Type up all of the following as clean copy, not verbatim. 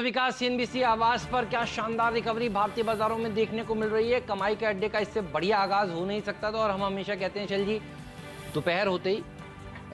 विकास CNBC आवास पर क्या शानदार रिकवरी भारतीय बाजारों में देखने को मिल रही है। कमाई के अड्डे का इससे बढ़िया आगाज हो नहीं सकता था और हम हमेशा कहते हैं चल जी दोपहर होते ही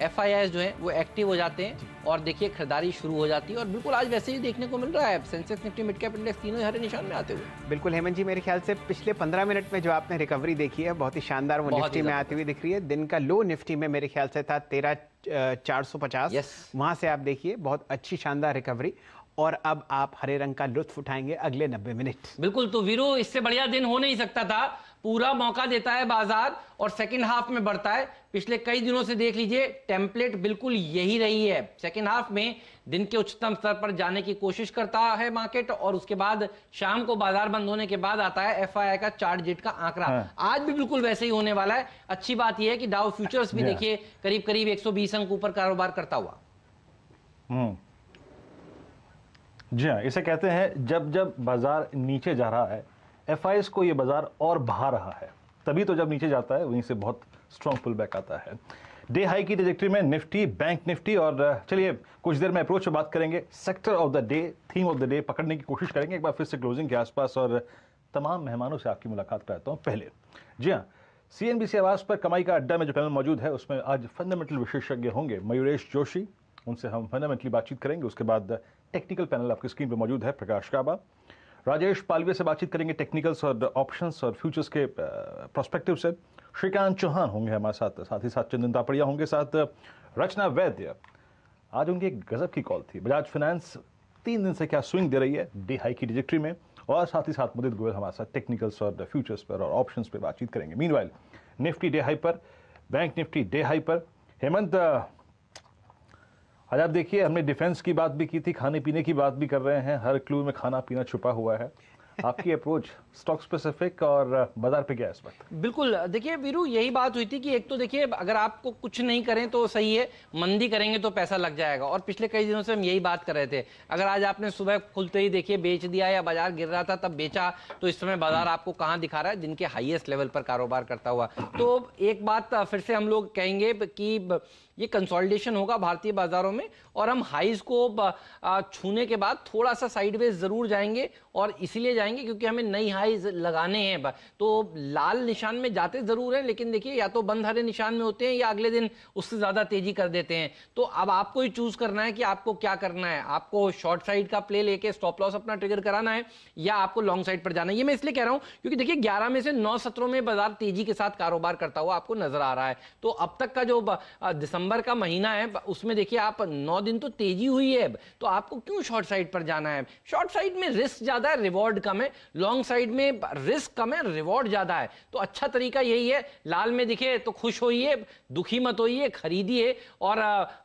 एफआईआईज जो है वो एक्टिव हो जाते हैं और देखिए खरीदारी शुरू हो जाती है और बिल्कुल आज वैसे ही देखने को मिल रहा है। Sensex Nifty mid cap index तीनों हरे निशान में आते हुए। बिल्कुल हेमंत जी, मेरे ख्याल से पिछले 15 मिनट में जो आपने रिकवरी देखी है बहुत ही शानदार वो निफ्टी में आती हुई दिख रही है। दिन का लो निफ्टी में मेरे ख्याल से था 13,450। वहां से आप देखिए बहुत अच्छी शानदार रिकवरी और अब आप हरे रंग का लुत्फ उठाएंगे अगले 90 मिनट। बिल्कुल, तो वीरो इससे बढ़िया दिन हो नहीं सकता था। पूरा मौका देता है बाजार और सेकंड हाफ में बढ़ता है। पिछले कई दिनों से देख लीजिए टेम्पलेट बिल्कुल यही रही है। सेकंड हाफ में दिन के उच्चतम स्तर पर जाने की कोशिश करता है मार्केट और उसके बाद शाम को बाजार बंद होने के बाद आता है एफआईआई का चार्ट जेट का आंकड़ा। आज भी बिल्कुल वैसे ही होने वाला है। अच्छी बात यह है कि डाउ फ्यूचर्स भी देखिए करीब करीब 120 अंक ऊपर कारोबार करता हुआ। जी हाँ, इसे कहते हैं जब जब बाजार नीचे जा रहा है एफआईआईज को ये बाजार और बहा रहा है, तभी तो जब नीचे जाता है वहीं से बहुत स्ट्रॉन्ग पुल बैक आता है। डे हाई की ट्रैजेक्टरी में निफ्टी, बैंक निफ्टी और चलिए कुछ देर में अप्रोच पे बात करेंगे। Sector of the day, theme of the day पकड़ने की कोशिश करेंगे एक बार फिर से क्लोजिंग के आसपास और तमाम मेहमानों से आपकी मुलाकात कराता हूँ। पहले जी हाँ, सीएनबीसी आवास पर कमाई का अड्डा में जो पैनल मौजूद है उसमें आज फंडामेंटल विशेषज्ञ होंगे मयूरेश जोशी, उनसे हम फंडामेंटली बातचीत करेंगे। उसके बाद टेक्निकल पैनल आपकी स्क्रीन पर मौजूद है, प्रकाश काबा, राजेश पालवे से बातचीत करेंगे टेक्निकल्स और ऑप्शंस और फ्यूचर्स के प्रोस्पेक्टिव से। श्रीकांत चौहान होंगे हमारे साथ ही साथ चंदन तापड़िया होंगे साथ। रचना वैद्य, आज उनकी एक गजब की कॉल थी। बजाज फाइनेंस 3 दिन से क्या स्विंग दे रही है डे हाई की ट्रैजेक्टरी में, और साथ ही साथ मुदित गोयल हमारे साथ टेक्निकल्स और फ्यूचर्स पर और ऑप्शंस पर बातचीत करेंगे। मीनवाइल निफ्टी डे हाई पर, बैंक निफ्टी डे हाई पर। हेमंत, आज आप देखिए हमने डिफेंस की बात भी की थी, खाने पीने की बात भी कर रहे हैं, हर क्लू में खाना पीना छुपा हुआ है। आपकी अप्रोच स्टॉक स्पेसिफिक और बाजार पे क्या है इस वक्त? बिल्कुल, देखिए वीरू यही बात हुई थी कि एक तो देखिए अगर आपको कुछ नहीं करें तो सही है, मंदी करेंगे तो पैसा लग जाएगा और पिछले कई दिनों से हम यही बात कर रहे थे। अगर आज आपने सुबह खुलते ही देखिए बेच दिया या बाजार गिर रहा था तब बेचा, तो इस समय बाजार आपको कहाँ दिखा रहा है? दिन के हाईएस्ट लेवल पर कारोबार करता हुआ। तो एक बात फिर से हम लोग कहेंगे कि ये कंसोलिडेशन होगा भारतीय बाजारों में और हम हाईज को छूने के बाद थोड़ा सा साइडवेज जरूर जाएंगे और इसीलिए जाएंगे क्योंकि हमें नई हाईज लगाने हैं। तो लाल निशान में जाते जरूर हैं, लेकिन देखिए या तो बंद हरे निशान में होते हैं या अगले दिन उससे ज्यादा तेजी कर देते हैं। तो अब आपको ही चूज करना है कि आपको क्या करना है। आपको शॉर्ट साइड का प्ले लेके स्टॉप लॉस अपना ट्रिगर कराना है या आपको लॉन्ग साइड पर जाना है। ये मैं इसलिए कह रहा हूं क्योंकि देखिए 11 में से 9 सत्रों में बाजार तेजी के साथ कारोबार करता हुआ आपको नजर आ रहा है। तो अब तक का जो दिसंबर का महीना है उसमें देखिए आप 9 दिन तो तेजी हुई है, तो आपको क्यों शॉर्ट साइड पर जाना है? शॉर्ट साइड में रिस्क ज्यादा है, रिवॉर्ड कम है। लॉन्ग साइड में रिस्क कम है, रिवॉर्ड ज्यादा है। तो अच्छा तरीका यही है, लाल में दिखे तो खुश होइए, दुखी मत होइए, खरीदिए, और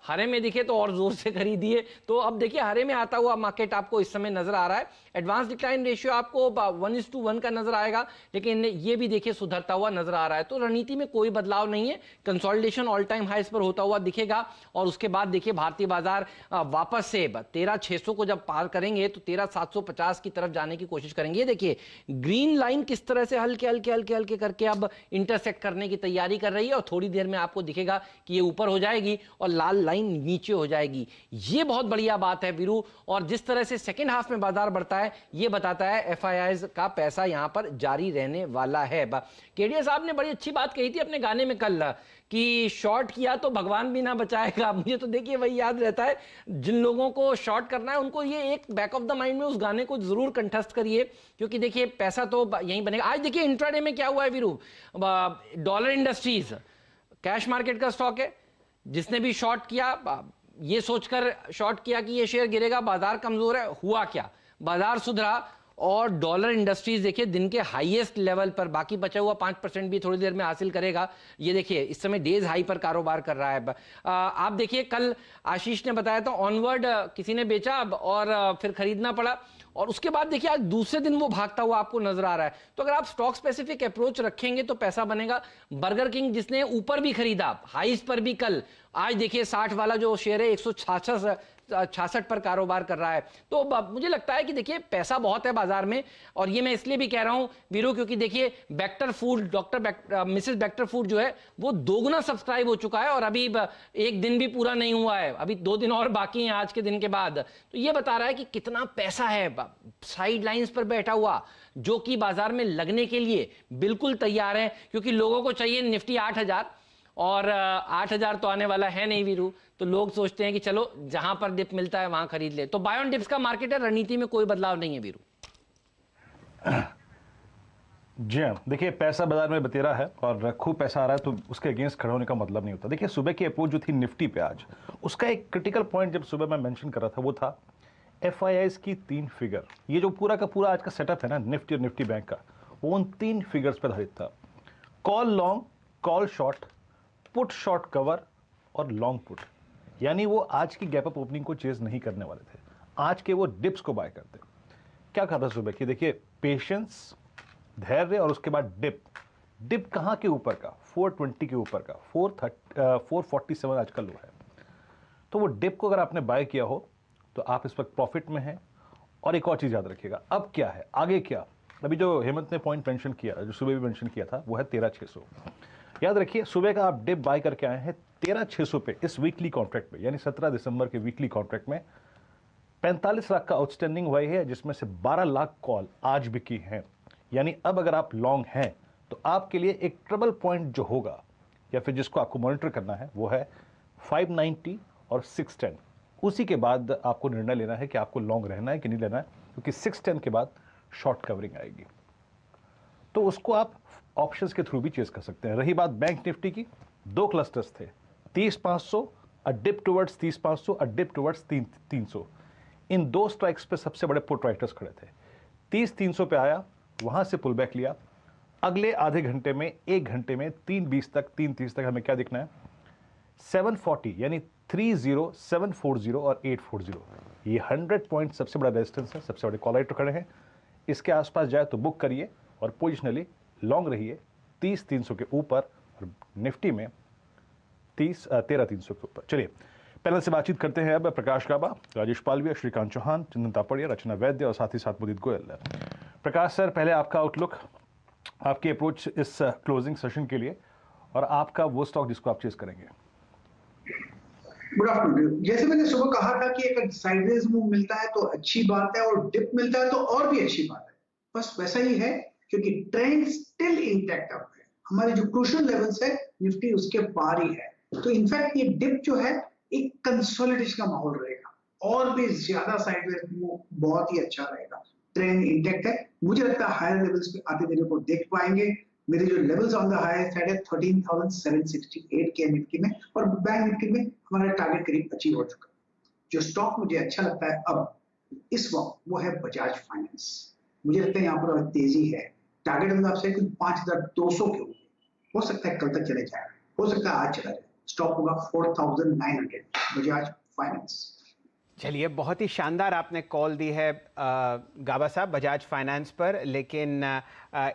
हरे में दिखे तो और जोर से खरीदिए। तो अब देखिए हरे में आता हुआ मार्केट आपको इस समय नजर आ रहा है। एडवांस डिक्लाइन रेशियो आपको 1:1 का नजर आएगा, लेकिन ये भी देखिए सुधरता हुआ नजर आ रहा है। तो रणनीति में कोई बदलाव नहीं है। कंसोलिडेशन ऑल टाइम हाईस पर होता हुआ दिखेगा और उसके बाद देखिए भारतीय बाजार वापस से 13,600 को जब पार करेंगे तो 13,750 की तरफ जाने की कोशिश करेंगे। देखिए ग्रीन लाइन किस तरह से हल्के हल्के हल्के हल्के करके अब इंटरसेक्ट करने की तैयारी कर रही है और थोड़ी देर में आपको दिखेगा कि ये ऊपर हो जाएगी और लाल लाइन नीचे हो जाएगी। ये बहुत बढ़िया बात है वीरू, और जिस तरह से सेकेंड हाफ में बाजार बढ़ता है ये बताता है एफआईआईज का पैसा यहां पर जारी रहने वाला है। केडिया साहब ने बड़ी अच्छी बात कही थी अपने गाने में कल कि शॉर्ट किया तो भगवान भी ना बचाएगा। मुझे तो देखिए वही याद रहता है, जिन लोगों को शॉर्ट करना है उनको ये एक बैक ऑफ द माइंड में उस गाने को जरूर कंठस्थ करिए, क्योंकि देखिए पैसा तो यहीं बनेगा। आज देखिए इंट्राडे में क्या हुआ है Veeru, dollar industries cash market का स्टॉक है, जिसने भी शॉर्ट किया ये सोचकर शॉर्ट किया कि ये शेयर गिरेगा, बाजार कमजोर है, हुआ क्या? बाजार सुधरा और डॉलर इंडस्ट्रीज देखिए दिन के हाईएस्ट लेवल पर, बाकी बचा हुआ 5% भी थोड़ी देर में हासिल करेगा। ये देखिए इस समय डेज हाई पर कारोबार कर रहा है। आप देखिए कल आशीष ने बताया था ऑनवर्ड किसी ने बेचा और फिर खरीदना पड़ा, और उसके बाद देखिए आज दूसरे दिन वो भागता हुआ आपको नजर आ रहा है। तो अगर आप स्टॉक स्पेसिफिक अप्रोच रखेंगे तो पैसा बनेगा। बर्गर किंग जिसने ऊपर भी खरीदा हाईस पर भी कल, आज देखिए 60 वाला जो शेयर है 166 66 पर कारोबार कर रहा है। तो मुझे लगता है कि देखिए पैसा बहुत है बाजार में, और ये मैं इसलिए भी कह रहा हूं वीरू क्योंकि देखिए Bector food, Mrs Bector food जो है वो 2 गुना सब्सक्राइब हो चुका है, और अभी एक दिन भी पूरा नहीं हुआ है, अभी 2 दिन और बाकी हैं आज के दिन के बाद। तो ये बता रहा है कि कितना पैसा है साइड लाइंस पर बैठा हुआ, जो कि बाजार में लगने के लिए बिल्कुल तैयार है, क्योंकि लोगों को चाहिए निफ्टी 8000, और 8000 तो आने वाला है नहीं वीरू। तो लोग सोचते हैं कि चलो जहां पर डिप मिलता है वहां खरीद ले। तो बाय ऑन डिप्स का मार्केट है, रणनीति में कोई बदलाव नहीं है वीरू। जी हाँ, देखिए पैसा बाजार में बतेरा है और खूब पैसा आ रहा है तो उसके अगेंस्ट खड़ा होने का मतलब नहीं होता। देखिए सुबह की अप्रोच जो थी निफ्टी पे आज, उसका एक क्रिटिकल पॉइंट जब सुबह मैं मेंशन कर रहा था वो था FIIs की 3 फिगर। ये जो पूरा का पूरा आज का सेटअप है ना निफ्टी और निफ्टी बैंक का, वो उन 3 फिगर्स पर आधारित था। Call long, call short, put short cover और लॉन्ग पुट। यानी वो आज की गैप अप ओपनिंग को चेज नहीं करने वाले थे, आज के वो डिप्स को बाय करते। क्या कहा था सुबह की, देखिए पेशेंस, धैर्य, और उसके बाद डिप। डिप कहां के ऊपर का, 420 के ऊपर का, 447 आज का लो है। तो वो डिप को अगर आपने बाय किया हो तो आप इस वक्त प्रॉफिट में हैं। और एक और चीज याद रखिएगा, अब क्या है आगे क्या। अभी जो हेमंत ने पॉइंट मेंशन किया, जो सुबह भी मेंशन किया था, वो है 13600। याद रखिए सुबह का आप डिप बाय करके आए हैं 13600 पे इस वीकली कॉन्ट्रैक्ट पे, यानी 17 दिसंबर के वीकली कॉन्ट्रैक्ट में 45 लाख का आउटस्टैंडिंग हुआ है, जिसमें से 12 लाख कॉल आज बिकी हैं। यानी अब अगर आप लॉन्ग हैं तो आपके लिए एक ट्रबल पॉइंट जो होगा या फिर जिसको आपको मॉनिटर करना है वो है 590 और 610। उसी के बाद आपको निर्णय लेना है कि आपको लॉन्ग रहना है कि नहीं लेना है, क्योंकि 610 के बाद शॉर्ट कवरिंग आएगी। तो उसको आप ऑप्शंस के थ्रू भी चेस कर सकते हैं। रही बात बैंक निफ्टी की, 2 क्लस्टर्स थे, 30500, अ डिप टुवर्ड्स 30500, अ डिप टुवर्ड्स 300। इन 2 स्ट्राइक्स पे सबसे बड़े पुट राइटर्स खड़े थे। 30300 पे आया, वहां से पुल बैक लिया। अगले आधे घंटे में, 1 घंटे में 320 तक, 330 तक हमें क्या दिखना है, 740 यानी 30, 740 और 840। ये 100 पॉइंट सबसे बड़ा रेजिस्टेंस है, सबसे बड़े कॉल राइटर खड़े हैं। इसके आसपास जाए तो बुक करिए और पोजिशनली लॉन्ग रहिए 30-300 के ऊपर, और निफ्टी में 13-300 के ऊपर। चलिए पैनल से बातचीत करते हैं अब। प्रकाश गाबा, राजेश पालविया, श्रीकांत चौहान, चंदन तापड़िया, रचना वैद्य और साथ ही साथ मुदित गोयल। प्रकाश सर, पहले आपका आउटलुक, आपकी अप्रोच इस क्लोजिंग सेशन के लिए, और आपका वो स्टॉक जिसको आप चेस करेंगे। Good afternoon. जैसे मैंने सुबह कहा था कि अगर साइडवेज मूव मिलता है तो अच्छी बात है, और डिप मिलता है तो और भी अच्छी बात है। बस वैसा ही है, क्योंकि ट्रेंड स्टिल इंटैक्ट अप है। हमारे जो क्रूशियल लेवल्स है निफ्टी उसके पार ही है। तो इनफैक्ट ये डिप जो है एक कंसोलिडेशन का माहौल रहेगा, और भी ज्यादा साइडवेज मूव बहुत ही अच्छा रहेगा। ट्रेंड इंटैक्ट है, मुझे लगता है हायर लेवल्स पे आते दिन को देख पाएंगे। मेरे जो levels on the higher side है 13,768 के निफ्टी में, और बैंक निफ्टी में हमारा टारगेट करीब अचीव हो चुका है। जो स्टॉक मुझे अच्छा लगता है अब इस वक्त वो है बजाज फाइनेंस। मुझे लगता है यहाँ पर तेजी है। टारगेट मतलब आपसे 5200 के ऊपर, हो सकता है कल तक चले जाए, हो सकता है आज चला जाए। स्टॉक होगा 4900 बजाज फाइनेंस। चलिए, बहुत ही शानदार आपने कॉल दी है गाबा साहब बजाज फाइनेंस पर, लेकिन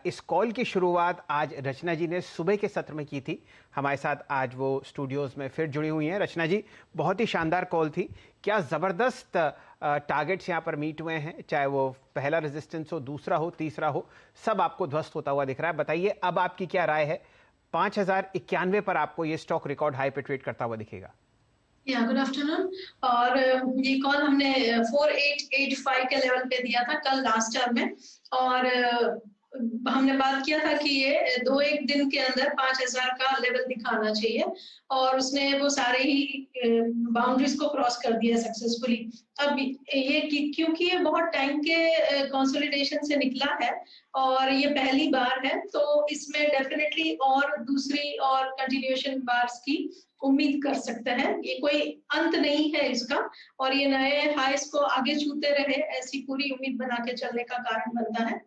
इस कॉल की शुरुआत आज रचना जी ने सुबह के सत्र में की थी। हमारे साथ आज वो स्टूडियोज़ में फिर जुड़ी हुई हैं। रचना जी, बहुत ही शानदार कॉल थी। क्या ज़बरदस्त टारगेट्स यहाँ पर मीट हुए हैं, चाहे वो पहला रेजिस्टेंस हो, दूसरा हो, तीसरा हो, सब आपको ध्वस्त होता हुआ दिख रहा है। बताइए अब आपकी क्या राय है? 5091 पर आपको ये स्टॉक रिकॉर्ड हाई पे ट्रेड करता हुआ दिखेगा। Good afternoon. और ये कॉल हमने 4885 के लेवल पे दिया था कल लास्ट टाइम में, और हमने बात किया था कि ये 2-1 दिन के अंदर 5000 का लेवल दिखाना चाहिए, और उसने वो सारे ही बाउंड्रीज को क्रॉस कर दिया सक्सेसफुली। अब ये क्योंकि ये बहुत टाइम के कंसोलिडेशन से निकला है और ये पहली बार है, तो इसमें डेफिनेटली और दूसरी और कंटिन्यूएशन बार्स की उम्मीद कर सकते हैं। ये कोई अंत नहीं है इसका, और ये नए हाईस को आगे छूते रहे ऐसी पूरी उम्मीद बना के चलने का कारण बनता है।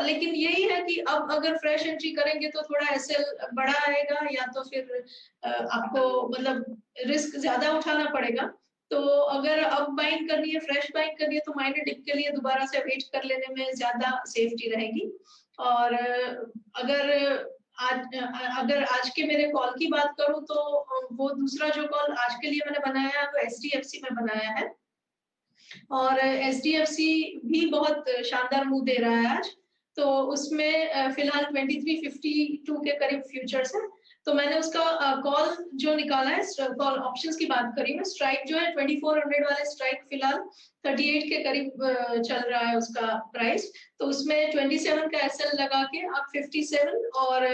लेकिन यही है कि अब अगर फ्रेश एंट्री करेंगे तो थोड़ा एसएल बड़ा आएगा, या तो फिर आपको मतलब रिस्क ज्यादा उठाना पड़ेगा। तो अगर अब बाइंग करनी है, फ्रेश बाइंग करनी है, तो माइनर डिप के लिए दोबारा से वेट कर लेने में ज्यादा सेफ्टी रहेगी। और अगर आज के मेरे कॉल की बात करूं तो वो दूसरा जो कॉल आज के लिए मैंने बनाया है वो HDFC में बनाया है, और SDFC भी बहुत शानदार मूव दे रहा है आज, तो उसमें फिलहाल 2352 के करीब फ्यूचर्स है, तो मैंने उसका कॉल जो निकाला है, कॉल ऑप्शंस की बात करी मैं, स्ट्राइक जो है 2400 वाले स्ट्राइक फिलहाल 38 के करीब चल रहा है उसका प्राइस, तो उसमें 27 का SL लगा के आप 57 और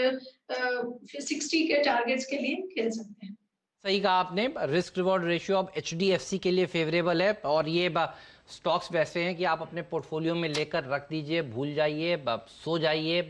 60 के टारगेट्स के लिए खेल सकते हैं। सही कहा आपने, रिस्क रिवॉर्ड रेशियो अब HDFC के लिए फेवरेबल है, और ये स्टॉक्स वैसे हैं कि आप अपने पोर्टफोलियो में लेकर रख दीजिए, भूल जाइए, सो जाइए,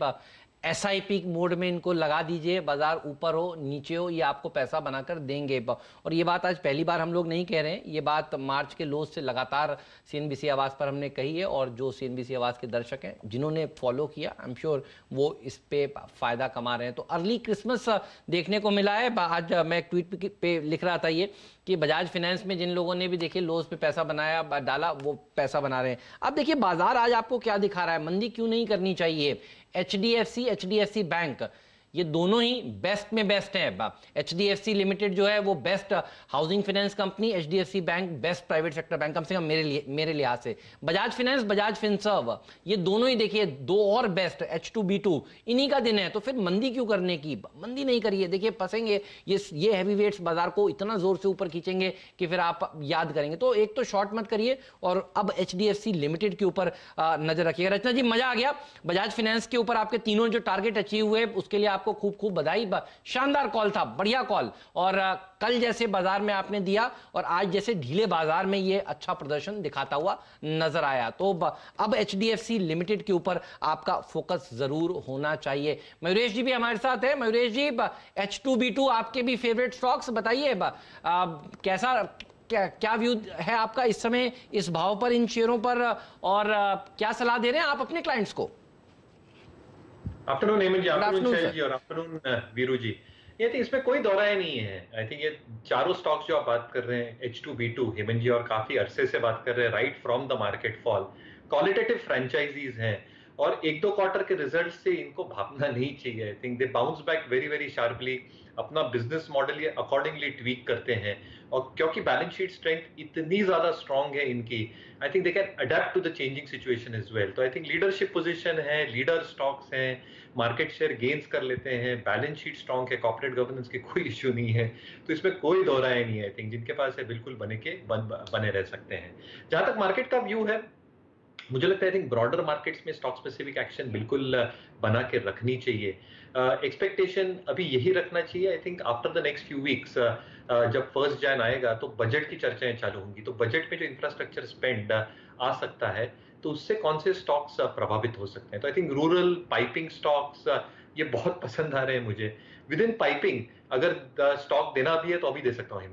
SIP मोड में इनको लगा दीजिए, बाजार ऊपर हो नीचे हो ये आपको पैसा बनाकर देंगे। और ये बात आज पहली बार हम लोग नहीं कह रहे हैं, ये बात मार्च के लोज से लगातार CNBC आवाज़ पर हमने कही है, और जो CNBC आवाज़ के दर्शक हैं जिन्होंने फॉलो किया, आई एम श्योर वो इस पे फ़ायदा कमा रहे हैं। तो अर्ली क्रिसमस देखने को मिला है। आज मैं एक ट्वीट पे लिख रहा था ये कि बजाज फाइनेंस में जिन लोगों ने भी देखिए लोज पे पैसा बनाया डाला, वो पैसा बना रहे हैं। अब देखिए बाजार आज आपको क्या दिखा रहा है, मंदी क्यों नहीं करनी चाहिए। HDFC बैंक ये दोनों ही बेस्ट में बेस्ट हैं। HDFC लिमिटेड जो है वो best housing finance company, HDFC bank best private sector bank, कम से कम मेरे लिहाज से। बजाज फाइनेंस, बजाज फिनसर्व, ये दोनों ही देखिए दो और बेस्ट, H2B2, इन्हीं का दिन है, तो फिर मंदी क्यों करने की, मंदी नहीं करिए। देखिए फंसेंगे ये हैवी वेट्स बाजार को इतना जोर से ऊपर खींचेंगे कि फिर आप याद करेंगे। तो एक तो शॉर्ट मत करिए, और अब HDFC लिमिटेड के ऊपर नजर रखिएगा। रचना जी मजा आ गया, बजाज फाइनेंस के ऊपर आपके तीनों जो टारगेट अचीव हुए उसके लिए आपको खूब खूब बधाई। शानदार कॉल था, बढ़िया कॉल, और कल जैसे बाजार में आपने दिया और आज जैसे ढीले बाजार में ये अच्छा प्रदर्शन दिखाता हुआ नजर आया। तो अब HDFC लिमिटेड के ऊपर आपका फोकस जरूर होना चाहिए। मयूरेश जी भी हमारे साथ है। मयूरेश जी, H2B2 आपके भी फेवरेट स्टॉक्स बताइए, कैसा क्या व्यू है आपका इस समय इस भाव पर, इन शेयरों पर, और क्या सलाह दे रहे हैं आप अपने क्लाइंट्स को? आफ्टरनून हेमंत जी, आफ्टरनून शैल जी, और आफ्टरनून वीरू जी। ये तो इसमें कोई दौरा ही नहीं है। आई थिंक ये चारों स्टॉक्स जो आप बात कर रहे हैं, H2B2, हेमंत जी और काफी अरसे से बात कर रहे हैं, right from the market fall, qualitative franchises हैं, और एक दो क्वार्टर के रिजल्ट से इनको भागना नहीं चाहिए। आई थिंक दे bounce back very very sharply, अपना बिजनेस मॉडल ये अकॉर्डिंगली ट्वीक करते हैं, और क्योंकि बैलेंस शीट स्ट्रेंथ इतनी ज्यादा स्ट्रांग है इनकी, I think they can adapt to the changing situation as well. तो आई थिंक लीडरशिप पोजीशन है, लीडर स्टॉक्स हैं, मार्केट शेयर गेन्स कर लेते हैं, बैलेंस शीट स्ट्रांग है, कॉर्पोरेट गवर्नेंस के कोई इश्यू नहीं है, तो इसमें कोई दो राय नहीं है। आई थिंक जिनके पास है बिल्कुल बने रह सकते हैं। जहां तक मार्केट का व्यू है, मुझे लगता है आई थिंक ब्रॉडर मार्केट्स में स्टॉक स्पेसिफिक एक्शन बिल्कुल बना के रखनी चाहिए। एक्सपेक्टेशन अभी यही रखना चाहिए। I think after the next few weeks जब 1 जनवरी आएगा तो बजट की चर्चाएं चालू होंगी, तो बजट में जो इंफ्रास्ट्रक्चर स्पेंड आ सकता है तो उससे कौन से स्टॉक्स प्रभावित हो सकते हैं। तो I think rural piping stocks ये बहुत पसंद आ रहे हैं मुझे। विद इन पाइपिंग अगर स्टॉक देना भी है तो अभी दे सकता हूँ।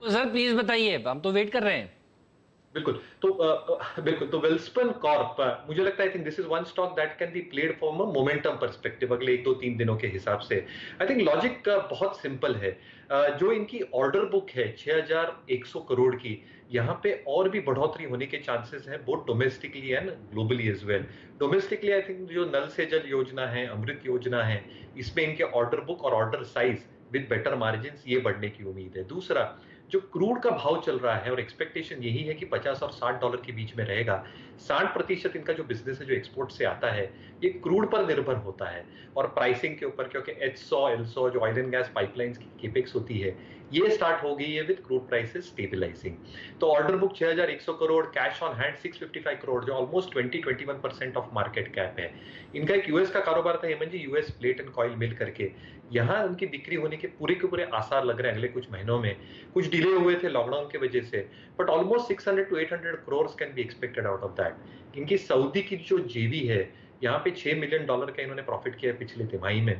तो सर प्लीज बताइए, हम तो वेट कर रहे हैं। बिल्कुल, तो वेल्सपन कॉर्प, मुझे लगता है I think this is one stock that can be played from a momentum perspective अगले 1-2-3 दिनों के हिसाब से। आई थिंक लॉजिक बहुत सिंपल है। जो इनकी ऑर्डर बुक है 6100 करोड़ की, यहाँ पे और भी बढ़ोतरी होने के चांसेस हैं, both domestically and globally as well. Domestically I think जो नल से जल योजना है, अमृत योजना है, इसमें इनके ऑर्डर बुक और order size with better margin ये बढ़ने की उम्मीद है। दूसरा, जो क्रूड का भाव चल रहा है और एक्सपेक्टेशन यही है कि 50 और 60 डॉलर के बीच में रहेगा। 60% इनका जो बिजनेस है जो एक्सपोर्ट से आता है ये क्रूड पर निर्भर होता है और प्राइसिंग के ऊपर, क्योंकि H100, L100 जो ऑयल एंड गैस पाइपलाइंस की केपेक्स होती है ये स्टार्ट हो गई है विद क्रूड प्राइसेस स्टेबलाइजिंग। तो order book 6100 crore, cash on hand 655 crore, जो ऑलमोस्ट 20-21% ऑफ मार्केट कैप है। इनका एक यूएस का कारोबार था हेमंत जी, यूएस प्लेट एंड कॉइल मिल करके, यहाँ उनकी बिक्री होने के पूरे आसार लग रहे हैं अगले कुछ महीनों में। कुछ डिले हुए थे लॉकडाउन की वजह से, but almost 600 to 800 crore can be expected out of that. इनकी सऊदी की जो जेवी है यहाँ पे $6 मिलियन का इन्होंने प्रॉफिट किया पिछले तिमाही में,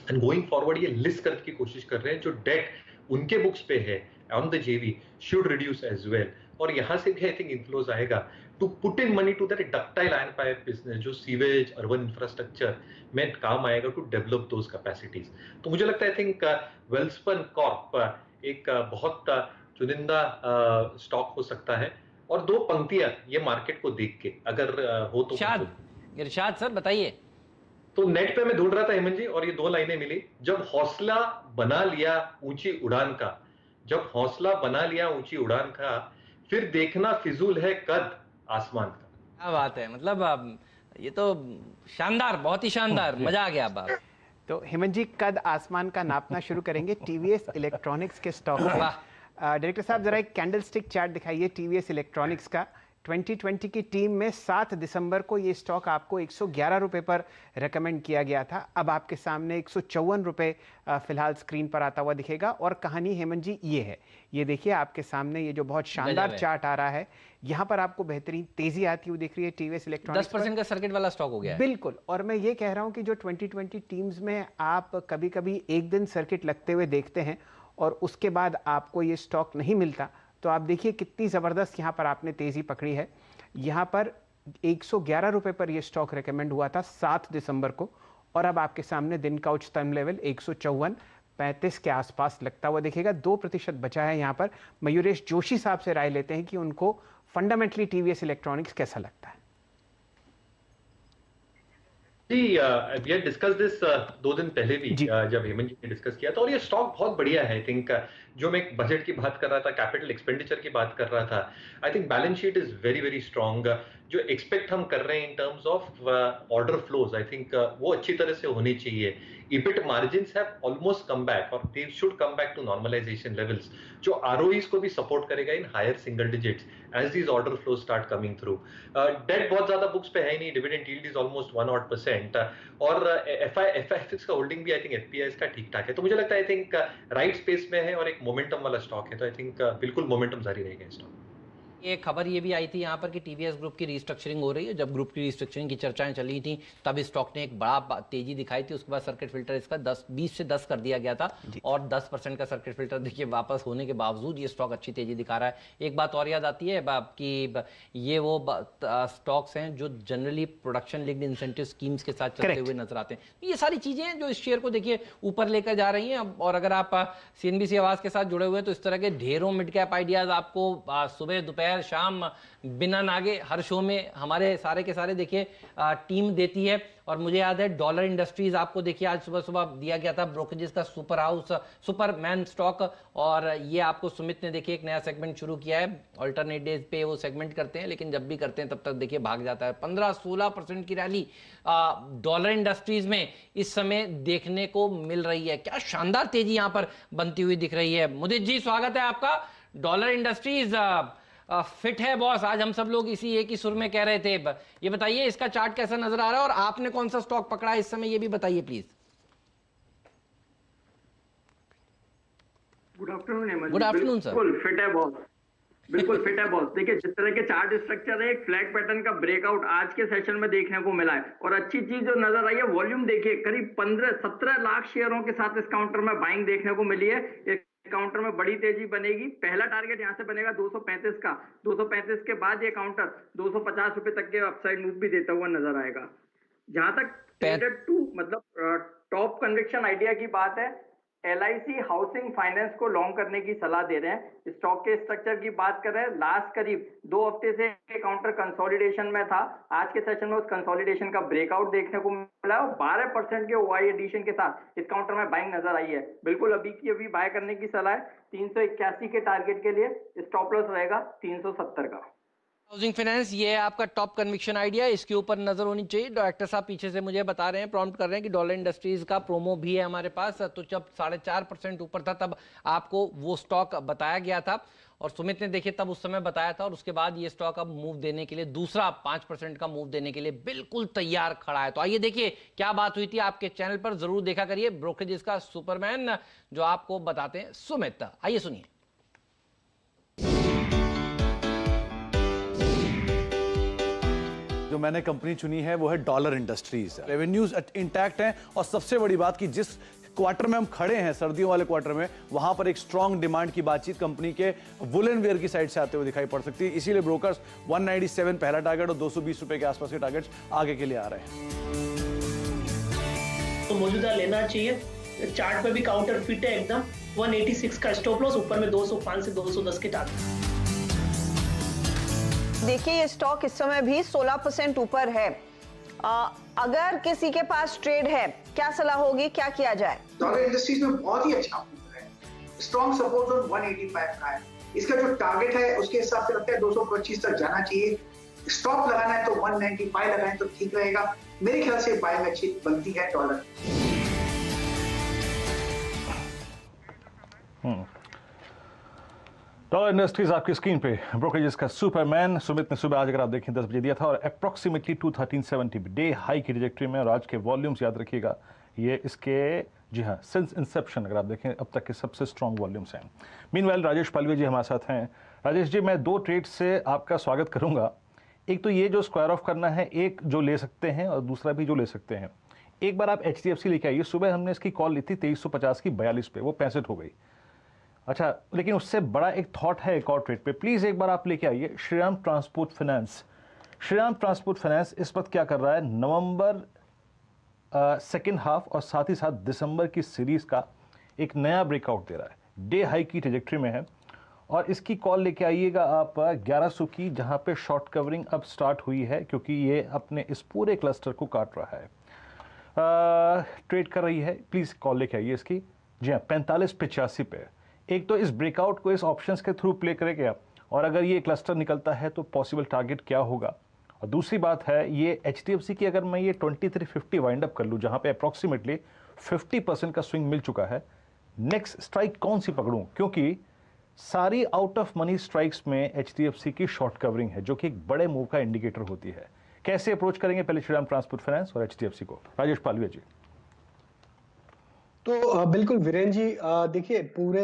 एंड गोइंग फॉरवर्ड ये लिस्ट करने की कोशिश कर रहे हैं। जो डेट उनके बुक्स पे है on the JV should reduce as well, और यहाँ से भी आई थिंक इन्फ्लोज आएगा to put in money to that ductile iron pipe business, जो सीवेज अर्बन इंफ्रास्ट्रक्चर में काम आएगा टू डेवलप दोज कैपेसिटीज। तो मुझे लगता है आई थिंक वेल्सपन कॉर्प एक बहुत चुनिंदा स्टॉक हो सकता है। और दो पंक्तियां ये मार्केट को देख के अगर हो तो इरशाद सर बताइए। तो नेट पे मैं ढूंढ रहा था हेमंत जी और ये दो लाइनें मिली, जब हौसला बना लिया ऊंची उड़ान का, जब हौसला बना लिया ऊंची उड़ान का, फिर देखना फिजूल है कद आसमान का। क्या बात है, मतलब ये तो शानदार, बहुत ही शानदार, मजा आ गया। अब तो हेमंत जी कद आसमान का नापना शुरू करेंगे टीवीएस इलेक्ट्रॉनिक्स के स्टॉक में। डायरेक्टर साहब जरा एक कैंडलस्टिक चार्ट दिखाइए टीवीएस इलेक्ट्रॉनिक्स का। 2020 की टीम में 7 दिसंबर को ये स्टॉक आपको 111 रुपए पर रेकमेंड किया गया था। अब आपके सामने 154 रुपए फिलहाल स्क्रीन पर आता हुआ दिखेगा। और कहानी हेमंत जी ये है, ये देखिए आपके सामने ये जो बहुत शानदार चार्ट आ रहा है, यहाँ पर आपको बेहतरीन तेजी आती हुई दिख रही है टीवीएस इलेक्ट्रॉनिक्स। 10% का सर्किट वाला स्टॉक हो गया है। बिल्कुल। और मैं ये कह रहा हूँ कि जो 2020 टीम्स में आप कभी कभी एक दिन सर्किट लगते हुए देखते हैं और उसके बाद आपको ये स्टॉक नहीं मिलता, तो आप देखिए कितनी ज़बरदस्त यहाँ पर आपने तेज़ी पकड़ी है। यहाँ पर 111 रुपए पर यह स्टॉक रेकमेंड हुआ था 7 दिसंबर को, और अब आपके सामने दिन का उच्चतम लेवल 154.35 के आसपास लगता हुआ दिखेगा। 2% बचा है यहाँ पर। मयूरेश जोशी साहब से राय लेते हैं कि उनको फंडामेंटली टीवीएस इलेक्ट्रॉनिक्स कैसा लगता है। जी वी हैड डिस्कस दिस 2 दिन पहले भी जब हेमंत जी ने डिस्कस किया था, और ये स्टॉक बहुत बढ़िया है। आई थिंक जो मैं बजट की बात कर रहा था, कैपिटल एक्सपेंडिचर की बात कर रहा था, I think balance sheet is very very strong. जो एक्सपेक्ट हम कर रहे हैं इन terms of order flows, I think वो अच्छी तरह से होनी चाहिए। EBIT margins have almost come back, or they should come back to normalization levels, जो ROEs को भी सपोर्ट करेगा in higher single digits as these order flows start coming through. Debt बहुत ज्यादा बुक्स पे है ही नहीं, डिविडेंड यील्ड इज ऑलमोस्ट 1% और FIX का होल्डिंग भी आई थिंक FPIs का ठीक ठाक है। तो मुझे लगता है आई थिंक राइट स्पेस में है और एक मोमेंटम वाला स्टॉक है, तो आई थिंक बिल्कुल मोमेंटम जारी रहेगा स्टॉक। एक खबर ये भी आई थी यहाँ पर कि टीवीएस ग्रुप की रिस्ट्रक्चरिंग हो रही है। जब ग्रुप की रिस्ट्रक्चरिंग की चर्चाएं चली थी तब इस स्टॉक ने एक बड़ा तेजी दिखाई थी। उसके बाद सर्किट फिल्टर इसका 20 से 10 कर दिया गया था और 10% का सर्किट फिल्टर देखिए वापस होने के बावजूद ये स्टॉक अच्छी तेजी दिखा रहा है। एक बात और याद आती है कि ये वो स्टॉक्स हैं जो generally production linked incentive schemes के साथ चलते हुए नजर आते हैं। ये सारी चीजें हैं जो इस शेयर को देखिए ऊपर लेकर जा रही हैं। और अगर आप CNBC आवाज के साथ जुड़े हुए हैं तो इस तरह के ढेरों मिड कैप आइडियाज आपको सुबह दोपहर शाम बिना नागे हर शो में हमारे सारे के सारे देखिए टीम देती है। और मुझे याद है डॉलर इंडस्ट्रीज आपको देखिए आज सुबह सुबह दिया गया था ब्रोकरेजेस का सुपरमैन स्टॉक, और ये आपको सुमित ने देखिए एक नया सेगमेंट शुरू किया है। ऑल्टरनेट डेज पे वो सेगमेंट करते हैं, लेकिन जब भी करते हैं तब तक देखिए भाग जाता है। 15-16% की रैली डॉलर इंडस्ट्रीज में इस समय देखने को मिल रही है। क्या शानदार तेजी यहां पर बनती हुई दिख रही है। मुदित जी स्वागत है आपका। डॉलर इंडस्ट्रीज फिट है बॉस, आज हम सब लोग इसी एक ही सुर में कह रहे थे। ये बताइए इसका चार्ट कैसा नजर आ रहा है और आपने कौन सा स्टॉक पकड़ा है इस समय, ये भी बताइए please. Good afternoon Hemant. Good afternoon sir. बिल्कुल फिट है बॉस, बिल्कुल फिट है बॉस। देखिए जिस तरह के चार्ट स्ट्रक्चर है, एक फ्लैग पैटर्न का ब्रेकआउट आज के सेशन में देखने को मिला है। और अच्छी चीज जो नजर आई है, वॉल्यूम देखिए करीब 15-17 लाख शेयरों के साथ इस काउंटर में बाइंग देखने को मिली है। एक काउंटर में बड़ी तेजी बनेगी। पहला टारगेट यहां से बनेगा 235 का। 235 के बाद ये काउंटर 250 रुपए तक के अपसाइड मूव भी देता हुआ नजर आएगा। जहां तक ट्रेडेड टू मतलब टॉप कन्विक्शन आइडिया की बात है, LIC हाउसिंग फाइनेंस को लॉन्ग करने की सलाह दे रहे हैं। स्टॉक के स्ट्रक्चर की बात कर रहे हैं, लास्ट करीब 2 हफ्ते से काउंटर कंसोलिडेशन में था। आज के सेशन में उस कंसोलिडेशन का ब्रेकआउट देखने को मिला और 12% के OI एडिशन के साथ इस काउंटर में बाइंग नजर आई है। बिल्कुल अभी की अभी बाय करने की सलाह है। 381 के टारगेट के लिए स्टॉप लॉस रहेगा 370 का। हाउसिंग फाइनेंस ये आपका टॉप कन्विक्शन आइडिया, इसके ऊपर नजर होनी चाहिए। डायरेक्टर साहब पीछे से मुझे बता रहे हैं, प्रॉम्प्ट कर रहे हैं कि डॉलर इंडस्ट्रीज का प्रोमो भी है हमारे पास। तो जब 4.5% ऊपर था तब आपको वो स्टॉक बताया गया था और सुमित ने देखिए तब उस समय बताया था। और उसके बाद ये स्टॉक अब मूव देने के लिए दूसरा 5% का मूव देने के लिए बिल्कुल तैयार खड़ा है। तो आइए देखिए क्या बात हुई थी आपके चैनल पर, जरूर देखा करिए। ब्रोकरेज का सुपरमैन जो आपको बताते हैं सुमित, आइए सुनिए। जो मैंने कंपनी चुनी है वो है डॉलर इंडस्ट्रीज। रेवेन्यूज इंटैक्ट हैं और सबसे बड़ी बात कि जिस क्वार्टर में हम खड़े हैं, सर्दियों वाले क्वार्टर में, वहां पर एक स्ट्रांग डिमांड की बातचीत कंपनी के वुलन वेयर की साइड से आते हुए दिखाई पड़ सकती है। इसीलिए ब्रोकर्स 197 पहला टारगेट और 220 रुपए के आसपास के टारगेट्स आगे के लिए आ रहे हैं। तो मौजूदा लेना चाहिए। चार्ट पे भी काउंटर फिट है एकदम। 186 का स्टॉप लॉस, ऊपर में 205 से 210 के टारगेट। देखिए ये स्टॉक इस समय भी 16% ऊपर है। अगर किसी के पास ट्रेड है, क्या सलाह होगी, क्या किया जाए? डॉलर इंडस्ट्रीज में बहुत ही अच्छा मूव है। स्ट्रॉन्ग सपोर्ट जोन 185 का है। इसका जो टारगेट है उसके हिसाब से लगता है 225 तक जाना चाहिए। स्टॉप लगाना है तो 195 लगाएं तो ठीक रहेगा। मेरे ख्याल से बाइंग अच्छी बनती है डॉलर। डॉलर इंडस्ट्रीज आपकी स्क्रीन पे ब्रोकरेजेस का सुपरमैन सुमित ने सुबह आज अगर आप देखें 10 बजे दिया था और अप्रॉक्सीमेटली 213.70 डे हाई की ट्रैजेक्टरी में। और आज के वॉल्यूम्स याद रखिएगा ये इसके जी हाँ सिंस इंसेप्शन अगर आप देखें अब तक के सबसे स्ट्रॉन्ग वॉल्यूम्स हैं। मीनवाइल राजेश पालवे जी हमारे साथ हैं। राजेश जी, मैं 2 ट्रेड से आपका स्वागत करूंगा। एक तो ये जो स्क्वायर ऑफ करना है, एक जो ले सकते हैं और दूसरा भी जो ले सकते हैं। एक बार आप HDFC लेके आइए। सुबह हमने इसकी कॉल ली थी 2350 की 42 पे, वो 65 हो गई। अच्छा, लेकिन उससे बड़ा एक थॉट है एक और ट्रेड पे, प्लीज एक बार आप लेके आइए Shriram transport finance. Shriram transport finance इस वक्त क्या कर रहा है, नवंबर सेकेंड हाफ और साथ ही साथ दिसंबर की सीरीज का एक नया ब्रेकआउट दे रहा है, डे हाई की ट्रैजेक्टरी में है। और इसकी कॉल लेके आइएगा आप 1100 की, जहां पे शॉर्ट कवरिंग अब स्टार्ट हुई है क्योंकि ये अपने इस पूरे क्लस्टर को काट रहा है, ट्रेड कर रही है। प्लीज कॉल लेके आइए इसकी। जी हाँ, 4585 पे। एक तो इस ब्रेकआउट को इस ऑप्शंस के थ्रू प्ले करेगा और अगर ये क्लस्टर निकलता है तो पॉसिबल टारगेट क्या होगा। और दूसरी बात है ये HDFC की अगर मैं ये 2350 वाइंड अप कर लूँ जहाँ पे अप्रॉक्सीमेटली 50% का स्विंग मिल चुका है, नेक्स्ट स्ट्राइक कौन सी पकड़ूं, क्योंकि सारी आउट ऑफ मनी स्ट्राइक्स में HDFC की शॉर्ट कवरिंग है जो कि एक बड़े मूव का इंडिकेटर होती है। कैसे अप्रोच करेंगे पहले श्रीराम ट्रांसपोर्ट फाइनेंस और HDFC को? राजेश पालवे जी। तो बिल्कुल वीरेन जी, देखिए पूरे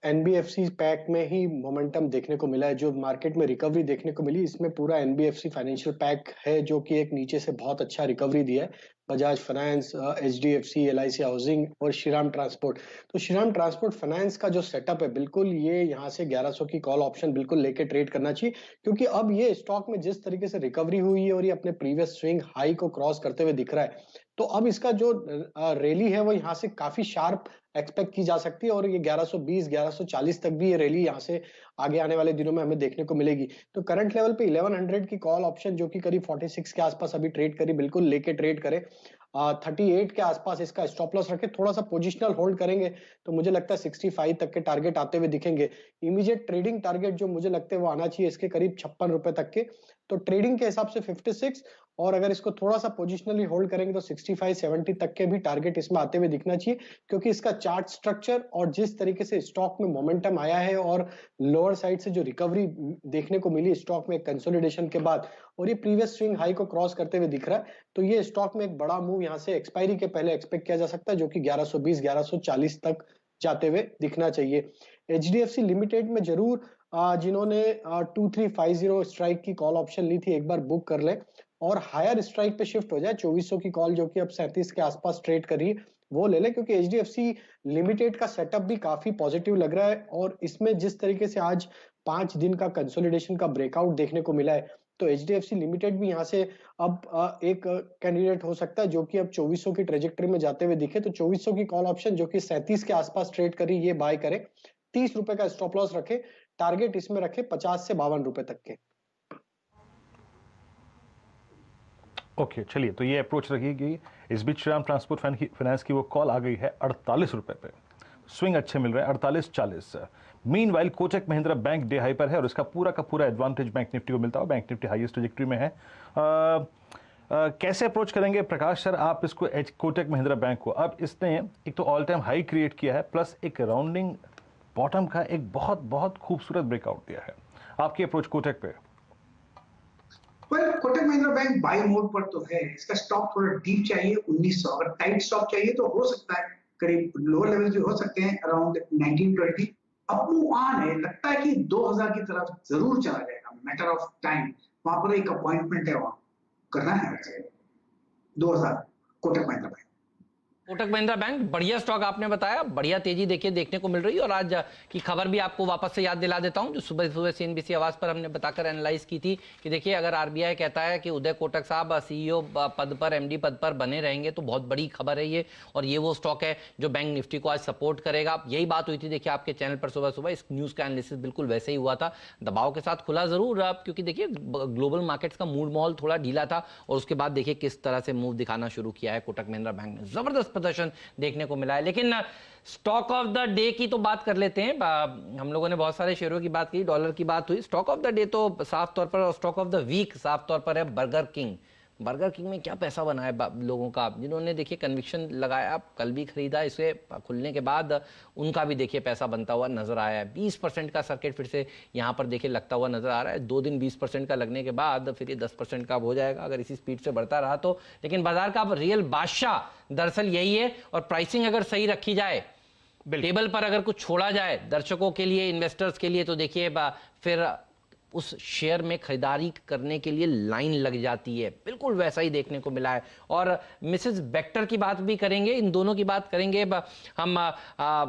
NBFC पैक में ही मोमेंटम देखने को मिला है। जो मार्केट में रिकवरी देखने को मिली इसमें पूरा NBFC फाइनेंशियल पैक है जो कि एक नीचे से बहुत अच्छा रिकवरी दिया है। Bajaj finance, HDFC, LIC housing और श्रीराम ट्रांसपोर्ट। तो श्रीराम ट्रांसपोर्ट फाइनेंस का जो सेटअप है बिल्कुल ये यहाँ से 1100 की कॉल ऑप्शन बिल्कुल लेके ट्रेड करना चाहिए, क्योंकि अब ये स्टॉक में जिस तरीके से रिकवरी हुई है और ये अपने प्रीवियस स्विंग हाई को क्रॉस करते हुए दिख रहा है, तो अब इसका जो रैली है वो यहाँ से काफी शार्प एक्सपेक्ट की जा सकती है और ये 1120 1140 तक भी ये रैली यहाँ से आगे आने वाले दिनों में हमें देखने को मिलेगी। तो करंट लेवल पे 1100 की कॉल ऑप्शन जो कि करीब 46 के आसपास अभी ट्रेड करी, बिल्कुल लेके ट्रेड करे। 38 के आसपास इसका स्टॉप लॉस रखे, थोड़ा सा पोजिशनल होल्ड करेंगे तो मुझे लगता है 65 तक के टारगेट आते हुए दिखेंगे। इमीडिएट ट्रेडिंग टारगेट जो मुझे लगता है वो आना चाहिए इसके करीब 56 रुपए तक के। तो ट्रेडिंग के हिसाब से 56 और अगर इसको थोड़ा सा पोजिशनली होल्ड करेंगे तो 65-70 तक के भी टारगेट इसमें आते हुए दिखना चाहिए, क्योंकि इसका चार्ट स्ट्रक्चर और जिस तरीके से स्टॉक में मोमेंटम आया है और लोअर साइड से जो रिकवरी देखने को मिली स्टॉक में कंसोलिडेशन के बाद और ये प्रीवियस स्विंग हाई को क्रॉस करते हुए दिख रहा है, तो ये स्टॉक में एक बड़ा मूव यहाँ से एक्सपायरी के पहले एक्सपेक्ट किया जा सकता है जो कि 1120 1140 तक जाते हुए दिखना चाहिए। HDFC लिमिटेड में जरूर जिन्होंने 2350 स्ट्राइक की कॉल ऑप्शन ली थी एक बार बुक कर ले और हायर स्ट्राइक पे शिफ्ट हो जाए। 2400 की कॉल जो कि अब 37 के आसपास ट्रेड कर रही है वो ले ले, क्योंकि HDFC लिमिटेड का सेटअप भी काफी पॉजिटिव लग रहा है और इसमें जिस तरीके से आज 5 दिन का कंसोलिडेशन का ब्रेकआउट देखने को मिला है तो HDFC लिमिटेड भी यहाँ से अब एक कैंडिडेट हो सकता है जो कि अब 2400 की ट्रेजेक्टरी में जाते हुए दिखे। तो 2400 की कॉल ऑप्शन जो कि 37 के आसपास ट्रेड करी ये बाय करे, 30 रुपए का स्टॉप लॉस रखे, टारगेट इसमें रखे 50 से 52 रुपए तक के। ओके चलिए, तो ये अप्रोच रखिएगी। इस बीच श्रीराम ट्रांसपोर्ट फाइनेंस की वो कॉल आ गई है 48 रुपए पे, स्विंग अच्छे मिल रहे हैं 48-40। Meanwhile Kotak Mahindra bank day high पर है और इसका पूरा का पूरा एडवांटेज बैंक निफ्टी को मिलता है। बैंक निफ्टी हाईएस्ट ट्रैजेक्टरी में है। कैसे अप्रोच करेंगे प्रकाश सर आप इसको कोटक महिंद्रा बैंक को? अब इसने एक तो ऑल टाइम हाई क्रिएट किया है प्लस एक राउंडिंग बॉटम का एक बहुत बहुत खूबसूरत ब्रेकआउट दिया है। आपकी अप्रोच कोटक पे? Kotak Mahindra bank by mode पर तो है, इसका स्टॉप थोड़ा डीप चाहिए 1900। अगर टाइट स्टॉप चाहिए तो हो सकता है करीब लोअर लेवल भी हो सकते हैं अराउंड 1920। अपमूव ऑन है, लगता है कि 2000 की तरफ जरूर चला जाएगा, मैटर ऑफ टाइम। वहां पर एक अपॉइंटमेंट है, वहां करना है 2000 कोटक महिंद्रा बैंक। कोटक महिंद्रा बैंक बढ़िया स्टॉक आपने बताया, बढ़िया तेजी देखिए देखने को मिल रही है। और आज की खबर भी आपको वापस से याद दिला देता हूं जो सुबह सुबह CNBC आवाज पर हमने बताकर एनालाइज की थी कि देखिए अगर RBI कहता है कि उदय कोटक साहब CEO पद पर MD पद पर बने रहेंगे तो बहुत बड़ी खबर है ये, और ये वो स्टॉक है जो बैंक निफ्टी को आज सपोर्ट करेगा। यही बात हुई थी देखिए आपके चैनल पर सुबह सुबह, इस न्यूज का एनालिसिस बिल्कुल वैसे ही हुआ था, दबाव के साथ खुला जरूर अब, क्योंकि देखिए ग्लोबल मार्केट्स का मूड माहौल थोड़ा ढीला था और उसके बाद देखिए किस तरह से मूव दिखाना शुरू किया है कोटक महिंद्रा बैंक ने। जबरदस्त प्रदर्शन देखने को मिला है। लेकिन स्टॉक ऑफ द डे की तो बात कर लेते हैं। हम लोगों ने बहुत सारे शेयरों की बात की, डॉलर की बात हुई, स्टॉक ऑफ द डे तो साफ तौर पर, स्टॉक ऑफ द वीक साफ तौर पर है बर्गर किंग। बर्गर किंग में क्या पैसा बना है लोगों का, जिन्होंने देखिए कन्विक्शन लगाया, कल भी खरीदा, इसे खुलने के बाद उनका भी देखिए पैसा बनता हुआ नजर आया है। 20% का सर्किट फिर से यहाँ पर देखिए लगता हुआ नजर आ रहा है। 2 दिन 20% का लगने के बाद फिर ये 10% का अब हो जाएगा अगर इसी स्पीड से बढ़ता रहा तो। लेकिन बाजार का अब रियल बादशाह दरअसल यही है, और प्राइसिंग अगर सही रखी जाए, टेबल पर अगर कुछ छोड़ा जाए दर्शकों के लिए, इन्वेस्टर्स के लिए, तो देखिए फिर उस शेयर में खरीदारी करने के लिए लाइन लग जाती है। बिल्कुल वैसा ही देखने को मिला है। और मिसेस बेक्टर की बात भी करेंगे, इन दोनों की बात करेंगे हम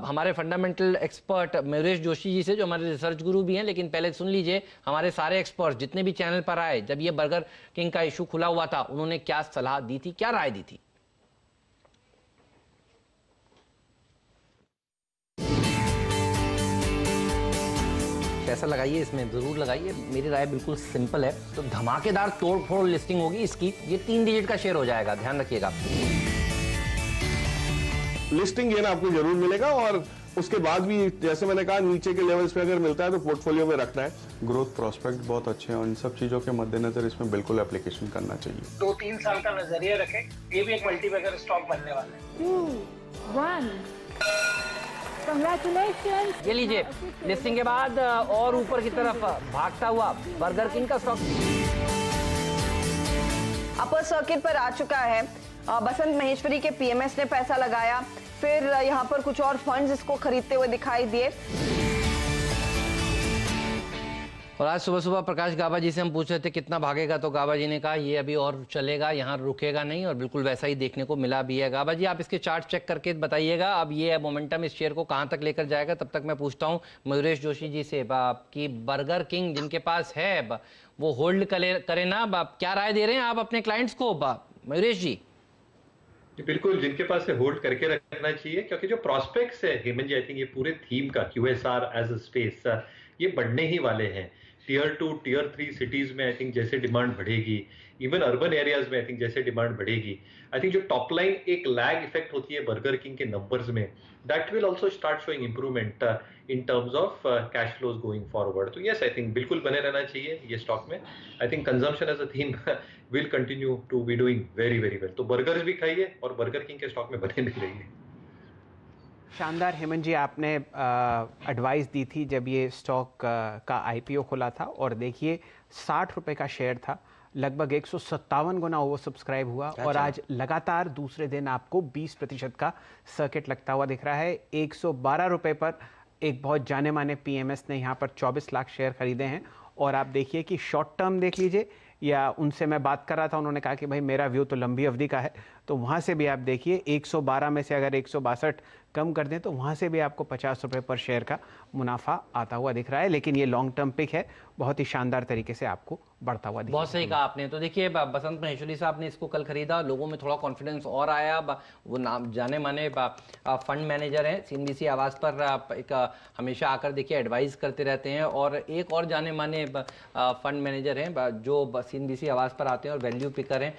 हमारे फंडामेंटल एक्सपर्ट मयूरेश जोशी जी से, जो हमारे रिसर्च गुरु भी हैं। लेकिन पहले सुन लीजिए हमारे सारे एक्सपर्ट जितने भी चैनल पर आए, जब ये बर्गर किंग का इशू खुला हुआ था, उन्होंने क्या सलाह दी थी, क्या राय दी थी। पैसा लगाइए इसमें, जरूर लगाइए। मेरी राय बिल्कुल सिंपल है, तो धमाकेदार तोड़ फोड़ लिस्टिंग होगी इसकी। ये 3 डिजिट का शेयर हो जाएगा, ध्यान रखिएगा। लिस्टिंग गेन आपको जरूर मिलेगा, और उसके बाद भी जैसे मैंने कहा नीचे के लेवल्स पे अगर मिलता है तो पोर्टफोलियो में रखना है। ग्रोथ प्रोस्पेक्ट बहुत अच्छे हैं और इन सब चीजों के मद्देनजर इसमें बिल्कुल एप्लीकेशन करना चाहिए। 2-3 साल का नजरिया रखें, ये भी एक मल्टीबैगर स्टॉक बनने वाला है। 2, 1 Congratulations! ये लीजिए लिस्टिंग के बाद और ऊपर की तरफ भागता हुआ बर्गर किंग का स्टॉक अपर सर्किट पर आ चुका है। बसंत महेश्वरी के पीएमएस ने पैसा लगाया, फिर यहाँ पर कुछ और फंड्स इसको खरीदते हुए दिखाई दिए। और आज सुबह सुबह प्रकाश गाबा जी से हम पूछ रहे थे कितना भागेगा, तो गाबा जी ने कहा ये अभी और चलेगा, यहाँ रुकेगा नहीं, और बिल्कुल वैसा ही देखने को मिला भी है। गाबा जी आप इसके चार्ट चेक करके बताइएगा अब ये मोमेंटम इस शेयर को कहाँ तक लेकर जाएगा। तब तक मैं पूछता हूँ मयूरेश जोशी जी से कि बर्गर किंग जिनके पास है वो होल्ड करे ना, क्या राय दे रहे हैं आप अपने क्लाइंट्स को मयूरेश जी। बिल्कुल, जिनके पास है होल्ड करके रखना चाहिए, क्योंकि जो प्रॉस्पेक्ट्स है हेमंत जी, आई थिंक ये पूरे थीम का QSR एज अ स्पेस ये बढ़ने ही वाले हैं। टियर 2 टियर 3 सिटीज में आई थिंक जैसे डिमांड बढ़ेगी, इवन अर्बन एरियाज में आई थिंक जैसे डिमांड बढ़ेगी, आई थिंक जो टॉप लाइन एक लैग इफेक्ट होती है बर्गर किंग के नंबर्स में, that will also start showing improvement in terms of cash flows going forward. तो यस, आई थिंक बिल्कुल बने रहना चाहिए ये स्टॉक में। I think consumption as a theme will continue to be doing very very well. तो burgers भी खाइए और बर्गर किंग के स्टॉक में बने भी रहिए। शानदार हेमंत जी, आपने एडवाइस दी थी जब ये स्टॉक का IPO खुला था, और देखिए 60 रुपए का शेयर था, लगभग 157 गुना ओवर सब्सक्राइब हुआ। और आज लगातार दूसरे दिन आपको 20% का सर्किट लगता हुआ दिख रहा है। 112 रुपए पर एक बहुत जाने माने PMS ने यहाँ पर 24 लाख शेयर खरीदे हैं। और आप देखिए कि शॉर्ट टर्म देख लीजिए, या उनसे मैं बात कर रहा था, उन्होंने कहा कि भाई मेरा व्यू तो लंबी अवधि का है, तो वहाँ से भी आप देखिए 112 में से अगर 162 कम कर दें तो वहाँ से भी आपको 50 रुपये पर शेयर का मुनाफा आता हुआ दिख रहा है। लेकिन ये लॉन्ग टर्म पिक है, बहुत ही शानदार तरीके से आपको बढ़ता हुआ दिख रहा है। बहुत सही कहा आपने। तो देखिए बसंत महेश्वरी साहब ने इसको कल खरीदा, लोगों में थोड़ा कॉन्फिडेंस और आया। वो नाम जाने माने फंड मैनेजर हैं, CNBC आवाज़ पर एक हमेशा आकर देखिए एडवाइस करते रहते हैं। और एक और जाने माने फंड मैनेजर हैं जो CNBC आवाज़ पर आते हैं और वैल्यू पिकर हैं,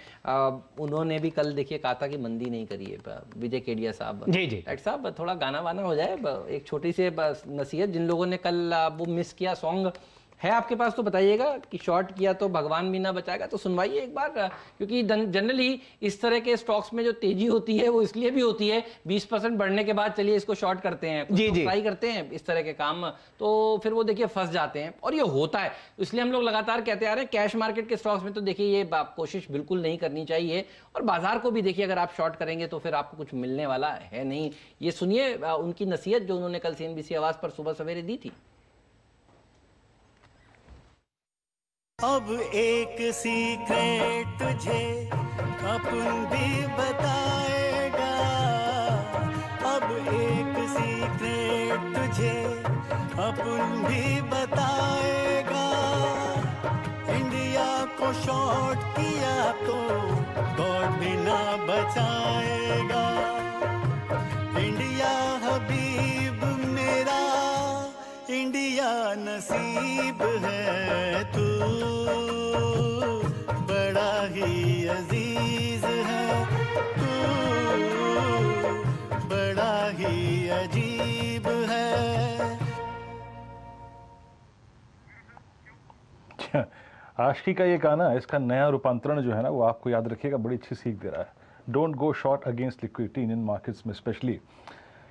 उन्होंने भी कल देखिए कहा था कि मंदी नहीं करिए, विजय केडिया साहब। जी जी डॉक्टर साहब थोड़ा गाना वाना हो जाए, एक छोटी सी नसीहत जिन लोगों ने कल वो मिस किया, सॉन्ग है आपके पास तो बताइएगा कि शॉर्ट किया तो भगवान भी ना बचाएगा, तो सुनवाइए एक बार। क्योंकि जनरली इस तरह के स्टॉक्स में जो तेजी होती है वो इसलिए भी होती है 20% बढ़ने के बाद चलिए इसको शॉर्ट करते हैं, जी जी ट्राई करते हैं इस तरह के काम, तो फिर वो देखिए फंस जाते हैं और ये होता है। इसलिए हम लोग लगातार कहते आ रहे हैं कैश मार्केट के स्टॉक्स में तो देखिए ये कोशिश बिल्कुल नहीं करनी चाहिए। और बाजार को भी देखिए अगर आप शॉर्ट करेंगे तो फिर आपको कुछ मिलने वाला है नहीं। ये सुनिए उनकी नसीहत जो उन्होंने कल CNBC आवाज पर सुबह सवेरे दी थी। अब एक सीक्रेट तुझे अपन भी बताएगा, अब एक सीक्रेट तुझे अपन भी बताएगा। इंडिया को शॉर्ट किया तो गॉड भी ना बचाएगा। इंडिया हबीब मेरा, इंडिया नसीब है, तू बड़ा ही अजीज है, तू आशिकी का ये गाना, इसका नया रूपांतरण जो है ना, वो आपको याद रखिएगा, बड़ी अच्छी सीख दे रहा है। Don't go short against liquidity in markets में स्पेशली।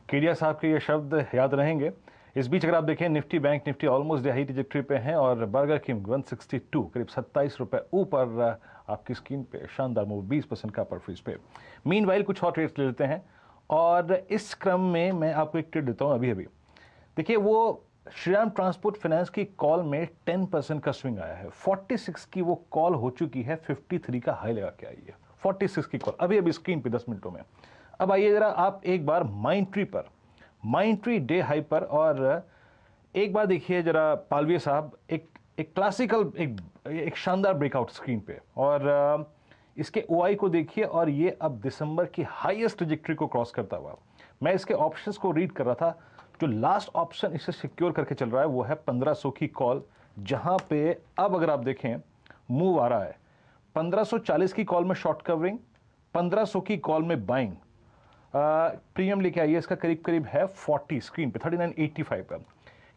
केडिया साहब के ये शब्द याद रहेंगे। इस बीच अगर आप देखें Nifty bank Nifty almost day high trajectory पे हैं और बर्गर किंग 162 करीब 27 रुपए ऊपर आपकी स्क्रीन पे शानदार मूव 20% का अपर फ्रीज पे। मीनवाइल कुछ और ट्रेड्स ले लेते हैं और इस क्रम में मैं आपको एक ट्रेड देता हूँ अभी। देखिए वो श्रीराम ट्रांसपोर्ट फाइनेंस की कॉल में 10% का स्विंग आया है। 46 की वो कॉल हो चुकी है, 53 का हाई लगा के आई है। 46 की कॉल अभी स्क्रीन पे 10 मिनटों में। अब आइए जरा आप एक बार माइंडट्री डे हाई पर और एक बार देखिए जरा पालविया साहब, एक क्लासिकल एक शानदार ब्रेकआउट स्क्रीन पे और इसके ओआई को देखिए और ये अब दिसंबर की हाईएस्ट ट्रैजेक्टरी को क्रॉस करता हुआ। मैं इसके ऑप्शंस को रीड कर रहा था, जो लास्ट ऑप्शन इसे सिक्योर करके चल रहा है वो है 1500 की कॉल, जहां पे अब अगर आप देखें मूव आ रहा है 1540 की कॉल में शॉर्ट कवरिंग, 1500 की कॉल में बाइंग। प्रीमियम लेके आइए, इसका करीब करीब है 40 स्क्रीन पे 39.85 पर।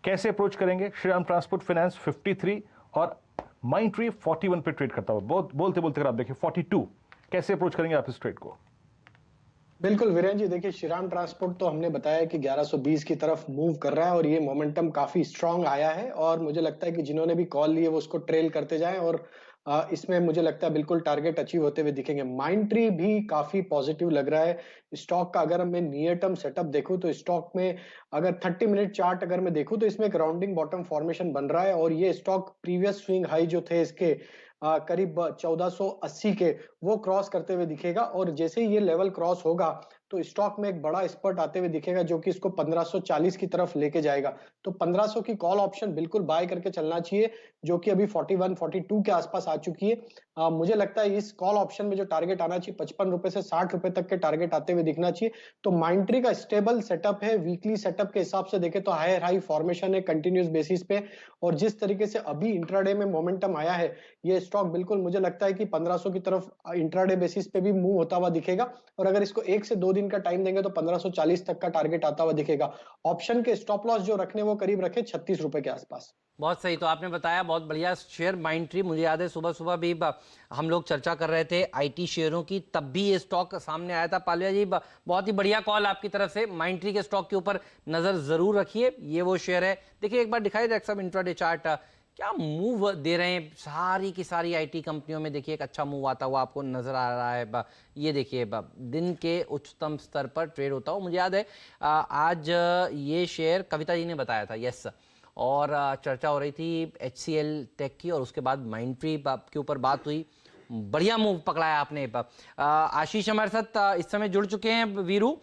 कैसे अप्रोच करेंगे? श्रीराम ट्रांसपोर्ट फाइनेंस 53 और माइंडट्री 41 पे ट्रेड करता हुआ। बोलते बोलते अगर आप देखें 42, कैसे अप्रोच करेंगे आप इस ट्रेड को? बिल्कुल वीरेंद्र जी, देखिए श्रीराम ट्रांसपोर्ट तो हमने बताया कि 1120 की तरफ मूव कर रहा है और ये मोमेंटम काफी स्ट्रांग आया है और मुझे लगता है कि जिन्होंने भी कॉल लिए वो उसको ट्रेल करते जाएं और इसमें मुझे लगता है बिल्कुल टारगेट अचीव होते हुए दिखेंगे। माइंडट्री भी काफी पॉजिटिव लग रहा है स्टॉक का। अगर मैं नियर टर्म सेटअप देखूं तो स्टॉक में अगर 30 मिनट चार्ट अगर मैं देखूं तो इसमें एक राउंडिंग बॉटम फॉर्मेशन बन रहा है और ये स्टॉक प्रीवियस स्विंग हाई जो थे इसके करीब 1480 के वो क्रॉस करते हुए दिखेगा और जैसे ही ये लेवल क्रॉस होगा तो स्टॉक में एक बड़ा स्पर्ट आते हुए दिखेगा जो कि इसको 1540 की तरफ लेके जाएगा। तो 1500 की कॉल ऑप्शन बिल्कुल बाय करके चलना चाहिए, जो कि अभी 41 42 के आसपास आ चुकी है। मुझे लगता है इस कॉल ऑप्शन में जो टारगेट आना चाहिए 55 रुपए से 60 रुपए तक के टारगेट आते हुए दिखना चाहिए। तो माइंडट्री का स्टेबल सेटअप है, वीकली सेटअप के हिसाब से देखें तो हायर हाई फॉर्मेशन है कंटिन्यूस बेसिस पे और जिस तरीके से अभी इंट्राडे में मोमेंटम आया है ये स्टॉक बिल्कुल मुझे लगता है कि 1500 की तरफ इंट्राडे बेसिस पे भी मूव होता हुआ दिखेगा और अगर इसको 1 से 2 दिन का टाइम देंगे तो 1540 तक का टारगेट आता हुआ दिखेगा। ऑप्शन के स्टॉप लॉस जो रखने वो करीब रखे 36 रुपए के आसपास। बहुत सही, तो आपने बताया, बहुत बढ़िया शेयर माइंडट्री। मुझे याद है सुबह सुबह भी हम लोग चर्चा कर रहे थे आईटी शेयरों की, तब भी ये स्टॉक सामने आया था। पालविया जी बहुत ही बढ़िया कॉल आपकी तरफ से। माइंडट्री के स्टॉक के ऊपर नजर जरूर रखिए, ये वो शेयर है। देखिए एक बार दिखाई दे सब इंट्राडे चार्ट क्या मूव दे रहे हैं सारी की सारी आईटी कंपनियों में। देखिए एक अच्छा मूव आता हुआ आपको नजर आ रहा है। ये देखिए दिन के उच्चतम स्तर पर ट्रेड होता हुआ। मुझे याद है आज ये शेयर कविता जी ने बताया था, यस, और चर्चा हो रही थी HCL टेक की और उसके बाद माइंडट्री के ऊपर बात हुई। बढ़िया मूव पकड़ाया आपने। आशीष हमारे साथ इस समय जुड़ चुके हैं, वीरू,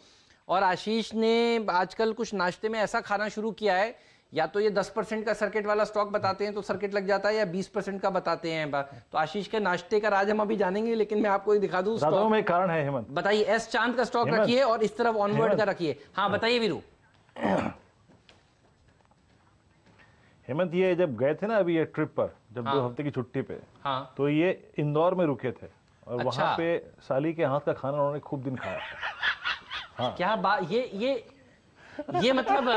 और आशीष ने आजकल कुछ नाश्ते में ऐसा खाना शुरू किया है, या तो ये 10% का सर्किट वाला स्टॉक बताते हैं तो सर्किट लग जाता है, या 20% का बताते हैं। तो आशीष के नाश्ते का राज हम अभी जानेंगे, लेकिन मैं आपको दिखा दूं स्टॉक में कारण है। हेमंत बताइए, एस चांद का स्टॉक रखिए और इस तरफ ऑनवर्ड का रखिए। हाँ बताइए वीरू। हेमंत ये जब गए थे ना अभी ये ट्रिप पर, जब 2 हफ्ते की छुट्टी पे, हाँ, तो ये इंदौर में रुके थे और अच्छा, वहां पे साली के हाथ का खाना उन्होंने खूब दिन खाया। हाँ। क्या बात, ये मतलब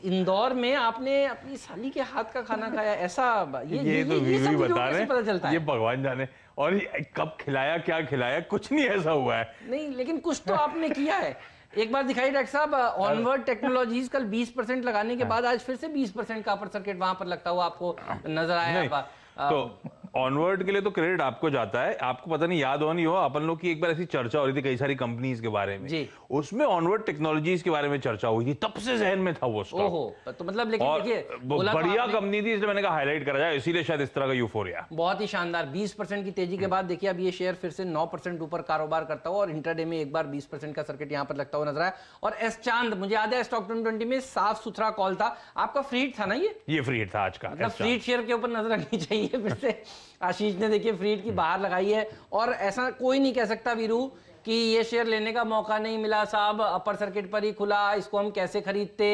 इंदौर में आपने अपनी साली के हाथ का खाना खाया, ऐसा? ये तो वीरू बता रहे हैं, ये भगवान जाने। और कब खिलाया, क्या खिलाया, कुछ नहीं ऐसा हुआ है। नहीं, लेकिन कुछ तो आपने किया है। एक बार दिखाई डॉक्टर साहब, ऑनवर्ड टेक्नोलॉजीज कल 20% लगाने के बाद आज फिर से 20% का अपर सर्किट वहां पर लगता हुआ आपको नजर आया। तो ऑनवर्ड के लिए तो क्रेडिट आपको जाता है। आपको पता नहीं याद हो नहीं हो, अपन लोग की एक बार ऐसी चर्चा हो रही थी कई सारी कंपनीज के बारे में जी। उसमें ऑनवर्ड टेक्नोलॉजीज के बारे में चर्चा हुई थी, तब से जहन में था वो स्टॉक। ओहो, तो मतलब लेकिन देखिए बढ़िया कंपनी थी, इसलिए मैंने कहा हाईलाइट करा जाए, इसीलिए शायद इस तरह का यूफोरिया। बहुत ही शानदार 20% की तेजी के बाद देखिए अब ये शेयर फिर से 9% ऊपर कारोबार करता हुआ और इंट्राडे में एक बार 20% का सर्किट यहाँ पर लगता हुआ नजर आया। और एस चांद, मुझे याद है स्टॉक 2020 में साफ सुथरा कॉल था आपका। फ्री हिट था ना ये फ्री हिट था आज का। मतलब फ्री हिट शेयर के ऊपर नजर रखनी चाहिए फिर से। आशीष ने देखिए फ्री हिट की बाहर लगाई है और ऐसा कोई नहीं कह सकता वीरू कि ये शेयर लेने का मौका नहीं मिला साहब, अपर सर्किट पर ही खुला, इसको हम कैसे खरीदते।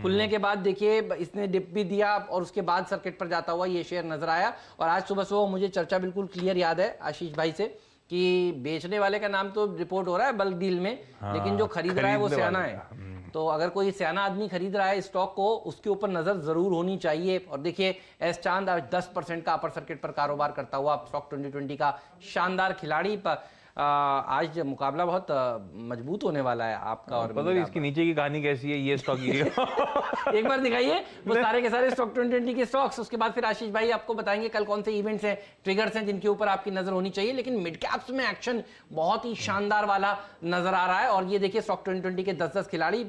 खुलने के बाद देखिए इसने डिप भी दिया और उसके बाद सर्किट पर जाता हुआ ये शेयर नजर आया। और आज सुबह सुबह मुझे चर्चा बिल्कुल क्लियर याद है आशीष भाई से कि बेचने वाले का नाम तो रिपोर्ट हो रहा है बल्क डील में, लेकिन जो खरीद रहा है वो सियाना है। तो अगर कोई सियाना आदमी खरीद रहा है स्टॉक को, उसके ऊपर नजर जरूर होनी चाहिए। और देखिए एस चांद आज 10% का अपर सर्किट पर कारोबार करता हुआ स्टॉक 2020 का शानदार खिलाड़ी। आज मुकाबला बहुत मजबूत होने वाला है आपका। और पता नहीं इसकी नीचे की कहानी कैसी है ये स्टॉक की एक बार दिखाइए वो सारे के सारे स्टॉक 2020 के स्टॉक्स, उसके बाद फिर आशीष भाई आपको बताएंगे कल कौन से इवेंट्स हैं, ट्रिगर्स हैं जिनके ऊपर आपकी नजर होनी चाहिए। लेकिन मिड कैप्स में एक्शन बहुत ही शानदार वाला नजर आ रहा है। और ये देखिए स्टॉक 2020 के 10-10 खिलाड़ी,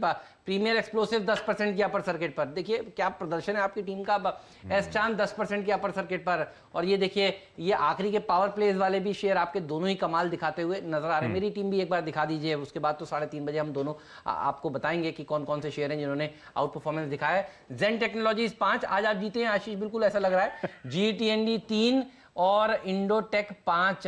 प्रीमियर एक्सप्लोसिव 10% की अपर सर्किट पर, देखिए क्या प्रदर्शन है आपकी टीम का। एस चांद 10% की अपर सर्किट पर। और ये देखिए ये आखिरी के पावर प्लेज वाले भी शेयर आपके दोनों ही कमाल दिखाते हुए नजर आ रहे हैं। मेरी टीम भी एक बार दिखा दीजिए, उसके बाद तो 3:30 बजे हम दोनों आपको बताएंगे कि कौन कौन से शेयर हैं जिन्होंने आउट परफॉर्मेंस दिखाया है। जेन टेक्नोलॉजीज 5, आज आप जीते हैं आशीष, बिल्कुल ऐसा लग रहा है। GTND 3 और इंडोटेक 5।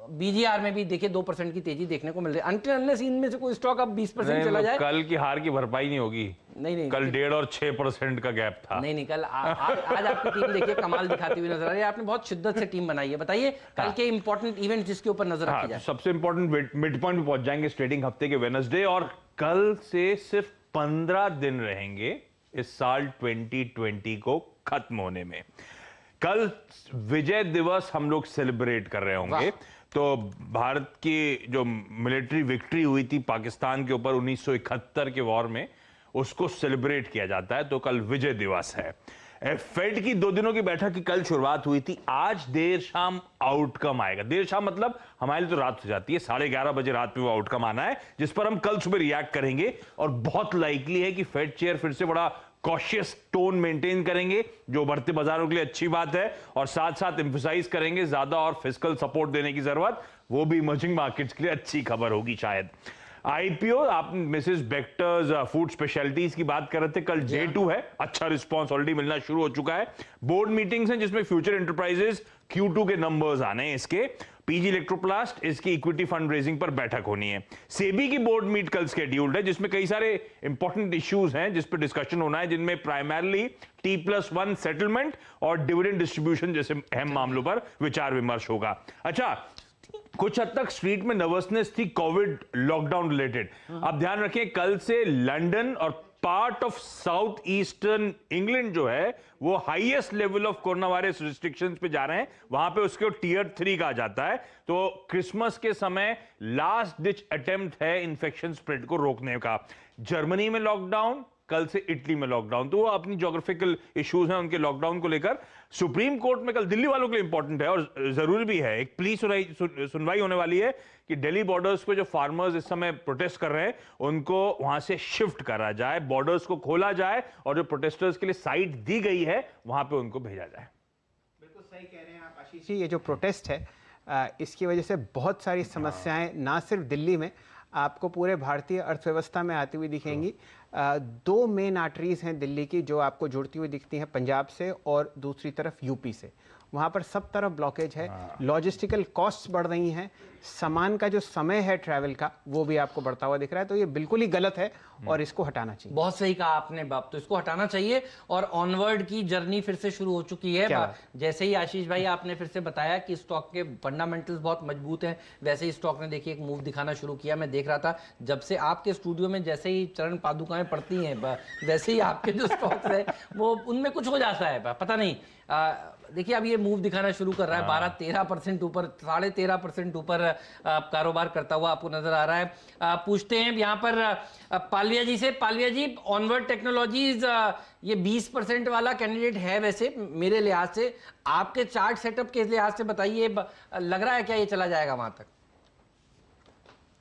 बीजीआर में भी देखिए 2% की तेजी देखने को मिल रही है। अनटिल इनमें से कोई स्टॉक अब 20% चला जाए, कल की हार की भरपाई नहीं होगी। नहीं कल 1.5 और 6% का गैप था। नहीं कल आज आपकी टीम देखिए कमाल दिखाती हुई नजर आ रही है। आपने बहुत शिद्दत से टीम बनाई है। बताइए कल के इंपॉर्टेंट इवेंट जिसके ऊपर नजर रखी जाए। सबसे इंपॉर्टेंट मिड पॉइंट पे पहुंच जाएंगे ट्रेडिंग हफ्ते के वेडनेसडे, और कल से सिर्फ 15 दिन रहेंगे इस साल 2020 को खत्म होने में। कल विजय दिवस हम लोग सेलिब्रेट कर रहे होंगे। तो भारत की जो मिलिट्री विक्ट्री हुई थी पाकिस्तान के ऊपर 1971 के वॉर में, उसको सेलिब्रेट किया जाता है। तो कल विजय दिवस है। फेड की 2 दिनों की बैठक की कल शुरुआत हुई थी। आज देर शाम आउटकम आएगा। देर शाम मतलब हमारे लिए तो रात हो जाती है, 11:30 बजे रात में वो आउटकम आना है, जिस पर हम कल सुबह रिएक्ट करेंगे। और बहुत लाइकली है कि फेड चेयर फिर से बड़ा कॉशियस टोन मेंटेन करेंगे, जो बढ़ते बाजारों के लिए अच्छी बात है। और साथ साथ एम्फसाइज करेंगे ज्यादा और फिस्कल सपोर्ट देने की जरूरत, वो भी इमर्जिंग मार्केट्स के लिए अच्छी खबर होगी शायद। आईपीओ, आप मिसेस बेक्टर्स फूड स्पेशलिटीज की बात कर रहे थे, कल डे 2 है। अच्छा रिस्पांस ऑलरेडी मिलना शुरू हो चुका है। बोर्ड मीटिंग्स हैं जिसमें फ्यूचर एंटरप्राइजेस Q2 के नंबर्स आने हैं इसके। पीजी इलेक्ट्रोप्लास्ट, इसकी इक्विटी फंड रेजिंग पर बैठक होनी है। सेबी की बोर्ड मीट कल स्केड्यूल्ड है, जिसमें कई सारे इंपॉर्टेंट इश्यूज हैं जिस पर डिस्कशन होना है, जिनमें प्राइमरली T+1 सेटलमेंट और डिविडेंड डिस्ट्रीब्यूशन जैसे अहम मामलों पर विचार विमर्श होगा। अच्छा, कुछ हद तक स्ट्रीट में नर्वसनेस थी कोविड लॉकडाउन रिलेटेड। आप ध्यान रखें कल से लंदन और part of south eastern England जो है वो highest level of corona virus restrictions पे जा रहे हैं। वहां पे उसको टियर 3 कहा जाता है। तो क्रिसमस के समय लास्ट डिच अटेम्प्ट है इन्फेक्शन स्प्रेड को रोकने का। जर्मनी में लॉकडाउन, कल से इटली में लॉकडाउन। तो वो अपनी ज्योग्राफिकल इश्यूज हैं उनके लॉकडाउन को लेकर। सुप्रीम कोर्ट में कल दिल्ली वालों के लिए इंपॉर्टेंट है और जरूरी भी है, एक प्लीज सुनवाई होने वाली है कि दिल्ली बॉर्डर्स पे जो फार्मर्स इस समय प्रोटेस्ट कर रहे हैं उनको वहां से शिफ्ट करा जाए, बॉर्डर्स को खोला जाए और जो प्रोटेस्टर्स के लिए साइट दी गई है वहां पे उनको भेजा जाए। बिल्कुल सही कह रहे हैं आप आशीष जी। ये जो प्रोटेस्ट है इसकी वजह से बहुत सारी समस्याएं ना सिर्फ दिल्ली में, आपको पूरे भारतीय अर्थव्यवस्था में आती हुई दिखेंगी। 2 मेन आर्टरीज हैं दिल्ली की जो आपको जुड़ती हुई दिखती हैं, पंजाब से और दूसरी तरफ यूपी से। वहाँ पर सब तरफ ब्लॉकेज है, लॉजिस्टिकल कॉस्ट्स बढ़ रही हैं, सामान का जो समय है ट्रैवल का वो भी आपको बढ़ता हुआ दिख रहा है। तो ये बिल्कुल ही गलत है और इसको हटाना चाहिए। बहुत सही कहा आपने बाप, तो इसको हटाना चाहिए। और ऑनवर्ड की जर्नी फिर से शुरू हो चुकी है। जैसे ही आशीष भाई आपने फिर से बताया कि स्टॉक के फंडामेंटल्स बहुत मजबूत हैं, वैसे ही स्टॉक ने देखिए एक मूव दिखाना शुरू किया। मैं देख रहा था जब से आपके स्टूडियो में जैसे ही चरण पादुकाएं पड़ती हैं वैसे ही आपके जो स्टॉक्स है वो उनमें कुछ हो जाता है, पता नहीं। देखिए अब ये मूव दिखाना शुरू कर रहा है, 12-13% ऊपर, 13.5% ऊपर कारोबार करता हुआ आपको नजर आ रहा है। पूछते हैं यहाँ पर पालविया जी से। पालविया जी, ऑनवर्ड टेक्नोलॉजीज ये 20% वाला कैंडिडेट है वैसे मेरे लिहाज से, आपके चार्ट सेटअप के लिहाज से बताइए, लग रहा है क्या ये चला जाएगा वहां तक?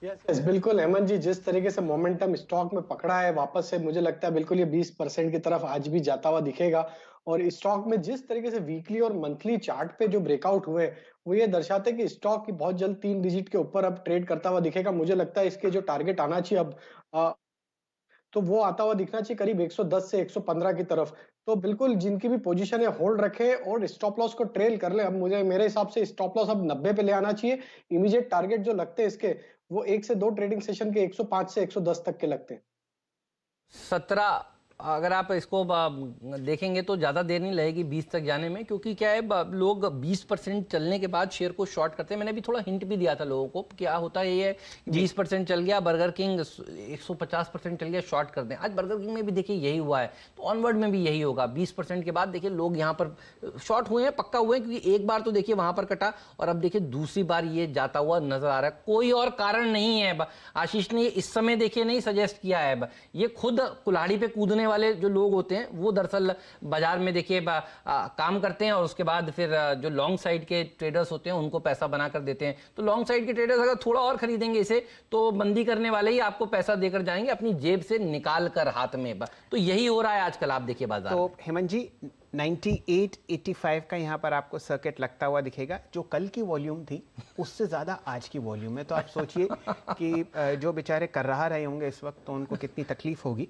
यस बिल्कुल हेमंत जी, जिस तरीके से मोमेंटम स्टॉक में पकड़ा है वापस से, मुझे लगता है बिल्कुल ये 20% की तरफ आज भी जाता हुआ दिखेगा। और स्टॉक में जिस तरीके से वीकली और मंथली चार्ट पे जो ब्रेकआउट हुए वो ये दर्शाते हैं कि स्टॉक की बहुत जल्द 3 डिजिट के ऊपर अब ट्रेड करता हुआ दिखेगा। मुझे लगता है इसके जो टारगेट आना चाहिए अब तो वो आता हुआ दिखना चाहिए करीब 110 से 115 की तरफ। तो बिल्कुल जिनकी भी पोजीशन है होल्ड रखे और स्टॉप लॉस को ट्रेल कर ले। अब मेरे हिसाब से स्टॉप लॉस अब 90 पे ले आना चाहिए। इमीडिएट टारगेट जो लगते हैं इसके वो 1 से 2 ट्रेडिंग सेशन के 105 से 110 तक के लगते हैं। अगर आप इसको देखेंगे तो ज़्यादा देर नहीं लगेगी 20 तक जाने में, क्योंकि क्या है लोग 20% चलने के बाद शेयर को शॉर्ट करते हैं। मैंने भी थोड़ा हिंट भी दिया था लोगों को, क्या होता है ये 20% चल गया, बर्गर किंग 150% चल गया, शॉर्ट कर दें। आज बर्गर किंग में भी देखिए यही हुआ है, तो ऑनवर्ड में भी यही होगा। 20% के बाद देखिए लोग यहाँ पर शॉर्ट हुए हैं, पक्का हुए हैं, क्योंकि एक बार तो देखिए वहाँ पर कटा और अब देखिए दूसरी बार ये जाता हुआ नजर आ रहा है। कोई और कारण नहीं है, आशीष ने इस समय देखिए नहीं सजेस्ट किया है, ये खुद कुल्हाड़ी पे कूदने वाले जो लोग होते हैं वो दरअसल बाजार में देखिए काम करते हैं और उसके बाद फिर जो लॉन्ग साइड के ट्रेडर्स होते हैं उनको पैसा बना कर देते हैं। तो लॉन्ग साइड के ट्रेडर्स अगर थोड़ा और खरीदेंगे इसे तो मंदी करने वाले ही आपको पैसा देकर जाएंगे अपनी जेब से निकाल कर हाथ में। तो यही हो रहा है आजकल, आप देखिए बाजार। तो हेमंत जी 98-85 का यहाँ पर आपको सर्किट लगता हुआ दिखेगा। जो कल की वॉल्यूम थी उससे ज़्यादा आज की वॉल्यूम है, तो आप सोचिए कि जो बेचारे कर रहा रहे होंगे इस वक्त तो उनको कितनी तकलीफ होगी।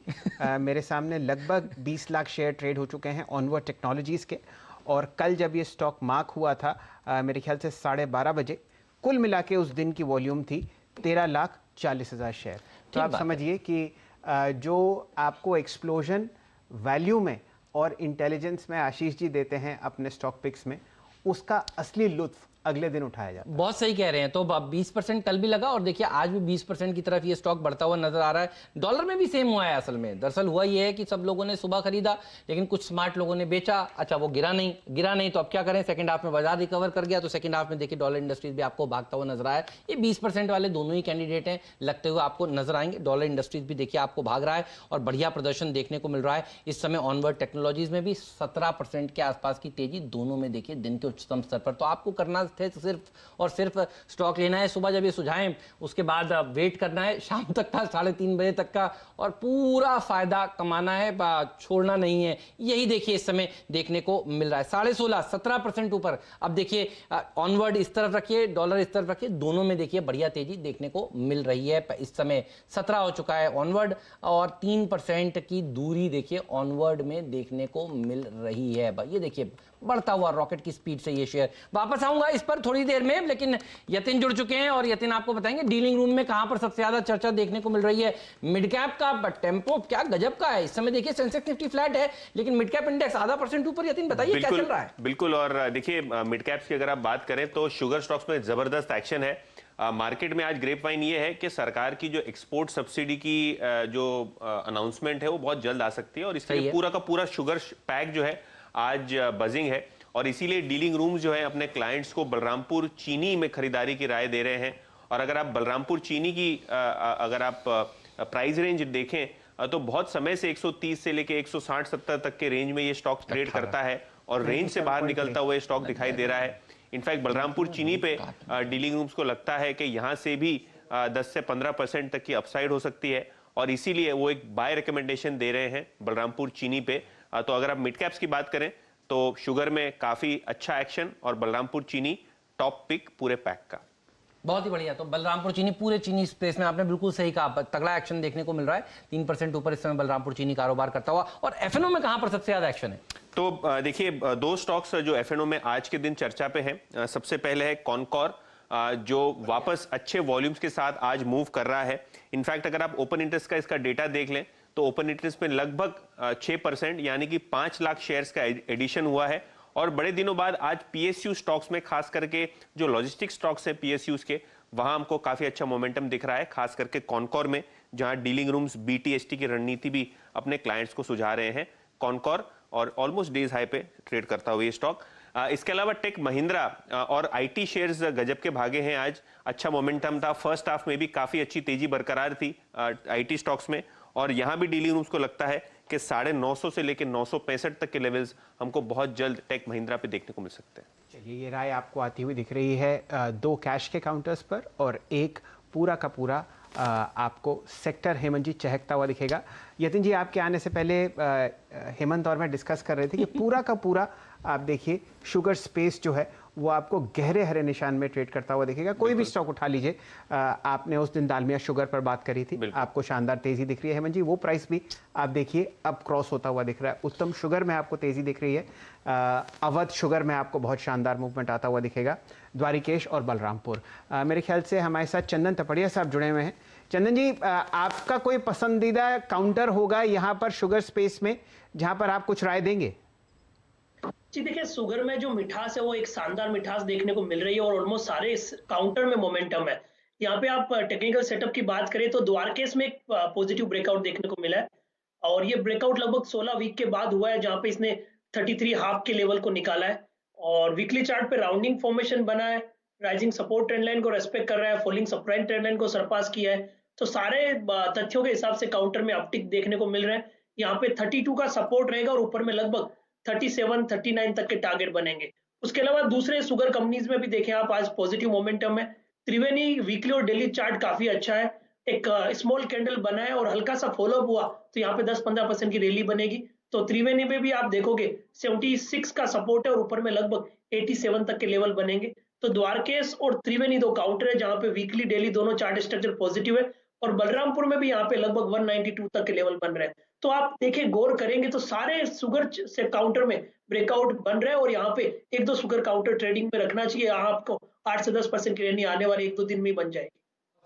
मेरे सामने लगभग 20 लाख शेयर ट्रेड हो चुके हैं ऑनवर्ड टेक्नोलॉजीज़ के, और कल जब ये स्टॉक मार्क हुआ था मेरे ख्याल से 12:30 बजे, कुल मिला के उस दिन की वॉल्यूम थी 13,40,000 शेयर। तो आप समझिए कि जो आपको एक्सप्लोजन वैल्यू में और इंटेलिजेंस में आशीष जी देते हैं अपने स्टॉक पिक्स में, उसका असली लुत्फ अगले दिन उठाया जाता है। बहुत सही कह रहे हैं। तो 20% कल भी लगा और देखिए आज भी 20% की तरफ ये स्टॉक बढ़ता हुआ नजर आ रहा है। डॉलर में भी सेम हुआ है। असल में दरअसल हुआ ये है कि सब लोगों ने सुबह खरीदा लेकिन कुछ स्मार्ट लोगों ने बेचा, अच्छा वो गिरा नहीं तो अब क्या करें, सेकंड हाफ में बाजार रिकवर कर गया, तो सेकंड हाफ में देखिए डॉलर इंडस्ट्रीज भी आपको भागता हुआ नजर आया। ये 20% वाले दोनों ही कैंडिडेट हैं, लगते हुए आपको नजर आएंगे। डॉलर इंडस्ट्रीज भी देखिए आपको भाग रहा है और बढ़िया प्रदर्शन देखने को मिल रहा है इस समय। ऑनवर्ड टेक्नोलॉजीज में भी 17% के आसपास की तेजी, दोनों में देखिए दिन के उच्चतम स्तर पर। तो आपको करना है सिर्फ और सिर्फ स्टॉक लेना है, सुबह जब ये सुझाएं उसके बाद वेट करना है शाम तक का, 3:30 बजे तक का, और पूरा फायदा कमाना है, छोड़ना नहीं है। यही देखिए इस समय देखने को मिल रहा है। 16.5 17% ऊपर। अब देखिए ऑनवर्ड इस तरफ रखिए, डॉलर इस तरफ रखिए, दोनों में देखिए बढ़िया तेजी देखने को मिल रही है। इस समय 17 हो चुका है ऑनवर्ड और 3% की दूरी देखिए ऑनवर्ड में देखने को मिल रही है। ये देखिए बढ़ता हुआ रॉकेट की स्पीड से ये शेयर। वापस आऊंगा इस पर थोड़ी देर में, लेकिन यतिन जुड़ चुके हैं और यतिन आपको बताएंगे डीलिंग रूम में कहां पर सबसे ज्यादा चर्चा देखने को मिल रही है। मिड कैप का टेम्पो क्या गजब का है इस समय। देखिए सेंसेक्स निफ्टी फ्लैट है लेकिन मिड कैप इंडेक्स आधा % ऊपर। यतिन बताइए क्या चल रहा है। बिल्कुल, और देखिए मिड कैप्स की अगर आप बात करें तो शुगर स्टॉक्स में जबरदस्त एक्शन है। मार्केट में आज ग्रेप वाइन ये है कि सरकार की जो एक्सपोर्ट सब्सिडी की जो अनाउंसमेंट है वो बहुत जल्द आ सकती है और इसके लिए पूरा का पूरा शुगर पैक जो है आज बजिंग है और इसीलिए डीलिंग रूम्स जो है अपने क्लाइंट्स को बलरामपुर चीनी में खरीदारी की राय दे रहे हैं। और अगर आप बलरामपुर चीनी की अगर आप प्राइस रेंज देखें तो बहुत समय से 130 से लेके 160-70 तक के रेंज में ये स्टॉक ट्रेड करता है और रेंज से बाहर निकलता हुआ ये स्टॉक दिखाई दे रहा है। इनफैक्ट बलरामपुर चीनी पे डीलिंग रूम्स को लगता है कि यहाँ से भी 10 से 15% तक की अपसाइड हो सकती है और इसीलिए वो एक बाय रिकमेंडेशन दे रहे हैं बलरामपुर चीनी पे। तो अगर आप मिड कैप्स की बात करें तो शुगर में काफी अच्छा एक्शन और बलरामपुर चीनी टॉप पिक पूरे पैक का। बहुत ही बढ़िया। तो बलरामपुर चीनी पूरे चीनी स्पेस में आपने बिल्कुल सही कहा, तगड़ा एक्शन देखने को मिल रहा है। 3% ऊपर इस समय बलरामपुर चीनी कारोबार करता हुआ। और एफएनओ में कहां पर सबसे ज्यादा एक्शन है? तो देखिए दो स्टॉक्स जो एफएनओ में आज के दिन चर्चा पे हैं। सबसे पहले है कॉनकॉर जो वापस अच्छे वॉल्यूम्स के साथ आज मूव कर रहा है। इनफैक्ट अगर आप ओपन इंटरेस्ट का इसका डेटा देख लें तो ओपन इंटरेस्ट में लगभग 6% यानी कि 5 लाख शेयर्स का एडिशन हुआ है और बड़े दिनों बाद आज पीएसयू स्टॉक्स में खास करके जो लॉजिस्टिक स्टॉक्स हैं पीएसयूज के, वहां हमको काफी अच्छा मोमेंटम दिख रहा है, खास करके कॉनकॉर में जहां डीलिंग रूम्स बीटीएसटी की रणनीति भी अपने क्लाइंट्स को सुझा रहे हैं। कॉनकॉर और ऑलमोस्ट डेज हाई पे ट्रेड करता हुआ ये स्टॉक। इसके अलावा टेक महिंद्रा और आईटी शेयर्स गजब के भागे हैं आज। अच्छा मोमेंटम था, फर्स्ट हाफ में भी काफी अच्छी तेजी बरकरार थी आईटी स्टॉक्स में और यहां भी डीलिंग रूम्स को लगता है कि 950 से लेकर 965 तक के लेवल्स हमको बहुत जल्द टेक महिंद्रा पे देखने को मिल सकते हैं। चलिए ये राय आपको आती हुई दिख रही है 2 कैश के काउंटर्स पर और एक पूरा का पूरा आपको सेक्टर हेमंत जी चहकता हुआ दिखेगा। यतिन जी आपके आने से पहले हेमंत और मैं डिस्कस कर रहे थे कि पूरा का पूरा आप देखिए शुगर स्पेस जो है वो आपको गहरे हरे निशान में ट्रेड करता हुआ दिखेगा। कोई भी स्टॉक उठा लीजिए, आपने उस दिन दालमिया शुगर पर बात करी थी, आपको शानदार तेजी दिख रही है हेमंत जी। वो प्राइस भी आप देखिए अब क्रॉस होता हुआ दिख रहा है। उत्तम शुगर में आपको तेजी दिख रही है, अवध शुगर में आपको बहुत शानदार मूवमेंट आता हुआ दिखेगा। द्वारिकेश और बलरामपुर, मेरे ख्याल से हमारे साथ चंदन तपड़िया साहब जुड़े हुए हैं। चंदन जी, आपका कोई पसंदीदा काउंटर होगा यहाँ पर शुगर स्पेस में, जहाँ पर आप कुछ राय देंगे? जी देखिए, शुगर में जो मिठास है वो एक शानदार मिठास देखने को मिल रही है और ऑलमोस्ट सारे इस काउंटर में मोमेंटम है। यहाँ पे आप टेक्निकल सेटअप की बात करें तो द्वारकेश में एक पॉजिटिव ब्रेकआउट देखने को मिला है और ये ब्रेकआउट लगभग 16 वीक के बाद हुआ है, जहाँ पे इसने 33 हाफ के लेवल को निकाला है और वीकली चार्ट पे राउंडिंग फॉर्मेशन बना है, राइजिंग सपोर्ट ट्रेंड लाइन को रेस्पेक्ट कर रहा है, फॉलिंग सबप्राइम ट्रेंड लाइन को सरपास किया है। तो सारे तथ्यों के हिसाब से काउंटर में अपटिक देखने को मिल रहे हैं। यहाँ पे 32 का सपोर्ट रहेगा और ऊपर में लगभग 37, 39 तक के टारगेट बनेंगे। उसके अलावा दूसरे शुगर कंपनीज में भी देखें आप, आज पॉजिटिव मोमेंटम है। त्रिवेणी वीकली और डेली चार्ट काफी अच्छा है, एक स्मॉल कैंडल बना है और हल्का सा फॉलोअप हुआ तो यहाँ पे 10-15% की रैली बनेगी। तो त्रिवेणी में भी आप देखोगे 76 का सपोर्ट है और ऊपर में लगभग 87 तक के लेवल बनेंगे। तो द्वारकेश और त्रिवेणी दो काउंटर है जहाँ पे वीकली डेली दोनों चार्ट स्ट्रक्चर पॉजिटिव है और बलरामपुर में भी यहाँ पे लगभग 192 तक के लेवल बन रहे हैं। तो आप देखिए, गौर करेंगे तो सारे शुगर से काउंटर में ब्रेकआउट बन रहे हैं और यहाँ पे 1-2 शुगर काउंटर ट्रेडिंग में रखना चाहिए। आपको 8 से 10% की रैली आने वाले 1-2 दिन में ही बन जाएगी।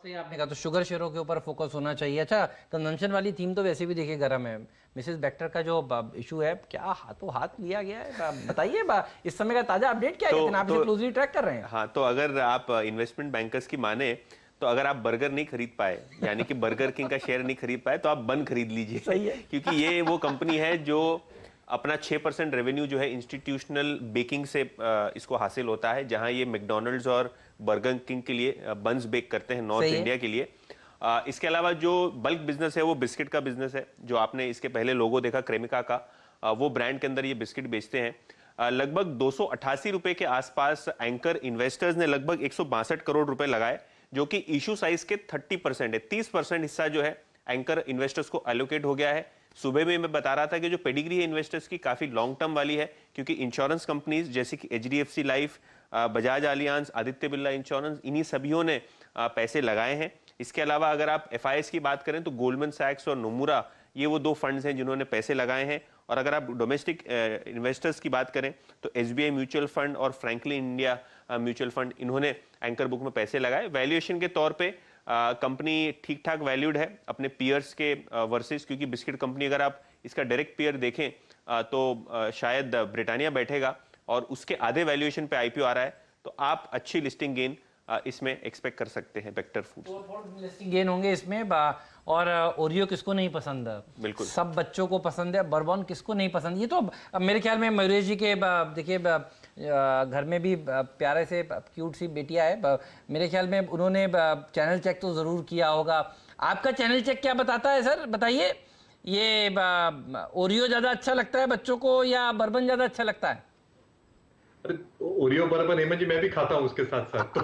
सही आपने कहा, तो शुगर शेयरों के ऊपर फोकस होना चाहिए। अच्छा, कंजम्पशन वाली थीम तो वैसे भी देखिए गर्म है। मिसेस बेक्टर का जो इशू है, क्या हाथों हाथ लिया गया है, बताइए इस समय का ताजा अपडेट क्या है? आप इसे क्लोजली ट्रैक कर रहे हैं? हाँ, तो अगर आप इन्वेस्टमेंट बैंकर्स की माने तो अगर आप बर्गर नहीं खरीद पाए, यानी कि बर्गर किंग का शेयर नहीं खरीद पाए, तो आप बन खरीद लीजिए। सही है। क्योंकि ये वो कंपनी है जो अपना 6% रेवेन्यू जो है इंस्टीट्यूशनल बेकिंग से इसको हासिल होता है, जहां ये मैकडॉनल्ड्स और बर्गर किंग के लिए बन्स बेक करते हैं नॉर्थ इंडिया के लिए। इसके अलावा जो बल्क बिजनेस है वो बिस्किट का बिजनेस है, जो आपने इसके पहले लोगो देखा क्रेमिका का, वो ब्रांड के अंदर ये बिस्किट बेचते हैं। लगभग 288 रुपए के आसपास एंकर इन्वेस्टर्स ने लगभग 162 करोड़ रुपए लगाए, जो कि इशू साइज के 30% है। 30% हिस्सा जो है एंकर इन्वेस्टर्स को एलोकेट हो गया है। सुबह में मैं बता रहा था कि जो पेडिग्री है इन्वेस्टर्स की काफी लॉन्ग टर्म वाली है, क्योंकि इंश्योरेंस कंपनीज जैसे कि HDFC life, Bajaj Allianz, Aditya Birla insurance, इन्हीं सभियों ने पैसे लगाए हैं। इसके अलावा अगर आप FIS की बात करें तो गोल्डमैन सैक्स और नोमुरा, ये वो 2 फंड्स हैं जिन्होंने पैसे लगाए हैं। और अगर आप डोमेस्टिक इन्वेस्टर्स की बात करें तो SBI म्यूचुअल फंड और फ्रैंकलिन इंडिया म्यूचुअल फंड, इन्होंने एंकर बुक में पैसे लगाए। वैल्यूएशन के तौर पे कंपनी ठीक ठाक वैल्यूड है अपने पीयर्स के वर्सेस, क्योंकि बिस्किट कंपनी अगर आप इसका डायरेक्ट पीयर देखें तो शायद ब्रिटानिया बैठेगा और उसके आधे वैल्यूएशन पे IPO आ रहा है। तो आप अच्छी लिस्टिंग गेन इसमें एक्सपेक्ट कर सकते हैं बेक्टर फूड्स। लिस्टिंग गेन होंगे इसमें। और ओरियो किसको नहीं पसंद? बिल्कुल सब बच्चों को पसंद है। बर्बन किसको नहीं पसंद? ये तो मेरे ख्याल में मयूरेश जी के देखिए घर में भी प्यारे से क्यूट सी बेटियां है, मेरे ख्याल में उन्होंने चैनल चेक तो जरूर किया होगा। आपका चैनल चेक क्या बताता है सर, बताइए? ये ओरियो ज्यादा अच्छा लगता है बच्चों को या बर्बन ज्यादा अच्छा लगता है? ओरियो बर्बन हेमंत जी मैं भी खाता हूँ उसके साथ साथ।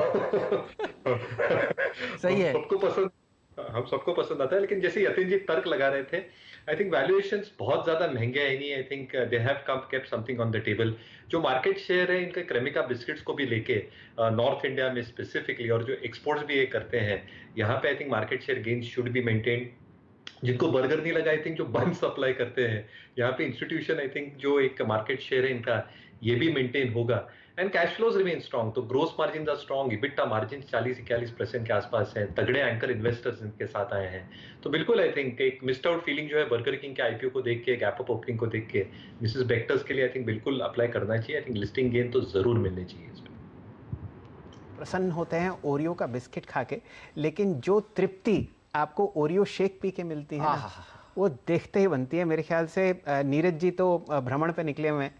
सही है, सबको पसंद, हम सबको पसंद आता है। लेकिन जैसे यतिन जी तर्क लगा रहे थे, आई थिंक वैल्यूएशंस बहुत ज्यादा महंगे है नहीं। आई think they have kept something on the table. जो मार्केट शेयर है इनके क्रेमिका बिस्किट्स को भी लेके नॉर्थ इंडिया में स्पेसिफिकली, और जो एक्सपोर्ट्स भी ये करते हैं, यहाँ पे I think market share gain should be maintain. जिनको बर्गर नहीं लगा, आई थिंक जो बन सप्लाई करते हैं यहाँ पे इंस्टीट्यूशन, आई थिंक जो एक मार्केट शेयर है इनका, ये भी मेंटेन होगा। And cash flows remain strong, तो gross margin are strong, EBITDA margin 40-41% के आसपास है। तगड़े एंकर इन्वेस्टर्स इनके साथ आए हैं। तो बिल्कुल आई थिंक एक मिस्ड आउट फीलिंग जो है बर्गर किंग के IPO को देख के, गैप अप ओपनिंग को देख के, मिसेस बेक्टर्स के लिए आई थिंक बिल्कुल अप्लाई करना चाहिए। आई थिंक लिस्टिंग गेन तो जरूर मिलनी चाहिए इसमें। प्रसन्न होते हैं ओरियो का बिस्किट खा के, लेकिन जो तृप्ति आपको ओरियो शेक पी के मिलती है ना, वो देखते ही बनती है। मेरे ख्याल से नीरज जी तो भ्रमण पे निकले हुए हैं,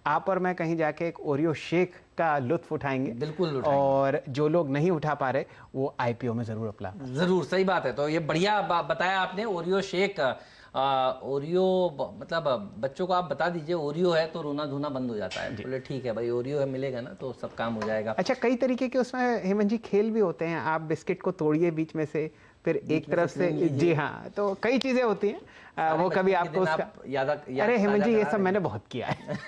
आप और मैं कहीं जाके एक ओरियो शेक का लुत्फ उठाएंगे। बिल्कुल उठाएंगे। और जो लोग नहीं उठा पा रहे वो IPO में जरूर अप्लाई। जरूर, सही बात है। तो ये बढ़िया बताया आपने, ओरियो शेक ओरियो मतलब बच्चों को आप बता दीजिए ओरियो है तो रोना धोना बंद हो जाता है, बोले ठीक है भाई ओरियो है मिलेगा ना तो सब काम हो जाएगा। अच्छा, कई तरीके के उसमें हेमंत जी खेल भी होते हैं, आप बिस्किट को तोड़िए बीच में से, फिर एक तरफ से, जी हाँ, तो कई चीजें होती हैं, वो कभी आपको उसका याद अरे हेमंत जी ये सब मैंने बहुत किया है।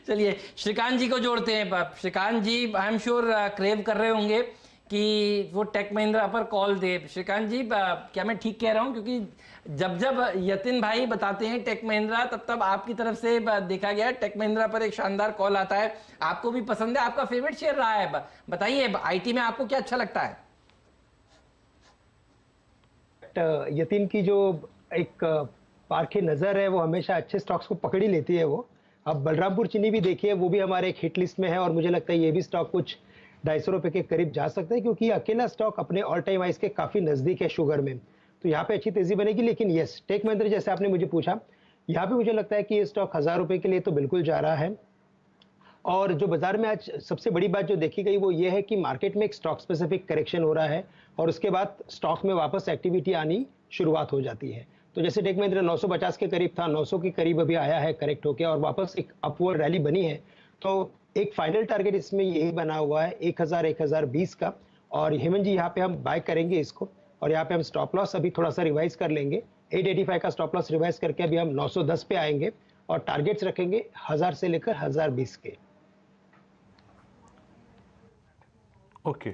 चलिए श्रीकांत जी को जोड़ते हैं। श्रीकांत जी आई एम श्योर क्रेव कर रहे होंगे कि वो टेक महिंद्रा पर कॉल दे। श्रीकांत जी क्या मैं ठीक कह रहा हूँ, क्योंकि जब जब यतिन भाई बताते हैं टेक महिंद्रा तब तब आपकी तरफ से देखा गया टेक महिंद्रा पर एक शानदार कॉल आता है, आपको भी पसंद है, आपका फेवरेट शेयर रहा है, बताइए आईटी में आपको क्या अच्छा लगता है? यतिन की जो एक पारखी नज़र है वो हमेशा अच्छे स्टॉक्स को पकड़ ही लेती है वो। अब बलरामपुर चीनी भी देखिए, वो भी हमारे एक हिट लिस्ट में है और मुझे लगता है ये भी स्टॉक कुछ 250 रुपए के करीब जा सकता है, क्योंकि अकेला स्टॉक अपने ऑल टाइम हाइस के काफ़ी नज़दीक है शुगर में, तो यहाँ पे अच्छी तेजी बनेगी। लेकिन यस, टेक महिंद्रा जैसे आपने मुझे पूछा, यहाँ पे मुझे लगता है कि ये स्टॉक 1000 रुपए के लिए तो बिल्कुल जा रहा है। और जो बाजार में आज सबसे बड़ी बात जो देखी गई वो ये है कि मार्केट में एक स्टॉक स्पेसिफिक करेक्शन हो रहा है और उसके बाद स्टॉक में वापस एक्टिविटी आनी शुरुआत हो जाती है। तो जैसे टेक महिंद्रा 950 के करीब था, 900 के करीब अभी आया है करेक्ट होके और वापस एक अपवर्ड रैली बनी है। तो एक फाइनल टारगेट इसमें यही बना हुआ है 1020 का, और हेमंत जी यहाँ पे हम बाय करेंगे इसको, और यहाँ पे हम स्टॉप लॉस अभी थोड़ा सा रिवाइज कर लेंगे, 885 का स्टॉप लॉस रिवाइज करके अभी हम 910 पे आएंगे और टारगेट्स रखेंगे 1000 से लेकर 1020 के। ओके,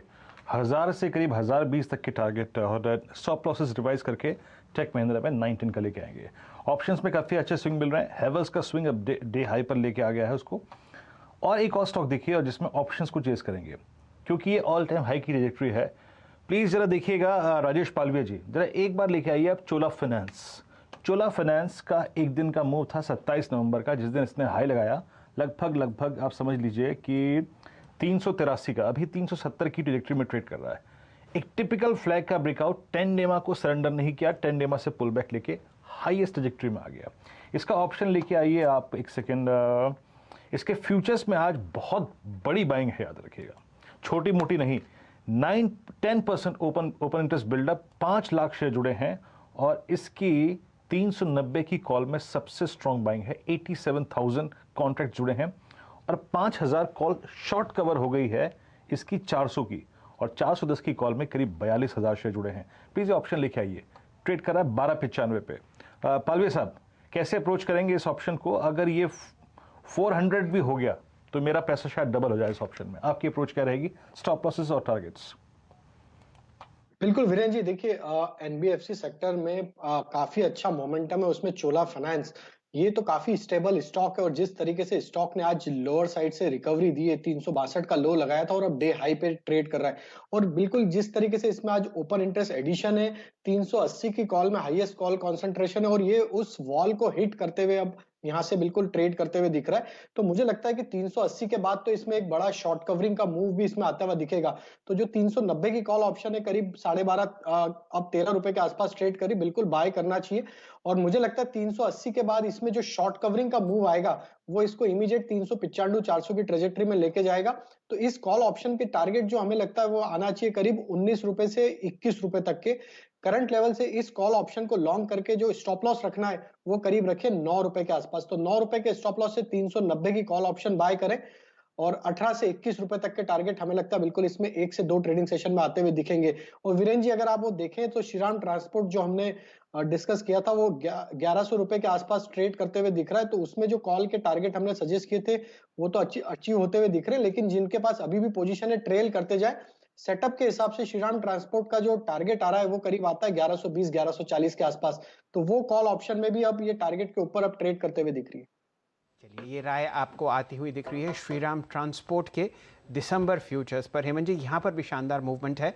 1000 से करीब 1020 तक के टारगेट और स्टॉप लॉसेस रिवाइज करके टेक महिंद्रा में 19 का लेके आएंगे। ऑप्शंस में काफ़ी अच्छे स्विंग मिल रहे हैं, हैवेल्स का स्विंग अब डे हाई पर लेके आ गया है उसको। और एक और स्टॉक देखिए और जिसमें ऑप्शंस को चेस करेंगे, क्योंकि ये ऑल टाइम हाई की ट्रैजेक्टरी है। प्लीज़ ज़रा देखिएगा राजेश पालविया जी, ज़रा एक बार लेके आइए आप चोला फाइनेंस। चोला फाइनेंस का एक दिन का मूव था 27 नवंबर का, जिस दिन इसने हाई लगाया लगभग आप समझ लीजिए कि 383 का, अभी 370 की ट्रैजेक्टरी में ट्रेड कर रहा है। एक टिपिकल फ्लैग का ब्रेकआउट, 10 डेमा को सरेंडर नहीं किया, 10 डेमा से पुल बैक लेके हाईएस्ट ट्रैजेक्टरी में आ गया। इसका ऑप्शन लेके आइए आप, एक सेकेंड। इसके फ्यूचर्स में आज बहुत बड़ी बाइंग है, याद रखिएगा, छोटी मोटी नहीं। 9-10% open interest buildup, 5 lakh share जुड़े हैं और इसकी 390 की कॉल में सबसे स्ट्रॉन्ग बाइंग है। 87,000 कॉन्ट्रैक्ट जुड़े हैं और 5000 कॉल शॉर्ट कवर हो गई है इसकी 400 की, और 410 की कॉल में करीब 42,000 शेयर जुड़े हैं। प्लीज ऑप्शन लेके आइए, ट्रेड कर रहा है 1295 पे। पालवे साहब कैसे अप्रोच करेंगे इस ऑप्शन को? अगर ये 400 भी हो गया तो मेरा पैसा शायद डबल हो जाए इस ऑप्शन में, आपकी अप्रोच क्या रहेगी? स्टॉप लॉसेस और टारगेट्स। बिल्कुल वीरेन जी, देखिए एनबीएफसी सेक्टर में काफी अच्छा मोमेंटम है, उसमें चोला फाइनेंस ये तो काफी स्टेबल स्टॉक है, और जिस तरीके से स्टॉक ने आज लोअर साइड से रिकवरी दी है, 362 का लो लगाया था और अब डे हाई पे ट्रेड कर रहा है, और बिल्कुल जिस तरीके से इसमें आज ओपन इंटरेस्ट एडिशन है, 380 की कॉल में हाईएस्ट कॉल कंसंट्रेशन है, और ये उस वॉल को हिट करते हुए अब यहाँ से बिल्कुल ट्रेड करते हुए दिख रहा है। तो मुझे लगता है कि 380 के बाद तो इसमें एक बड़ा शॉर्ट कवरिंग का मूव भी इसमें आता हुआ दिखेगा। तो जो 390 की कॉल ऑप्शन है करीब 12.5 अब 13 रुपए के आसपास ट्रेड करी, बिल्कुल बाय करना चाहिए। और मुझे लगता है 380 के बाद इसमें जो शॉर्ट कवरिंग का मूव आएगा वो इसको इमीडिएट 395-400 की ट्रेजेक्टरी में लेके जाएगा। तो इस कॉल ऑप्शन के टारगेट जो हमें लगता है वो आना चाहिए करीब 19 रुपए से 21 रुपए तक के करंट लेवल से। इस कॉल ऑप्शन को लॉन्ग करके जो स्टॉप लॉस रखना है वो करीब रखे 9 रुपए के आसपास। तो 9 रुपए के स्टॉप लॉस से 390 की कॉल ऑप्शन बाय करें, और 18 से 21 रुपए तक के टारगेट हमें लगता है बिल्कुल इसमें 1 से 2 ट्रेडिंग सेशन में आते हुए दिखेंगे। और वीरेन जी अगर आप वो देखें तो श्रीराम ट्रांसपोर्ट जो हमने डिस्कस किया था वो 1100 रुपए के आसपास ट्रेड करते हुए दिख रहा है। तो उसमें जो कॉल के टारगेट हमने सजेस्ट किए थे वो तो अचीव होते हुए दिख रहे हैं, लेकिन जिनके पास अभी भी पोजीशन है ट्रेल करते जाए। सेटअप के हिसाब से श्रीराम ट्रांसपोर्ट का जो टारगेट आ रहा है वो करीब आता है 1120-1140 के आसपास। तो वो कॉल ऑप्शन में भी अब ये टारगेट के ऊपर अब ट्रेड करते हुए दिख रही है। चलिए, ये राय आपको आती हुई दिख रही है श्रीराम ट्रांसपोर्ट के दिसंबर फ्यूचर्स पर। हेमंत जी, यहाँ पर भी शानदार मूवमेंट है,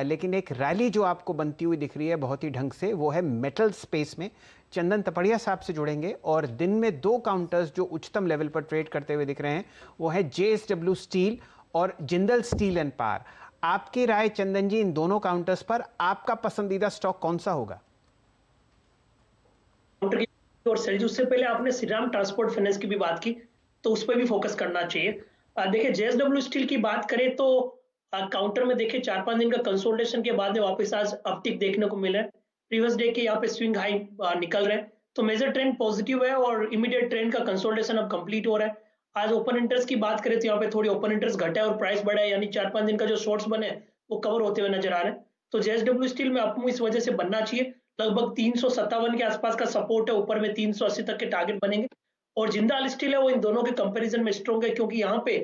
लेकिन एक रैली जो आपको बनती हुई दिख रही है बहुत ही ढंग से, वो है मेटल स्पेस में। चंदन तपड़िया साहब से जुड़ेंगे, और दिन में 2 काउंटर्स जो उच्चतम लेवल पर ट्रेड करते हुए दिख रहे हैं वो है JSW स्टील और जिंदल स्टील एंड पावर। आपकी राय चंदन जी इन दोनों काउंटर्स पर, आपका पसंदीदा स्टॉक कौन सा होगा? और सर जी, उससे पहले आपने श्रीराम ट्रांसपोर्ट फाइनेंस की भी बात की, तो उस पर भी फोकस करना चाहिए। देखिए JSW स्टील की बात करें तो काउंटर में देखिए 4-5 दिन का कंसोलिडेशन के बाद में वापस आज अपटिक देखने को मिला है। प्रीवियस डे के यहाँ पे स्विंग हाई निकल रहे हैं, तो मेजर ट्रेंड पॉजिटिव है और इमीडिएट ट्रेंड का कंसोलिडेशन अब कंप्लीट हो रहा है। आज ओपन इंटरेस्ट की बात करें तो यहाँ पे थोड़ी ओपन इंटरेस्ट घटा है और प्राइस बढ़ा है, यानी 4-5 दिन का जो शॉर्ट्स बने वो कवर होते हुए नजर आ रहे हैं। तो जेएसडब्ल्यू स्टील में अपमूव इस वजह से बनना चाहिए, लगभग 357 के आसपास का सपोर्ट है, ऊपर में 380 तक के टारगेट बनेंगे। और जिंदाल स्टील है वो इन दोनों के कंपैरिजन में स्ट्रॉन्ग है, क्योंकि यहाँ पे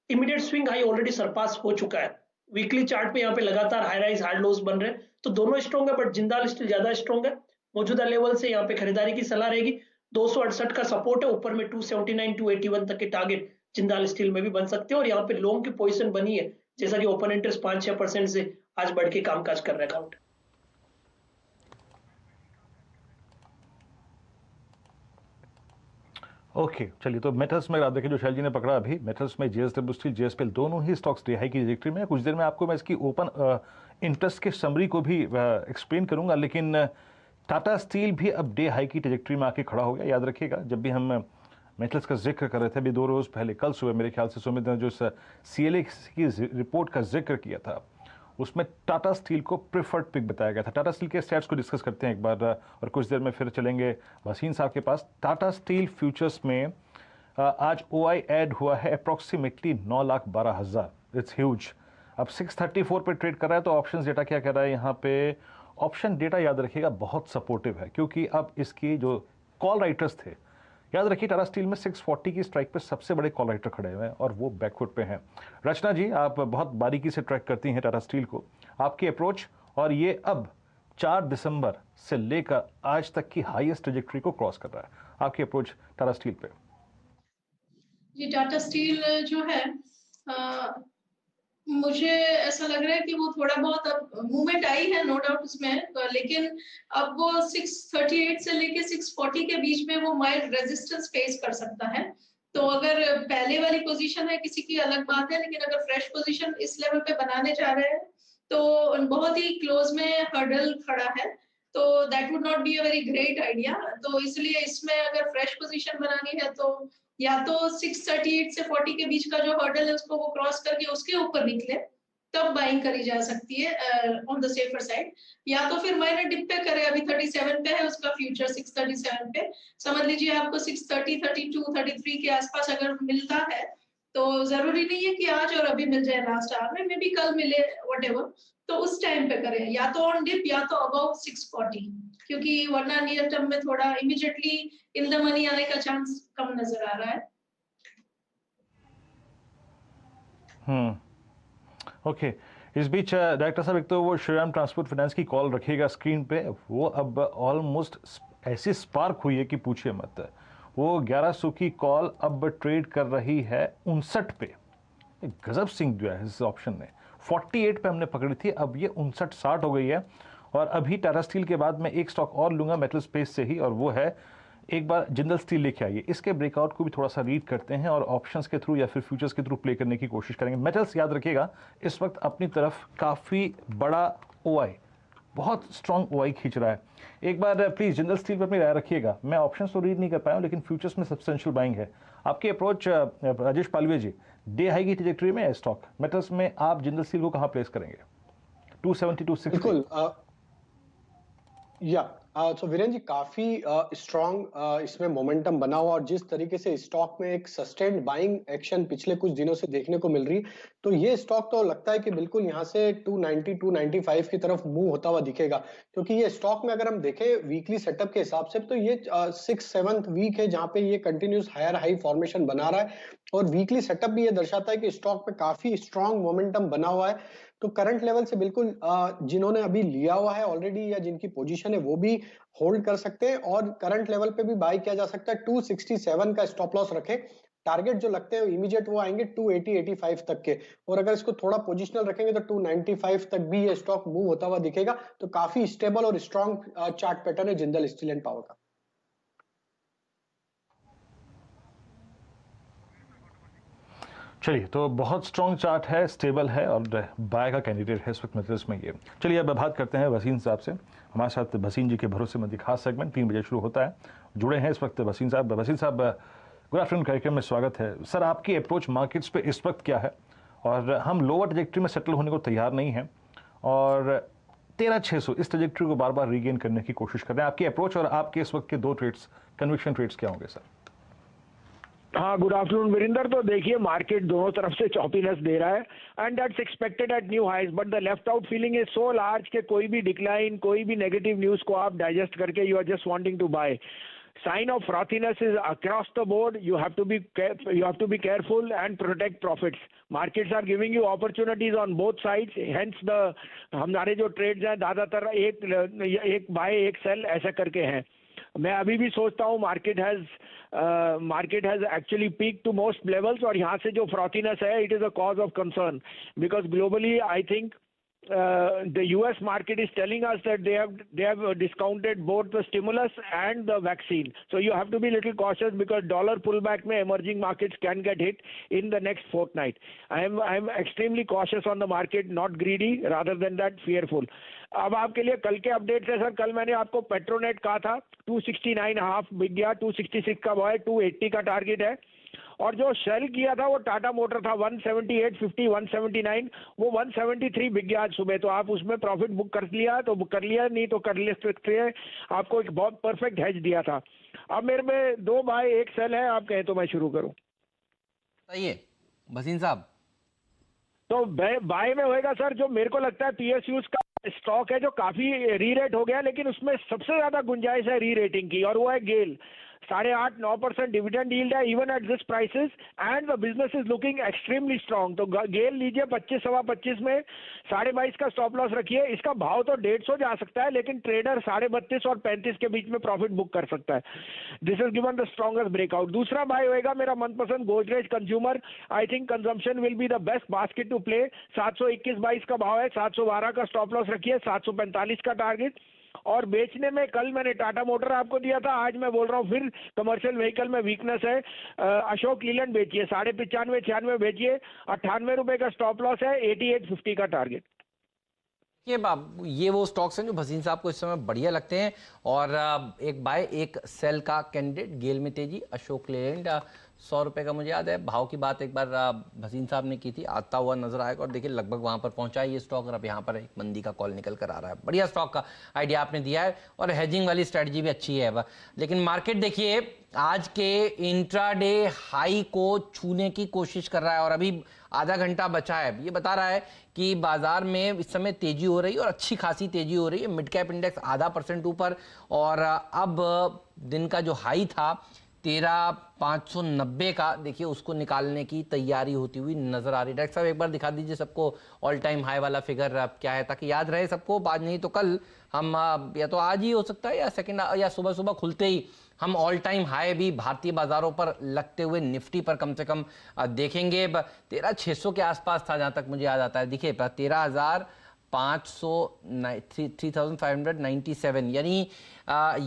immediate swing high already surpass हो चुका है। वीकली चार्ट पे यहाँ पे लगातार हाई राइज हार्ड लोज बन रहे हैं, तो दोनों स्ट्रॉन्ग है, बट जिंदाल स्टील ज्यादा स्ट्रॉन्ग है। मौजूदा लेवल से यहाँ पे खरीदारी की सलाह रहेगी। 268 का सपोर्ट है, ऊपर में 279 281 तक के टारगेट जिंदाल स्टील में भी बन सकते हैं। और यहाँ पे लॉन्ग की पोजीशन बनी है, जैसा कि ओपन इंटरेस्ट 5-6% से आज बढ़ के कामकाज कर रहा है काउंट। ओके चलिए, तो मेटल्स में आप देखिए जो शैल जी ने पकड़ा अभी, मेटल्स में जेएसडब्ल्यू स्टील, जेएसपीएल दोनों ही स्टॉक्स डे हाई की ट्रैजेक्टरी में। कुछ देर में आपको मैं इसकी ओपन इंटरेस्ट के समरी को भी एक्सप्लेन करूंगा, लेकिन टाटा स्टील भी अब डे हाई की ट्रैजेक्टरी में आके खड़ा हो गया। याद रखिएगा, जब भी हम मेटल्स का जिक्र कर रहे थे अभी 2 रोज पहले, कल सुबह मेरे ख्याल से सुमित ने जो CLA की रिपोर्ट का जिक्र किया था, उसमें टाटा स्टील को प्रेफर्ड पिक बताया गया था। टाटा स्टील के स्टैट्स को डिस्कस करते हैं एक बार, और कुछ देर में फिर चलेंगे भसीन साहब के पास। टाटा स्टील फ्यूचर्स में आज OI ऐड हुआ है अप्रॉक्सीमेटली 9,12,000, इट्स ह्यूज। अब 634 पे ट्रेड कर रहा है, तो ऑप्शन डेटा क्या कह रहा है यहाँ पे? ऑप्शन डेटा याद रखिएगा बहुत सपोर्टिव है, क्योंकि अब इसकी जो कॉल राइटर्स थे, याद रखिए टाटा स्टील में 640 की स्ट्राइक पे सबसे बड़े कॉल राइटर खड़े हुए हैं और वो बैकफुट पे हैं। रचना जी, आप बहुत बारीकी से ट्रैक करती हैं टाटा स्टील को, आपकी अप्रोच और ये अब 4 दिसंबर से लेकर आज तक की हाईएस्ट ट्रैजेक्टरी को क्रॉस कर रहा है, आपकी अप्रोच टाटा स्टील पे? जी, टाटा स्टील जो है मुझे ऐसा लग रहा है कि वो थोड़ा बहुत अब मूवमेंट आई है, नो डाउट उसमें, लेकिन अब वो 638 से लेके 640 के बीच में वो माइल्ड रेजिस्टेंस फेस कर सकता है। तो अगर पहले वाली पोजीशन है किसी की अलग बात है, लेकिन अगर फ्रेश पोजीशन इस लेवल पे बनाने जा रहे हैं तो बहुत ही क्लोज में हर्डल खड़ा है, तो that would not be a very great idea. तो इसलिए इसमें अगर फ्रेश पोजीशन बनानी है तो या तो 638 से 40 के बीच का जो हर्डल है उसको वो क्रॉस करके उसके ऊपर निकले, तब बाइंग करी जा सकती है ऑन द सेफर साइड, या तो फिर माइनर डिप पे करे। अभी 37 पे है उसका फ्यूचर, 637 पे समझ लीजिए आपको 630, 32, 33 के आसपास अगर मिलता है तो जरूरी नहीं है कि आज और अभी मिल जाए लास्ट आवर में, मे बी कल मिले, व्हाटएवर, तो उस टाइम पे करें, या तो ऑन डिप या तो अबाउट 640, क्योंकि वरना नियर टर्म में थोड़ा इमीडिएटली इन द मनी आने का चांस कम नजर आ रहा है। ओके इस बीच डायरेक्टर साहब, एक तो वो श्रीराम ट्रांसपोर्ट फाइनेंस की कॉल रखिएगा स्क्रीन पे, वो अब ऑलमोस्ट ऐसी स्पार्क हुई है कि पूछिए मत। वो 1100 की कॉल अब ट्रेड कर रही है 59 पे, गजब सिंह दिया है इस ऑप्शन ने। 48 पे हमने पकड़ी थी, अब ये 59-60 हो गई है। और अभी टाटा स्टील के बाद मैं एक स्टॉक और लूंगा मेटल स्पेस से ही, और वो है एक बार जिंदल स्टील लेके आइए। इसके ब्रेकआउट को भी थोड़ा सा रीड करते हैं और ऑप्शंस के थ्रू या फिर फ्यूचर्स के थ्रू प्ले करने की कोशिश करेंगे। मेटल्स याद रखिएगा इस वक्त अपनी तरफ काफ़ी बड़ा OI, बहुत स्ट्रॉन्ग OI खींच रहा है। एक बार प्लीज जिंदल स्टील पर अपनी राय रखिएगा। मैं ऑप्शंस तो रीड नहीं कर पाया हूँ, लेकिन फ्यूचर्स में सब्सटेंशियल बाइंग है। आपकी अप्रोच राजेश पालवे जी, डे हाई की ट्रैजेक्टरी में स्टॉक मेटल्स में आप जिंदल स्टील को कहाँ प्लेस करेंगे? 270 260 बिल्कुल तो वीरेंद्र जी काफी स्ट्रॉन्ग इसमें मोमेंटम बना हुआ, और जिस तरीके से स्टॉक में एक सस्टेन्ड बाइंग एक्शन पिछले कुछ दिनों से देखने को मिल रही, तो ये स्टॉक तो लगता है कि बिल्कुल यहाँ से 290 295 की तरफ मूव होता हुआ दिखेगा। क्योंकि ये स्टॉक में अगर हम देखें वीकली सेटअप के हिसाब से, तो ये 6-7th वीक है जहाँ पे ये कंटिन्यूस हायर हाई फॉर्मेशन बना रहा है, और वीकली सेटअप भी ये दर्शाता है कि स्टॉक पे काफी स्ट्रॉन्ग मोमेंटम बना हुआ है। तो करंट लेवल से बिल्कुल जिन्होंने अभी लिया हुआ है ऑलरेडी या जिनकी पोजीशन है वो भी होल्ड कर सकते हैं, और करंट लेवल पे भी बाय किया जा सकता है। 267 का स्टॉप लॉस रखें, टारगेट जो लगते हैं इमीडिएट वो आएंगे 280-85 तक के, और अगर इसको थोड़ा पोजिशनल रखेंगे तो 295 तक भी ये स्टॉक मूव होता हुआ दिखेगा। तो काफी स्टेबल और स्ट्रॉन्ग चार्ट पैटर्न है जिंदल स्टील एंड पावर का। चलिए, तो बहुत स्ट्रॉन्ग चार्ट है, स्टेबल है और बाय का कैंडिडेट है इस वक्त मेटल्स में ये। चलिए अब बात करते हैं भसीन साहब से। हमारे साथ भसीन जी के भरोसे में खास सेगमेंट 3 बजे शुरू होता है, जुड़े हैं इस वक्त भसीन साहब। भसीन साहब, गुड आफ्टरनून, कार्यक्रम में स्वागत है। सर, आपकी अप्रोच मार्केट्स पे इस वक्त क्या है? और हम लोअर ट्रैजेक्टरी में सेटल होने को तैयार नहीं हैं, और 13,600 इस ट्रेजेक्टरी को बार बार रीगेन करने की कोशिश कर रहे हैं। आपकी अप्रोच और आपके इस वक्त के दो ट्रेड्स, कन्विक्शन ट्रेड्स क्या होंगे सर? हाँ, गुड आफ्टरनून वीरेंद्र। तो देखिए मार्केट दोनों तरफ से चॉपीनेस दे रहा है and that's expected at new highs, but the left out feeling is so large कि कोई भी डिक्लाइन, कोई भी नेगेटिव न्यूज को आप डाइजेस्ट करके you are just wanting to buy. Sign of frothiness is across the board. You have to be careful and protect profits. Markets are giving you opportunities on both sides. Hence हमारे जो trades हैं ज्यादातर एक bye एक cell ऐसा करके हैं। मैं अभी भी सोचता हूँ market has actually peak to most levels, और यहाँ से जो फ्रॉथीनेस है it is a cause of concern because globally I think the US market is telling us that they have discounted both the stimulus and the vaccine. So you have to be a little cautious because dollar pullback में emerging markets can get hit in the next fortnight. I am extremely cautious on the market, not greedy, rather than that fearful. अब आपके लिए कल के updates है sir. कल मैंने आपको पेट्रोनेट कहा था 269.5 बिक गया, 266 का वो है, 280 का टारगेट है। और जो सेल किया था वो टाटा मोटर था 178.50, 179, वो 173 बिक गया आज सुबह। तो आप उसमें प्रॉफिट बुक कर लिया तो बुक कर लिया, नहीं तो कर ले सकते हैं। आपको एक बहुत परफेक्ट हेज दिया था। अब मेरे में 2 बाय 1 सेल है, आप कहें तो मैं शुरू करूं। सही है भसीन साहब। तो बाय में होएगा सर, जो मेरे को लगता है पीएसयूज का स्टॉक है जो काफी री रेट हो गया, लेकिन उसमें सबसे ज्यादा गुंजाइश है री रेटिंग की, और वो है गेल। 8.5-9% डिविडेंड यील्ड है even at this prices and the business is looking extremely strong. तो गेल लीजिए 25, सवा 25 में 22.5 का स्टॉप लॉस रखिए। इसका भाव तो 150 जा सकता है, लेकिन ट्रेडर 32.5 और 35 के बीच में प्रॉफिट बुक कर सकता है। This is given the strongest breakout. दूसरा बाय होएगा मेरा मनपसंद Godrej consumer. I think consumption will be the best basket to play. 721.22 का भाव है, 712 का स्टॉप लॉस रखिए, 745 का टारगेट। और बेचने में कल मैंने टाटा मोटर आपको दिया था, आज मैं बोल रहा हूँ फिर कमर्शियल व्हीकल में वीकनेस है। अशोक लीलैंड बेचिए, 95-96 बेचिए, 98 रुपए का स्टॉप लॉस है, 88.50 का टारगेट। ये वो स्टॉक्स हैं जो भसीन साहब को इस समय बढ़िया लगते हैं, और एक बाय एक सेल का कैंडिडेट। गेल में तेजी, अशोक लेलैंड 100 रुपए का मुझे याद है भाव की बात एक बार भसीन साहब ने की थी, आता हुआ नजर आएगा। और देखिए लगभग वहां पर पहुंचा है ये स्टॉक, और अब यहाँ पर एक मंदी का कॉल निकल कर आ रहा है। बढ़िया स्टॉक का आइडिया आपने दिया है, और हेजिंग वाली स्ट्रेटजी भी अच्छी है। लेकिन मार्केट देखिए आज के इंट्राडे हाई को छूने की कोशिश कर रहा है, और अभी आधा घंटा बचा है। ये बता रहा है कि बाजार में इस समय तेजी हो रही है, और अच्छी खासी तेजी हो रही है। मिड कैप इंडेक्स 0.5% ऊपर, और अब दिन का जो हाई था 13,590 का, देखिए उसको निकालने की तैयारी होती हुई नजर आ रही है। डायरेक्टर साहब एक बार दिखा दीजिए सबको ऑल टाइम हाई वाला फिगर क्या है, ताकि याद रहे सबको। आज नहीं तो कल हम या तो आज ही हो सकता है, या सेकंड या सुबह सुबह खुलते ही हम ऑल टाइम हाई भी भारतीय बाजारों पर लगते हुए निफ्टी पर कम से कम देखेंगे। 13,600 के आसपास था जहां तक मुझे याद आता है। देखिए 13,597, यानी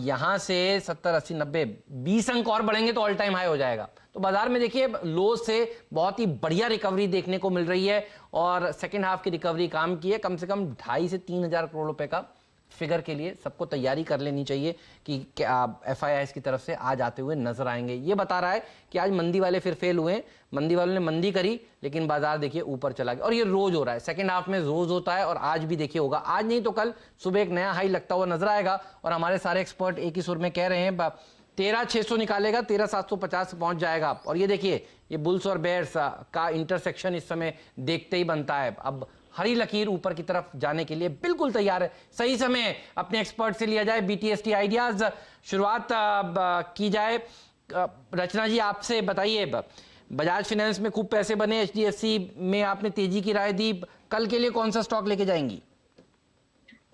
यहां से 70, 80, 90, 20 अंक और बढ़ेंगे तो ऑल टाइम हाई हो जाएगा। तो बाजार में देखिए लो से बहुत ही बढ़िया रिकवरी देखने को मिल रही है, और सेकेंड हाफ की रिकवरी काम की है। कम से कम 2,500 से 3,000 करोड़ रुपए का फिगर के लिए सबको तैयारी कर लेनी चाहिए कि एफआईआई की तरफ से आज आते हुए नजर आएंगे। ये बता रहा है कि आज मंदी वाले फिर फेल हुए। मंदी वालों ने मंदी करी, लेकिन बाजार देखिए ऊपर चला गया, और ये रोज हो रहा है। सेकंड हाफ में रोज होता है, और आज भी देखिए होगा। आज नहीं तो कल सुबह एक नया हाई लगता हुआ नजर आएगा, और हमारे सारे एक्सपर्ट एक ही सुर में कह रहे हैं 13,600 निकालेगा, 13,750 पहुंच जाएगा। और ये देखिए ये बुल्स और बेयर्स का इंटरसेक्शन इस समय देखते ही बनता है। अब हरी लकीर ऊपर की तरफ जाने के लिए बिल्कुल तैयार है। सही समय अपने एक्सपर्ट से लिया जाए BTST आइडियाज, शुरुआत की जाए। रचना जी आपसे बताइए, बजाज फाइनेंस में खूब पैसे बने, HDFC में आपने तेजी की राय दी, कल के लिए कौन सा स्टॉक लेके जाएंगी?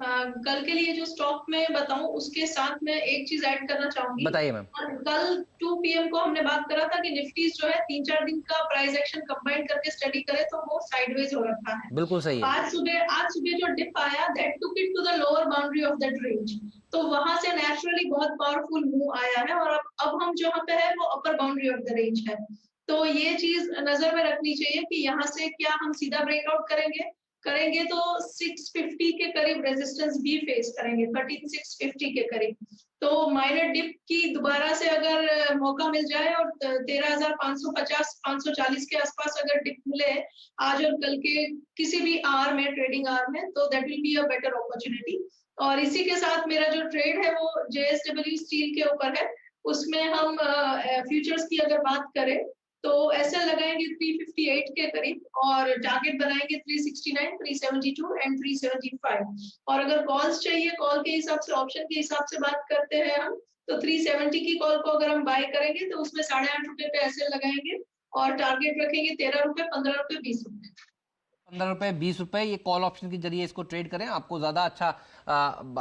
कल के लिए जो स्टॉक में बताऊं उसके साथ में एक चीज ऐड करना चाहूंगी। बताइए मैम। कल 2 PM को हमने बात करा था कि निफ्टीज जो है 3-4 दिन का प्राइस एक्शन कंबाइन करके स्टडी करे तो वो साइडवेज हो रखा है। बिल्कुल सही है। आज सुबह जो डिप आया that took it to the lower boundary of that range, तो वहां से नेचुरली बहुत पावरफुल मूव आया है, और अब हम जहाँ पे है वो अपर बाउंड्री ऑफ द रेंज है। तो ये चीज नजर में रखनी चाहिए कि यहाँ से क्या हम सीधा ब्रेकआउट करेंगे करेंगे तो 650 के करीब रेजिस्टेंस भी फेस करेंगे, 13650 के करीब। तो माइनर डिप की दोबारा से अगर मौका मिल जाए और 13,550 540 के आसपास अगर डिप मिले आज और कल के किसी भी आवर में, ट्रेडिंग आवर में, तो that will be a better opportunity. और इसी के साथ मेरा जो ट्रेड है वो JSW स्टील के ऊपर है। उसमें हम फ्यूचर्स की अगर बात करें तो ऐसे लगाएंगे 358 के करीब और टारगेट बनाएंगे 369, 372 एंड 375। और अगर कॉल्स चाहिए, कॉल के हिसाब से, ऑप्शन के हिसाब से बात करते हैं हम, तो 370 की कॉल को अगर हम बाय करेंगे तो उसमें 8.5 रुपए पे ऐसे लगाएंगे और टारगेट रखेंगे 13 रुपए, 15 रुपए, 20 रुपए। 15 रुपए, 20 रुपए, ये कॉल ऑप्शन के जरिए इसको ट्रेड करें, आपको ज़्यादा अच्छा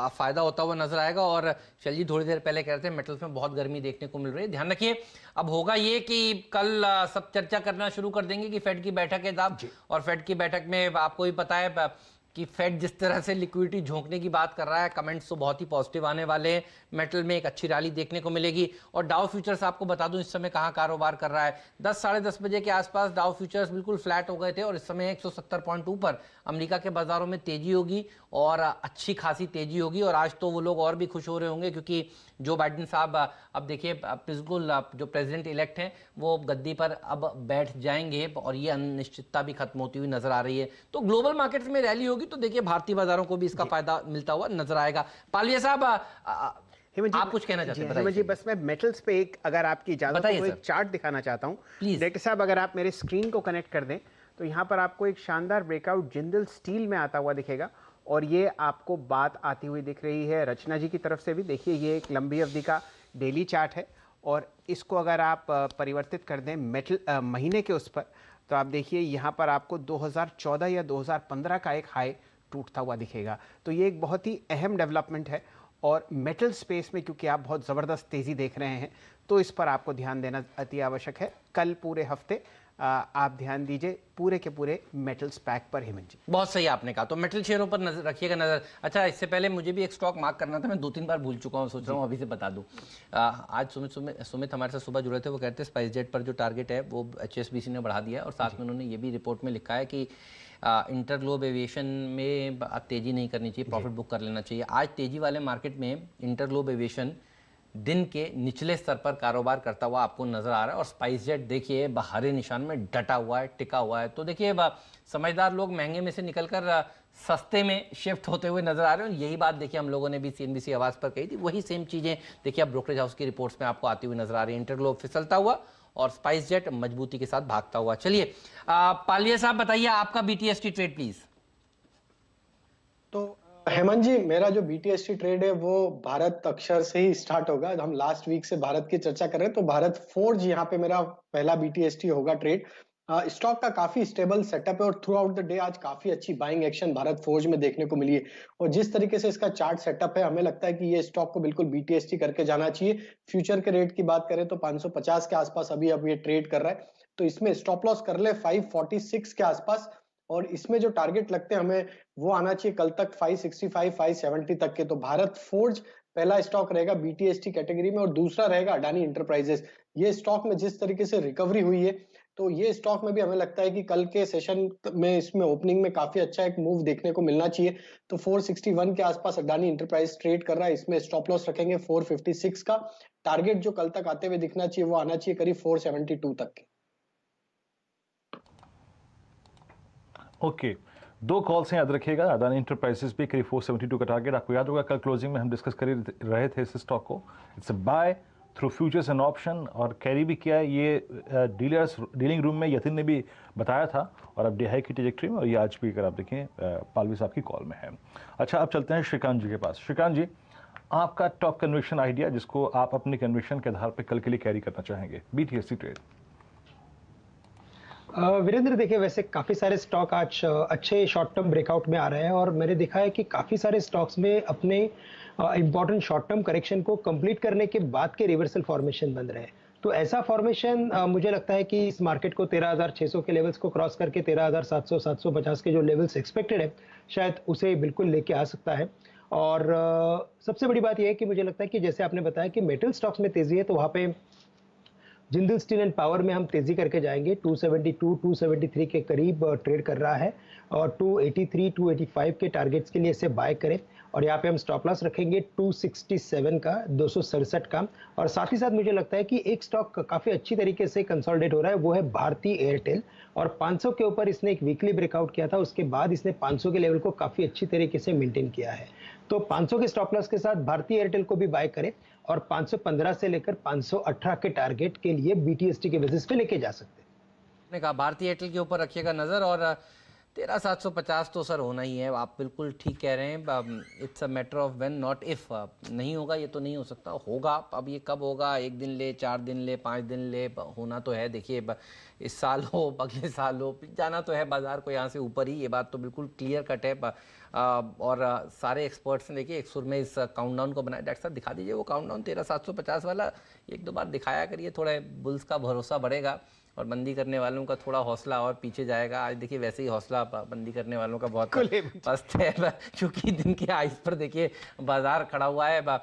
फायदा होता हुआ नजर आएगा। और चलिए, थोड़ी देर पहले कह रहे थे मेटल्स में बहुत गर्मी देखने को मिल रही है। ध्यान रखिए, अब होगा ये कि कल सब चर्चा करना शुरू कर देंगे कि फेड की बैठक है साहब, और फेड की बैठक में आपको भी पता है कि फेड जिस तरह से लिक्विडिटी झोंकने की बात कर रहा है, कमेंट्स तो बहुत ही पॉजिटिव आने वाले हैं। मेटल में एक अच्छी रैली देखने को मिलेगी। और डाउ फ्यूचर्स आपको बता दूं इस समय कहां कारोबार कर रहा है। 10 साढ़े 10 बजे के आसपास डाउ फ्यूचर्स बिल्कुल फ्लैट हो गए थे और इस समय 170 पॉइंट ऊपर अमेरिका के बाजारों में तेजी होगी और अच्छी खासी तेजी होगी। और आज तो वो लोग और भी खुश हो रहे होंगे क्योंकि जो बाइडेन साहब अब देखिए बिल्कुल जो प्रेसिडेंट इलेक्ट हैं वो गद्दी पर अब बैठ जाएंगे और ये अनिश्चितता भी खत्म होती हुई नजर आ रही है। तो ग्लोबल मार्केट्स में रैली होगी तो देखिए भारतीय बाजारों को भी इसका फायदा मिलता हुआ नजर आएगा। पालिया साहब, आप कुछ कहना चाहते हैं? जी, बस मैं मेटल्स पे एक, अगर आपकी इजाजत हो, एक चार्ट दिखाना चाहता हूँ। डायरेक्टर साहब, अगर आप मेरे स्क्रीन को कनेक्ट कर दें तो यहाँ पर आपको एक शानदार ब्रेकआउट जिंदल स्टील में आता हुआ दिखेगा और ये आपको बात आती हुई दिख रही है रचना जी की तरफ से भी। देखिए, ये एक लंबी अवधि का डेली चार्ट है और इसको अगर आप परिवर्तित कर दें मेटल महीने के उस पर, तो आप देखिए यहाँ पर आपको 2014 या 2015 का एक हाई टूटता हुआ दिखेगा। तो ये एक बहुत ही अहम डेवलपमेंट है और मेटल स्पेस में क्योंकि आप बहुत ज़बरदस्त तेज़ी देख रहे हैं तो इस पर आपको ध्यान देना अति आवश्यक है। कल पूरे हफ्ते आप ध्यान दीजिए पूरे के पूरे मेटल्स पैक पर। हेमंत जी, बहुत सही आपने कहा। तो मेटल शेयरों पर नजर रखिएगा नजर। अच्छा, इससे पहले मुझे भी एक स्टॉक मार्क करना था, मैं 2-3 बार भूल चुका हूँ, सोच रहा हूँ अभी से बता दूं। आज सुमित हमारे साथ सुबह जुड़े थे, वो कहते हैं स्पाइस जेट पर जो टारगेट है वो HSBC ने बढ़ा दिया है और साथ में उन्होंने ये भी रिपोर्ट में लिखा है कि इंटरग्लोब एविएशन में तेजी नहीं करनी चाहिए, प्रॉफिट बुक कर लेना चाहिए। आज तेजी वाले मार्केट में इंटरग्लोब एविएशन दिन के निचले स्तर पर कारोबार करता हुआ आपको नजर आ रहा है और स्पाइस जेट देखिए बाहरी निशान में डटा हुआ है, टिका हुआ है। तो देखिए समझदार लोग महंगे में से निकलकर सस्ते में शिफ्ट होते हुए नजर आ रहे हैं। यही बात देखिए हम लोगों ने भी CNBC आवाज पर कही थी, वही सेम चीजें देखिए अब ब्रोकरेज हाउस की रिपोर्ट्स में आपको आती हुई नजर आ रही है। इंटरग्लोब फिसलता हुआ और स्पाइस जेट मजबूती के साथ भागता हुआ। चलिए पालिया साहब, बताइए आपका BTST ट्रेड प्लीज। तो हेमंत जी, मेरा जो BTST ट्रेड है वो भारत अक्षर से ही स्टार्ट होगा। हम लास्ट वीक से भारत की चर्चा कर रहे हैं तो भारत फोर्ज यहाँ पे मेरा पहला BTST होगा ट्रेड। स्टॉक का काफी स्टेबल सेटअप है और थ्रू आउट द डे आज काफी अच्छी बाइंग एक्शन भारत फोर्ज में देखने को मिली है और जिस तरीके से इसका चार्ट सेटअप है हमें लगता है कि ये स्टॉक को बिल्कुल BTST करके जाना चाहिए। फ्यूचर के रेट की बात करें तो 550 के आसपास अभी अब ये ट्रेड कर रहा है, तो इसमें स्टॉप लॉस कर ले 546 के आसपास और इसमें जो टारगेट लगते हैं हमें वो आना चाहिए कल तक 565 570 तक के। तो भारत फोर्ज पहला स्टॉक रहेगा BTST कैटेगरी में और दूसरा रहेगा अडानी इंटरप्राइजेस। ये स्टॉक में जिस तरीके से रिकवरी हुई है तो ये स्टॉक में भी हमें लगता है कि कल के सेशन में इसमें ओपनिंग में काफी अच्छा एक मूव देखने को मिलना चाहिए। तो 461 के आसपास अडानी इंटरप्राइज ट्रेड कर रहा है, इसमें स्टॉप लॉस रखेंगे 456 का। टारगेट जो कल तक आते हुए दिखना चाहिए वो आना चाहिए करीब 472 तक के। ओके, 2 कॉल्स हैं, याद रखिएगा। अदानी इंटरप्राइजेस भी करीब 472 का टारगेट, आपको याद होगा कल क्लोजिंग में हम डिस्कस कर रहे थे इस स्टॉक को। It's a buy through futures and option और कैरी भी किया है। ये डीलिंग रूम में यतिन ने भी बताया था और अब DHI की ट्रैजेक्टरी में और ये आज भी अगर आप देखें पालवी साहब की कॉल में है। अच्छा, अब चलते हैं श्रीकांत जी के पास। श्रीकांत जी, आपका टॉप कन्विक्शन आइडिया जिसको आप अपने कन्विक्शन के आधार पर कल के लिए कैरी करना चाहेंगे, BTST ट्रेड। वीरेंद्र, देखिए वैसे काफ़ी सारे स्टॉक आज अच्छे शॉर्ट टर्म ब्रेकआउट में आ रहे हैं और मैंने देखा है कि काफ़ी सारे स्टॉक्स में अपने इंपॉर्टेंट शॉर्ट टर्म करेक्शन को कंप्लीट करने के बाद के रिवर्सल फॉर्मेशन बन रहे हैं। तो ऐसा फॉर्मेशन मुझे लगता है कि इस मार्केट को 13,600 के लेवल्स को क्रॉस करके 13,700 750 के जो लेवल्स एक्सपेक्टेड है शायद उसे बिल्कुल लेके आ सकता है। और सबसे बड़ी बात यह है कि मुझे लगता है कि जैसे आपने बताया कि मेटल स्टॉक्स में तेजी है तो वहाँ पे जिंदल स्टील एंड पावर में हम तेजी करके जाएंगे, 272 273 के करीब ट्रेड कर रहा है और 283 285 के टारगेट्स के लिए इसे बाय करें। और यहाँ पे हम स्टॉप लॉस रखेंगे 267 का, 267 का। और साथ ही साथ मुझे लगता है कि एक स्टॉक काफी अच्छी तरीके से कंसोलिडेट हो रहा है, वो है भारती एयरटेल। और 500 के ऊपर इसने एक वीकली ब्रेकआउट किया था, उसके बाद इसने 500 के लेवल को काफी अच्छी तरीके से मेंटेन किया है। तो 500 के स्टॉप लॉस के साथ भारती एयरटेल को भी बाय करें और 515 से लेकर 518 के टारगेट के लिए BTST के बेसिस पे लेके जा सकते हैं। ने कहा भारती एयरटेल के ऊपर रखिएगा नजर, और 13,750 तो सर होना ही है। आप बिल्कुल ठीक कह रहे हैं, it's a matter of when not if. नहीं होगा ये तो नहीं हो सकता, होगा। अब ये कब होगा, 1 दिन ले, 4 दिन ले, 5 दिन ले, होना तो है। देखिए इस साल हो, अगले साल हो, जाना तो है बाजार को यहाँ से ऊपर ही, ये बात तो बिल्कुल क्लियर कट है। और सारे एक्सपर्ट्स ने देखिए एक सुर में इस काउंटडाउन को बनाया। डॉक्टर साहब दिखा दीजिए वो काउंटडाउन 13,750 वाला, 1-2 बार दिखाया करिए, थोड़ा बुल्स का भरोसा बढ़ेगा और बंदी करने वालों का थोड़ा हौसला और पीछे जाएगा। आज देखिए वैसे ही हौसला बंदी करने वालों का बहुत पस्त है, क्योंकि दिन के हाइस पर देखिए बाजार खड़ा हुआ है।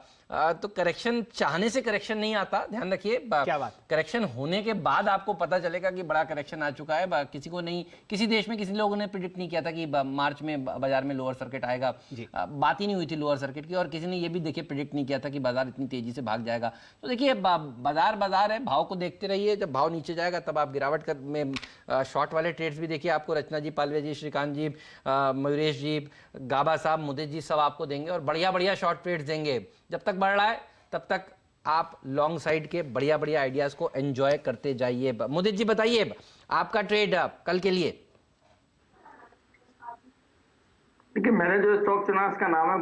तो करेक्शन चाहने से करेक्शन नहीं आता, ध्यान रखिए। क्या बात? करेक्शन होने के बाद आपको पता चलेगा कि बड़ा करेक्शन आ चुका है। किसी को नहीं, किसी देश में किसी लोगों ने प्रिडिक्ट नहीं किया था कि मार्च में बाजार में लोअर सर्किट आएगा। बात ही नहीं हुई थी लोअर सर्किट की, और किसी ने ये भी देखिए प्रिडिक्ट नहीं किया था कि बाजार इतनी तेजी से भाग जाएगा। तो देखिए बाजार है, भाव को देखते रहिए। जब भाव नीचे जाएगा तब आप गिरावट में शॉर्ट वाले ट्रेड्स भी देखिए आपको रचना जी, पालवे जी, श्रीकांत जी, मयूरेश जी, गाबा साहब, मुदित जी सब आपको देंगे और बढ़िया शॉर्ट ट्रेड्स देंगे। जब तक बढ़ रहा है तब तक आप लॉन्ग साइड के बढ़िया आइडियाज को एंजॉय करते जाइए। मुदित जी बताइए आपका ट्रेड कल के लिए। देखिए मैंने जो स्टॉक चुना उसका नाम है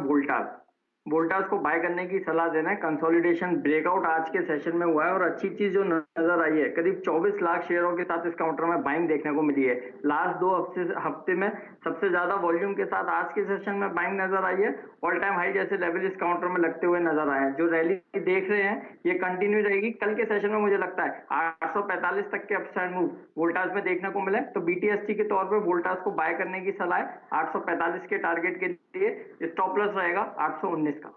वोल्टास को बाय करने की सलाह देना है। कंसोलिडेशन ब्रेकआउट आज के सेशन में हुआ है और अच्छी चीज जो नजर आई है, करीब 24 लाख शेयरों के साथ इस काउंटर में बाइंग देखने को मिली है। लास्ट 2 हफ्ते में सबसे ज्यादा वॉल्यूम के साथ आज के सेशन में बाइंग नजर आई है। ऑल टाइम हाई जैसे लेवल इस काउंटर में लगते हुए नजर आए हैं। जो रैली देख रहे हैं ये कंटिन्यू रहेगी। कल के सेशन में मुझे लगता है 845 तक के अपसाइड मूव वोल्टास में देखने को मिले, तो BTST के तौर पर वोल्टास को बाय करने की सलाह है। 845 के टारगेट के लिए स्टॉप लॉस रहेगा 819 का।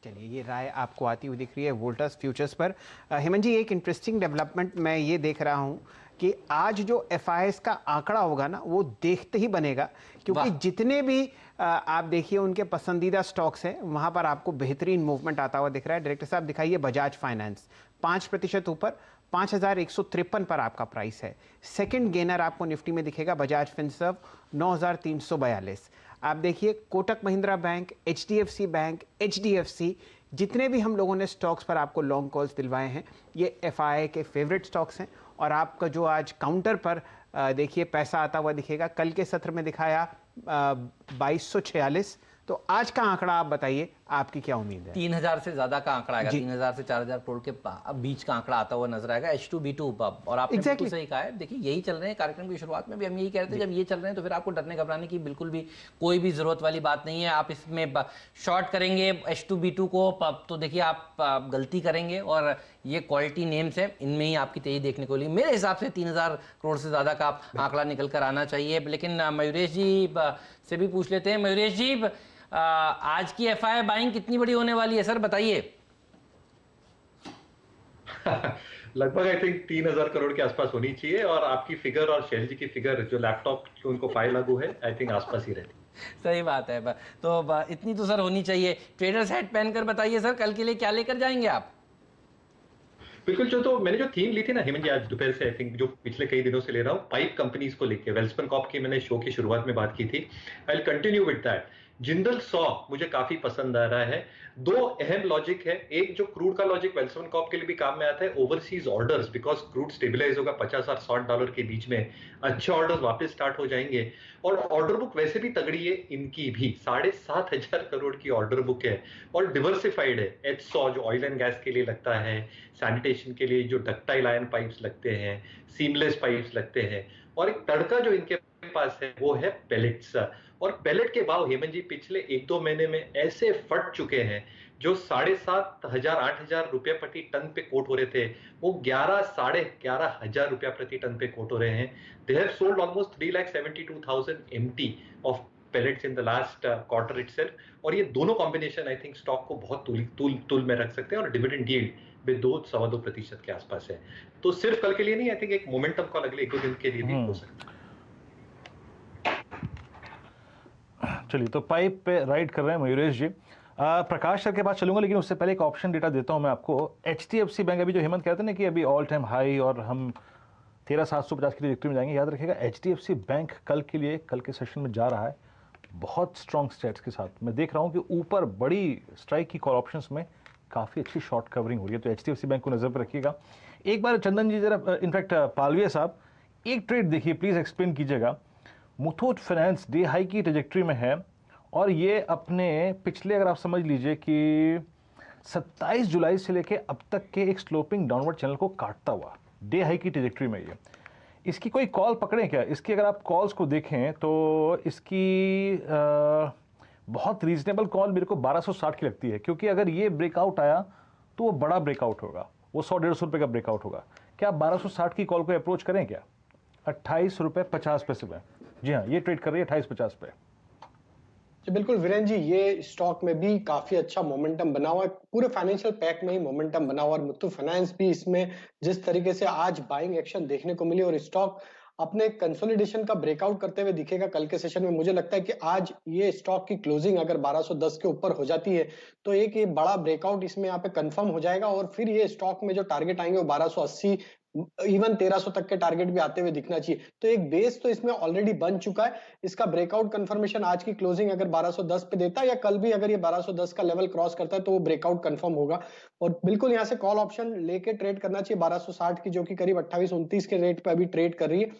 चलिए ये राय आपको आती हुई दिख रही है वोल्टास फ्यूचर्स पर। हेमंत जी, एक इंटरेस्टिंग डेवलपमेंट मैं ये देख रहा हूँ कि आज जो FIS का आंकड़ा होगा ना, वो देखते ही बनेगा, क्योंकि जितने भी आप देखिए उनके पसंदीदा स्टॉक्स हैं वहाँ पर आपको बेहतरीन मूवमेंट आता हुआ दिख रहा है। डायरेक्टर साहब दिखाइए बजाज फाइनेंस 5% ऊपर, 5,153 पर आपका प्राइस है। सेकंड गेनर आपको निफ्टी में दिखेगा बजाज फिनसर्व 9,342। आप देखिए Kotak Mahindra bank, HDFC bank, HDFC, जितने भी हम लोगों ने स्टॉक्स पर आपको लॉन्ग कॉल्स दिलवाए हैं ये FII के फेवरेट स्टॉक्स हैं। और आपका जो आज काउंटर पर देखिए पैसा आता हुआ दिखेगा, कल के सत्र में दिखाया 2246, तो आज का आंकड़ा आप बताइए आपकी क्या उम्मीद है? 3,000 से ज्यादा का आंकड़ा आएगा, 3,000 से 4,000 करोड़ के बीच का आंकड़ा आता हुआ नजर आएगा। H2B2 और आपने बिल्कुल सही कहा है। देखिए यही चल रहे हैं, कार्यक्रम की शुरुआत में भी हम यही कह रहे थे, जब ये चल रहे हैं तो फिर आपको डरने घबराने की बिल्कुल भी कोई भी जरूरत वाली बात नहीं है। आप इसमें शॉर्ट करेंगे H2B2 को तो देखिए आप गलती करेंगे, और ये क्वालिटी नेम्स है, इनमें ही आपकी तेजी देखने को मिली। मेरे हिसाब से 3,000 करोड़ से ज्यादा का आंकड़ा निकल कर आना चाहिए। लेकिन मयूरेश जी से भी पूछ लेते हैं। मयूरेश जी, आज की FII बाइंग कितनी बड़ी होने वाली है सर, बताइए। लगभग आई थिंक 3,000 करोड़ के आसपास होनी चाहिए, और आपकी फिगर और शैल जी की फिगर जो लैपटॉप जो उनको फाइल लागू है आई थिंक आसपास ही रहती। सही बात है, तो इतनी तो सर होनी चाहिए। ट्रेडर्स हैट पहनकर बताइए सर कल के लिए क्या लेकर जाएंगे आप? बिल्कुल, तो मैंने जो थीम ली थी ना हेमंत जी आज दोपहर से, आई थिंक जो पिछले कई दिनों से ले रहा हूँ, पाइप कंपनीज को लेके वेल्सपन कॉर्प की मैंने शो की शुरुआत में बात की थी। I will continue with that. Jindal 100 मुझे काफी पसंद आ रहा है। 2 अहम लॉजिक है। एक जो क्रूड का लॉजिक वेल्सपन कॉर्प के लिए भी काम में आता है, overseas orders, because crude stabilize होगा 50 और $100 के बीच में, अच्छे ऑर्डर्स वापस स्टार्ट हो जाएंगे। और ऑर्डर बुक वैसे भी तगड़ी है इनकी भी, 7,500 करोड़ की ऑर्डर बुक है और डिवर्सिफाइड है। H100 जो ऑयल एंड गैस के लिए लगता है, सैनिटेशन के लिए जो डक्टाइल आयरन पाइप्स लगते हैं, सीमलेस पाइप्स लगते हैं, और एक तड़का जो इनके पास है वो है पेलेट्स। और पेलेट के भाव हेमंत जी पिछले 1-2 महीने में ऐसे फट चुके हैं, जो 7,500-8,000 रुपया प्रति टन पे कोट हो रहे थे, वो 11,500 रुपया प्रति टन पे कोट हो रहे हैं। They have sold almost 3,72,000 MT of pellets in the last quarter itself, और ये दोनों कॉम्बिनेशन आई थिंक स्टॉक को बहुत तूल में रख सकते हैं, और डिविडेंड यील्ड भी 2-2.25% के आसपास है। तो सिर्फ कल के लिए नहीं, आई थिंक एक मोमेंटम कॉल अगले 1-2 दिन के लिए भी हो सकता है। चलिए, तो पाइप पे राइड कर रहे हैं मयूरेश जी। प्रकाश सर के पास चलूंगा, लेकिन उससे पहले एक ऑप्शन डेटा देता हूं मैं आपको। HDFC बैंक, अभी जो हेमंत कहते हैं ना कि अभी ऑल टाइम हाई और हम 13,750 की ट्रैजेक्टरी में जाएंगे, याद रखिएगा HDFC बैंक कल के लिए, कल के सेशन में जा रहा है बहुत स्ट्रॉन्ग स्टेट्स के साथ। मैं देख रहा हूं कि ऊपर बड़ी स्ट्राइक की कॉल ऑप्शंस में काफ़ी अच्छी शॉर्ट कवरिंग हो रही है, तो HDFC बैंक को नज़र पर रखिएगा। एक बार चंदन जी जरा, इनफैक्ट पालविया साहब, एक ट्रेड देखिए, प्लीज़ एक्सप्लेन कीजिएगा। मुथूट फाइनेंस डे हाई की ट्रैजेक्टरी में है, और ये अपने पिछले, अगर आप समझ लीजिए कि 27 जुलाई से लेके अब तक के एक स्लोपिंग डाउनवर्ड चैनल को काटता हुआ डे हाई की ट्रैजेक्टरी में ये। इसकी कोई कॉल पकड़ें क्या? इसकी अगर आप कॉल्स को देखें तो इसकी बहुत रीजनेबल कॉल मेरे को 1260 की लगती है, क्योंकि अगर ये ब्रेकआउट आया तो वो बड़ा ब्रेकआउट होगा, वो 100-150 रुपये का ब्रेकआउट होगा। क्या आप 1260 की कॉल को अप्रोच करें क्या? 28.50 रुपये में, जी हाँ, ये ट्रेड कर रही है 28.50 पे। जी बिल्कुल वीरेन जी, ये स्टॉक में भी काफी अच्छा मोमेंटम बना हुआ है, पूरे फाइनेंशियल पैक में ही मोमेंटम बना हुआ है। मुथूट फाइनेंस भी इसमें जिस तरीके से आज बाइंग एक्शन देखने को मिली, और स्टॉक अपने कंसोलिडेशन का ब्रेकआउट करते हुए दिखेगा कल के सेशन में। मुझे लगता है कि आज ये स्टॉक की क्लोजिंग अगर 1210 के ऊपर हो जाती है तो एक ये बड़ा ब्रेकआउट इसमें यहाँ पे कंफर्म हो जाएगा, और फिर ये स्टॉक में जो टारगेट आएंगे वो 1280, इवन 1300 तक के टारगेट भी आते हुए दिखना चाहिए। तो एक बेस तो इसमें ऑलरेडी बन चुका है। इसका ब्रेकआउट कंफर्मेशन आज की क्लोजिंग अगर 1210 पे देता है, या कल भी अगर ये 1210 का लेवल क्रॉस करता है, तो वो ब्रेकआउट कंफर्म होगा। और बिल्कुल यहाँ से कॉल ऑप्शन लेके ट्रेड करना चाहिए 1260 की, जो कि करीब 28-29 के रेट पे अभी ट्रेड कर रही है।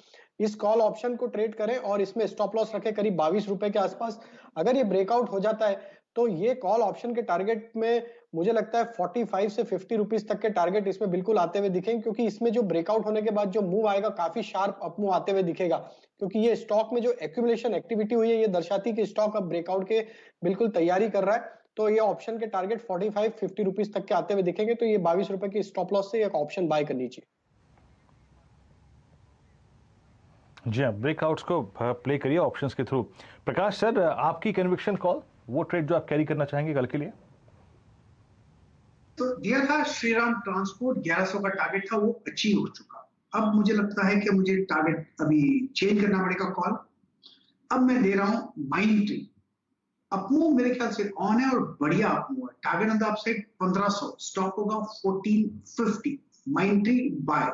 इस कॉल ऑप्शन को ट्रेड करें और इसमें स्टॉप लॉस रखें करीब 22 रुपए के आसपास। अगर ये ब्रेकआउट हो जाता है तो ये कॉल ऑप्शन के टारगेट में मुझे लगता है 45 से 50 रुपीस तक के टारगेट इसमें बिल्कुल आते हुए दिखेंगे, क्योंकि इसमें जो ब्रेकआउट होने के बाद जो मूव आएगा काफी शार्प अप मूव आते हुए दिखेगा, क्योंकि ये स्टॉक में जो एक्यूमुलेशन एक्टिविटी हुई है ये दर्शाती है कि स्टॉक अब ब्रेकआउट के बिल्कुल तैयारी कर रहा है। तो ये ऑप्शन के टारगेट 45-50 रुपीस तक के आते हुए दिखेंगे, तो ये 22 रुपए की स्टॉप लॉस से एक ऑप्शन बाय करनी चाहिए। जी हाँ, ब्रेकआउट्स को प्ले करिए ऑप्शंस के थ्रू। प्रकाश सर, आपकी कन्विक्शन कॉल, वो ट्रेड जो आप कैरी करना चाहेंगे कल के लिए? तो दिया था श्रीराम ट्रांसपोर्ट 1100 का टारगेट था, वो अचीव हो चुका। अब मुझे लगता है कि मुझे टारगेट अभी चेंज करना पड़ेगा कॉल। अब मैं दे रहा हूं माइंडट्री। अपमूव मेरे ख्याल से ऑन है और बढ़िया अपमूव है। Target on the upside 1500, stop होगा 1450। Mindtree bye.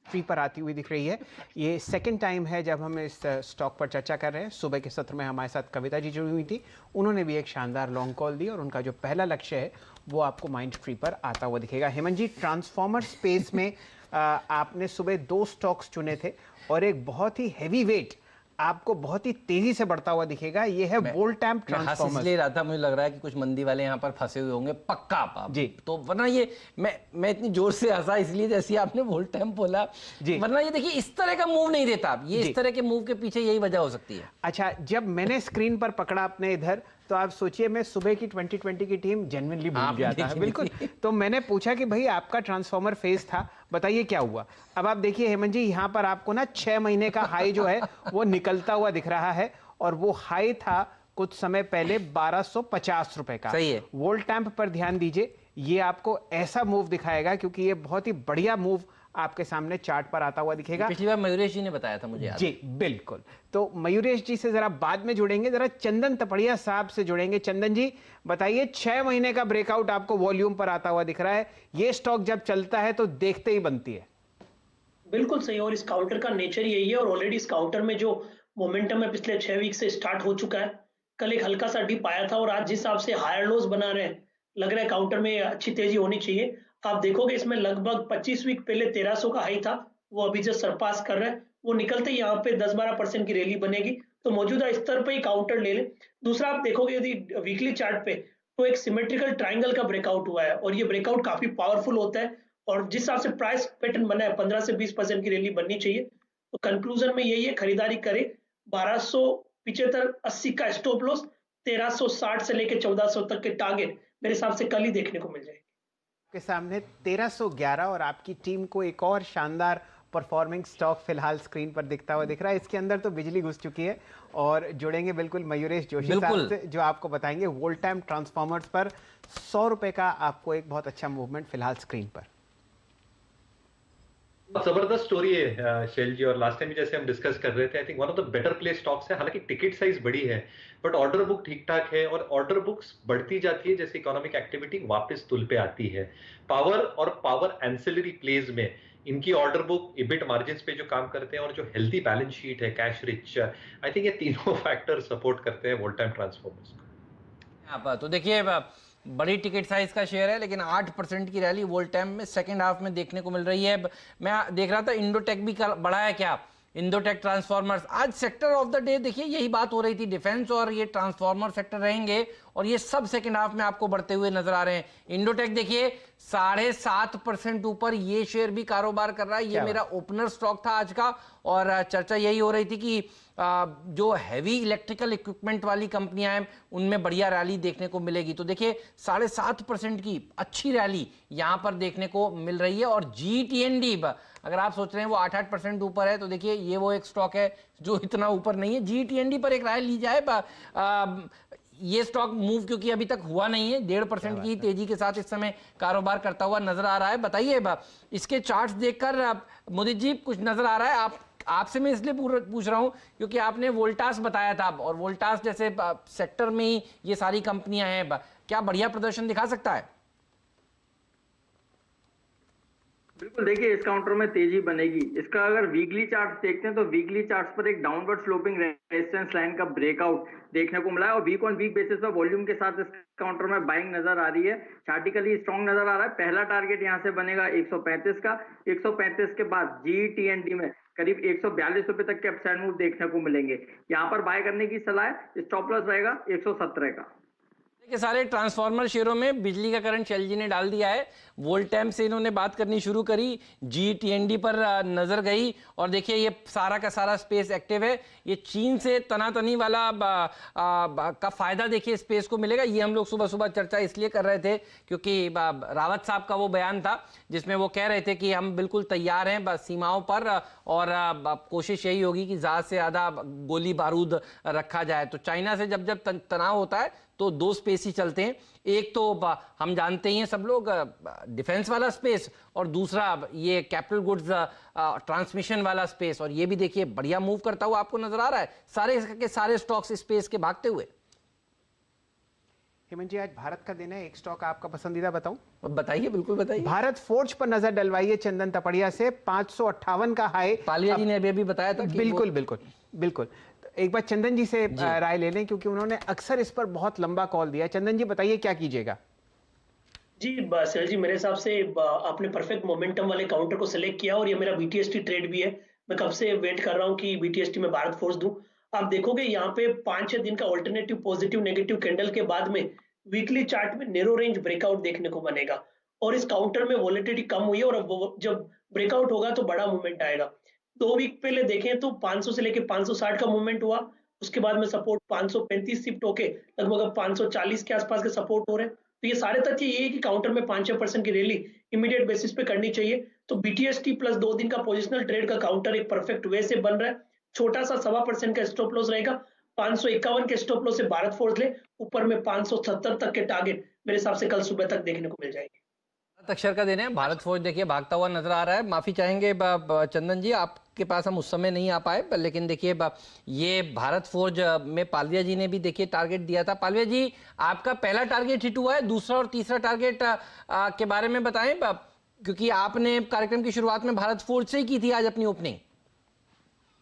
फ्री पर आती हुई दिख रही है। ये सेकंड टाइम है जब हम इस स्टॉक पर चर्चा कर रहे हैं। सुबह के सत्र में हमारे साथ कविता जी जुड़ी हुई थी, उन्होंने भी एक शानदार लॉन्ग कॉल दी, और उनका जो पहला लक्ष्य है वो आपको माइंड फ्री पर आता हुआ दिखेगा। हेमंत जी, ट्रांसफॉर्मर स्पेस में आपने सुबह 2 स्टॉक्स चुने थे, और एक बहुत ही हैवी वेट आपको बहुत ही तेजी से बढ़ता हुआ दिखेगा, ये है वोल्टैम्प ट्रांसफॉर्मर। इसलिए रहा था, मुझे लग रहा है कि कुछ मंदी वाले यहाँ पर फंसे हुए होंगे पक्का आप जी। तो वरना ये मैं इतनी जोर से हंसा इसलिए जैसे आपने वोल्टैम्प बोला जी, वरना ये देखिए इस तरह का मूव नहीं देता आप, ये इस तरह के मूव के पीछे यही वजह हो सकती है। अच्छा, जब मैंने स्क्रीन पर पकड़ा अपने इधर, तो आप सोचिए मैं सुबह की 2020 की टीम जेन्युइनली भूल गया था। बिल्कुल। तो मैंने पूछा कि भाई आपका ट्रांसफॉर्मर फेज था, बताइए क्या हुआ। अब आप देखिए हेमंत जी, यहाँ पर आपको ना 6 महीने का हाई जो है वो निकलता हुआ दिख रहा है, और वो हाई था कुछ समय पहले 1250 रुपए का। सही है। वोल्टैम्प पर ध्यान दीजिए, ये आपको ऐसा मूव दिखाएगा, क्योंकि ये बहुत ही बढ़िया मूव आपके सामने चार्ट पर आता हुआ दिखेगा। पिछली बार मयूरेश जी ने बताया था मुझे जी बिल्कुल। तो मयूरेश जी से जरा बाद में जुड़ेंगे, जरा चंदन तपड़िया साहब से जुड़ेंगे। चंदन जी बताइए, 6 महीने का ब्रेकआउट आपको वॉल्यूम पर आता हुआ दिख रहा है, ये स्टॉक जब चलता है तो देखते ही बनती है। बिल्कुल सही, और इस काउंटर का नेचर यही है, और ऑलरेडी इस काउंटर में जो मोमेंटम है पिछले 6 वीक से स्टार्ट हो चुका है। कल एक हल्का सा डिप आया था, और आज जिस हिसाब से हायर लोज बना रहे हैं, लग रहा है काउंटर में अच्छी तेजी होनी चाहिए। आप देखोगे इसमें लगभग 25 वीक पहले 1300 का हाई था, वो अभी जो सरपास कर रहा है, वो निकलते ही यहाँ पे 10-12% की रैली बनेगी, तो मौजूदा स्तर पे ही काउंटर ले लें। दूसरा आप देखोगे यदि वीकली चार्ट पे, तो एक सिमेट्रिकल ट्राइंगल का ब्रेकआउट हुआ है, और ये ब्रेकआउट काफी पावरफुल होता है, और जिस हिसाब से प्राइस पैटर्न बना है 15 से 20% की रैली बननी चाहिए। तो कंक्लूजन में यही है, खरीदारी करें। 1275-80 का स्टॉप लॉस, 1360 से लेकर 1400 तक के टारगेट मेरे हिसाब से कल ही देखने को मिल जाएगी। के सामने 1311, और आपकी टीम को एक और शानदार परफॉर्मिंग स्टॉक फिलहाल स्क्रीन पर दिखता हुआ दिख रहा है। इसके अंदर तो बिजली घुस चुकी है और जुड़ेंगे बिल्कुल मयूरेश जोशी साहब से, जो आपको बताएंगे वोल्टाम ट्रांसफॉर्मर्स पर 100 रुपए का आपको एक बहुत अच्छा मूवमेंट फिलहाल स्क्रीन पर। जबरदस्त स्टोरी है शैल जी, और लास्ट टाइम भी जैसे हम डिस्कस कर रहे थे, I think one of the better play stocks है। हालांकि टिकट साइज बड़ी है बट ऑर्डर बुक ठीक ठाक है, और ऑर्डर बुक्स बढ़ती जाती है जैसे इकोनॉमिक एक्टिविटी वापस तुल पे आती है। पावर और पावर एंसिलरी प्लेज में इनकी ऑर्डर बुक, इबिट मार्जिन्स पे जो काम करते हैं और जो हेल्दी बैलेंस शीट है, कैश रिच, आई थिंक ये तीनों फैक्टर सपोर्ट करते हैं वोल्टाम ट्रांसफॉर्मर्स को। तो देखिए बड़ी टिकट साइज का शेयर है, लेकिन 8% की रैली वोल्टाम में सेकंड हाफ में देखने को मिल रही है। मैं देख रहा था इंडोटेक भी बढ़ा है क्या, इंडोटेक ट्रांसफॉर्मर्स आज सेक्टर ऑफ द डे। देखिए यही बात हो रही थी, डिफेंस और ये ट्रांसफॉर्मर सेक्टर रहेंगे और ये सब सेकंड हाफ में आपको बढ़ते हुए नजर आ रहे हैं। इंडोटेक देखिए 7.5% ऊपर ये शेयर भी कारोबार कर रहा है। ये मेरा ओपनर स्टॉक था आज का, और चर्चा यही हो रही थी कि जो हैवी इलेक्ट्रिकल इक्विपमेंट वाली कंपनियां हैं उनमें बढ़िया रैली देखने को मिलेगी। तो देखिए 7.5% की अच्छी रैली यहां पर देखने को मिल रही है। और GTND अगर आप सोच रहे हैं वो 8% ऊपर है, तो देखिए ये वो एक स्टॉक है जो इतना ऊपर नहीं है। GTND पर एक राय ली जाए, ये स्टॉक मूव क्योंकि अभी तक हुआ नहीं है, 1.5% की तेजी के साथ इस समय कारोबार करता हुआ नजर आ रहा है। बताइए इसके चार्ट्स देखकर मोदी जी कुछ नजर आ रहा है? आपसे मैं इसलिए पूछ रहा हूं क्योंकि आपने वोल्टास बताया था, और वोल्टास जैसे सेक्टर में ही ये सारी कंपनियां हैं, क्या बढ़िया प्रदर्शन दिखा सकता है? बिल्कुल, देखिए इस काउंटर में तेजी बनेगी। इसका अगर वीकली चार्ट देखते हैं तो वीकली चार्ट्स पर एक डाउनवर्ड स्लोपिंग रेजिस्टेंस लाइन का ब्रेकआउट देखने को मिला है, और वीक ऑन वीक बेसिस पर वॉल्यूम के साथ इस काउंटर में बाइंग नजर आ रही है। चार्टिकली स्ट्रॉन्ग नजर आ रहा है। पहला टारगेट यहां से बनेगा 135 का। 135 के बाद GTND में करीब 142 रुपए तक के अपसाइड मूव देखने को मिलेंगे। यहां पर बाय करने की सलाह है। स्टॉप लॉस रहेगा 117 का। के सारे ट्रांसफार्मर शेयरों में बिजली का करंट शैल जी ने डाल दिया है। वोल्टाम से इन्होंने बात करनी शुरू करी, GTND पर नजर गई, और देखिए ये सारा का सारा स्पेस एक्टिव है। ये चीन से तनातनी वाला का फायदा देखिए स्पेस को मिलेगा। ये हम लोग सुबह सुबह चर्चा इसलिए कर रहे थे क्योंकि रावत साहब का वो बयान था जिसमें वो कह रहे थे कि हम बिल्कुल तैयार हैं सीमाओं पर, और कोशिश यही होगी कि ज़्यादा से ज़्यादा गोली बारूद रखा जाए। तो चाइना से जब जब तनाव होता है तो दो स्पेस ही चलते हैं, एक तो हम जानते ही हैं सब लोग डिफेंस वाला स्पेस, और दूसरा ये कैपिटल गुड्स ट्रांसमिशन वाला स्पेस। और ये भी देखिए बढ़िया मूव करता हुआ आपको नजर आ रहा है, सारे के सारे स्टॉक्स स्पेस के भागते हुए। हेमंत जी आज भारत का दिन है, एक स्टॉक आपका पसंदीदा बताऊं? बताइए, बिल्कुल बताइए। भारत फोर्ज पर नजर डलवाइए चंदन तपड़िया से। 558 का हाई पालिया जी ने अभी बताया था। बिल्कुल बिल्कुल बिल्कुल। एक बार चंदन जी से राय ले लें क्योंकि उन्होंने अक्सर इस पर बहुत लंबा कॉल दिया। चंदन जी बताइए क्या कीजिएगा? जी सर जी, मेरे हिसाब से आपने परफेक्ट मोमेंटम वाले काउंटर को सिलेक्ट किया, और ये मेरा BTST ट्रेड भी है। मैं कब से वेट कर रहा हूँ कि BTST में भारत फोर्स दूं। आप देखोगे यहाँ पे 5-6 दिन का ऑल्टरनेटिव पॉजिटिव नेगेटिव कैंडल के बाद में वीकली चार्ट में नैरो रेंज ब्रेकआउट देखने को बनेगा, और इस काउंटर में वॉलेटिलिटी कम हुई है, और जब ब्रेकआउट होगा तो बड़ा मूवमेंट आएगा। 2 वीक पहले देखें तो 500 से लेके 560 का मूवमेंट हुआ, उसके बाद में सपोर्ट 535 शिफ्ट होके लगभग अब 540 के आसपास के सपोर्ट हो रहे हैं। तो ये सारे तथ्य ये है कि काउंटर में 5-6% की रैली इमीडिएट बेसिस पे करनी चाहिए। तो BTST प्लस 2 दिन का पोजिशनल ट्रेड का काउंटर एक परफेक्ट वे से बन रहा है। छोटा सा 1.25% का स्टॉप लॉस रहेगा। 551 के स्टॉप लॉस से भारत फोर्स ले, ऊपर में 570 तक के टारगेट मेरे हिसाब से कल सुबह तक देखने को मिल जाएंगे। अक्षर का दिन है, भारत फौज देखिए भागता हुआ नजर आ रहा है। माफी चाहेंगे चंदन जी, आपके पास हम उस समय नहीं आ पाए, लेकिन देखिए ये भारत फौज में पालिया जी ने भी देखिए टारगेट दिया था। पालिया जी आपका पहला टारगेट हिट हुआ है, दूसरा और तीसरा टारगेट के बारे में बताएं, क्योंकि आपने कार्यक्रम की शुरुआत में भारत फौज से ही की थी आज अपनी ओपनिंग।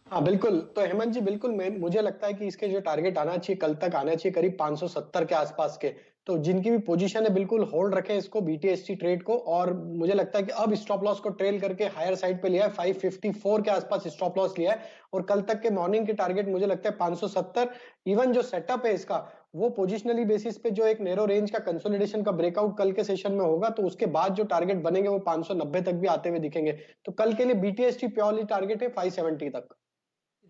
हाँ बिल्कुल, तो हेमंत जी बिल्कुल मुझे लगता है कि इसके जो टारगेट आना चाहिए कल तक आना चाहिए करीब 570 के आसपास के। तो जिनकी भी पोजीशन है बिल्कुल होल्ड रखें इसको BTST ट्रेड को, और मुझे लगता है कि अब स्टॉप लॉस को ट्रेल करके हायर साइड पे लिया है। 554 के आसपास स्टॉप लॉस लिया है, और कल तक के मॉर्निंग के टारगेट मुझे लगता है 570। इवन जो सेटअप है इसका वो पोजिशनली बेसिस पे जो एक नैरो रेंज का कंसोलिडेशन का ब्रेकआउट कल के सेशन में होगा, तो उसके बाद जो टारगेट बनेंगे वो 590 तक भी आते हुए दिखेंगे। तो कल के लिए BTST प्योरली टारगेट है 570 तक।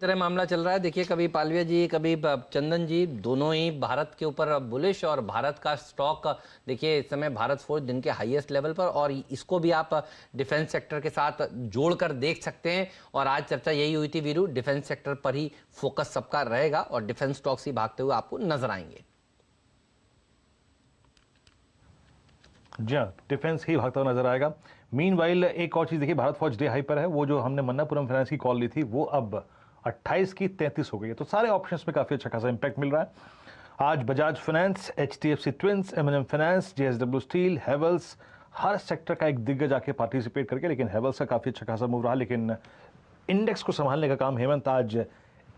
तरह मामला चल रहा है। देखिए, कभी पालविया जी, कभी चंदन जी, दोनों ही भारत के ऊपर बुलिश, और भारत का स्टॉक देखिए इस समय भारत फोर्ज दिन के हाईएस्ट लेवल पर, और इसको भी आप डिफेंस सेक्टर के साथ जोड़कर देख सकते हैं। और आज चर्चा यही हुई थी वीरू, डिफेंस सेक्टर पर ही फोकस सबका रहेगा और डिफेंस स्टॉक्स ही भागते हुए आपको नजर आएंगे। जी हाँ, डिफेंस ही भागता हुआ नजर आएगा। मीनवाइल एक और चीज देखिए, भारत फौज डे हाई पर है। वो जो हमने मन्नापुरम फाइनेंस की कॉल ली थी वो अब 28 की 33 हो गई है। तो सारे ऑप्शंस में काफी अच्छा खासा इंपैक्ट मिल रहा है। आज Bajaj finance, HDFC twins, M&M finance, JSW steel, Havells, हर सेक्टर का एक दिग्गज आके पार्टिसिपेट करके, लेकिन हेवल्स का काफी अच्छा खासा मूव रहा। लेकिन इंडेक्स को संभालने का काम हेमंत आज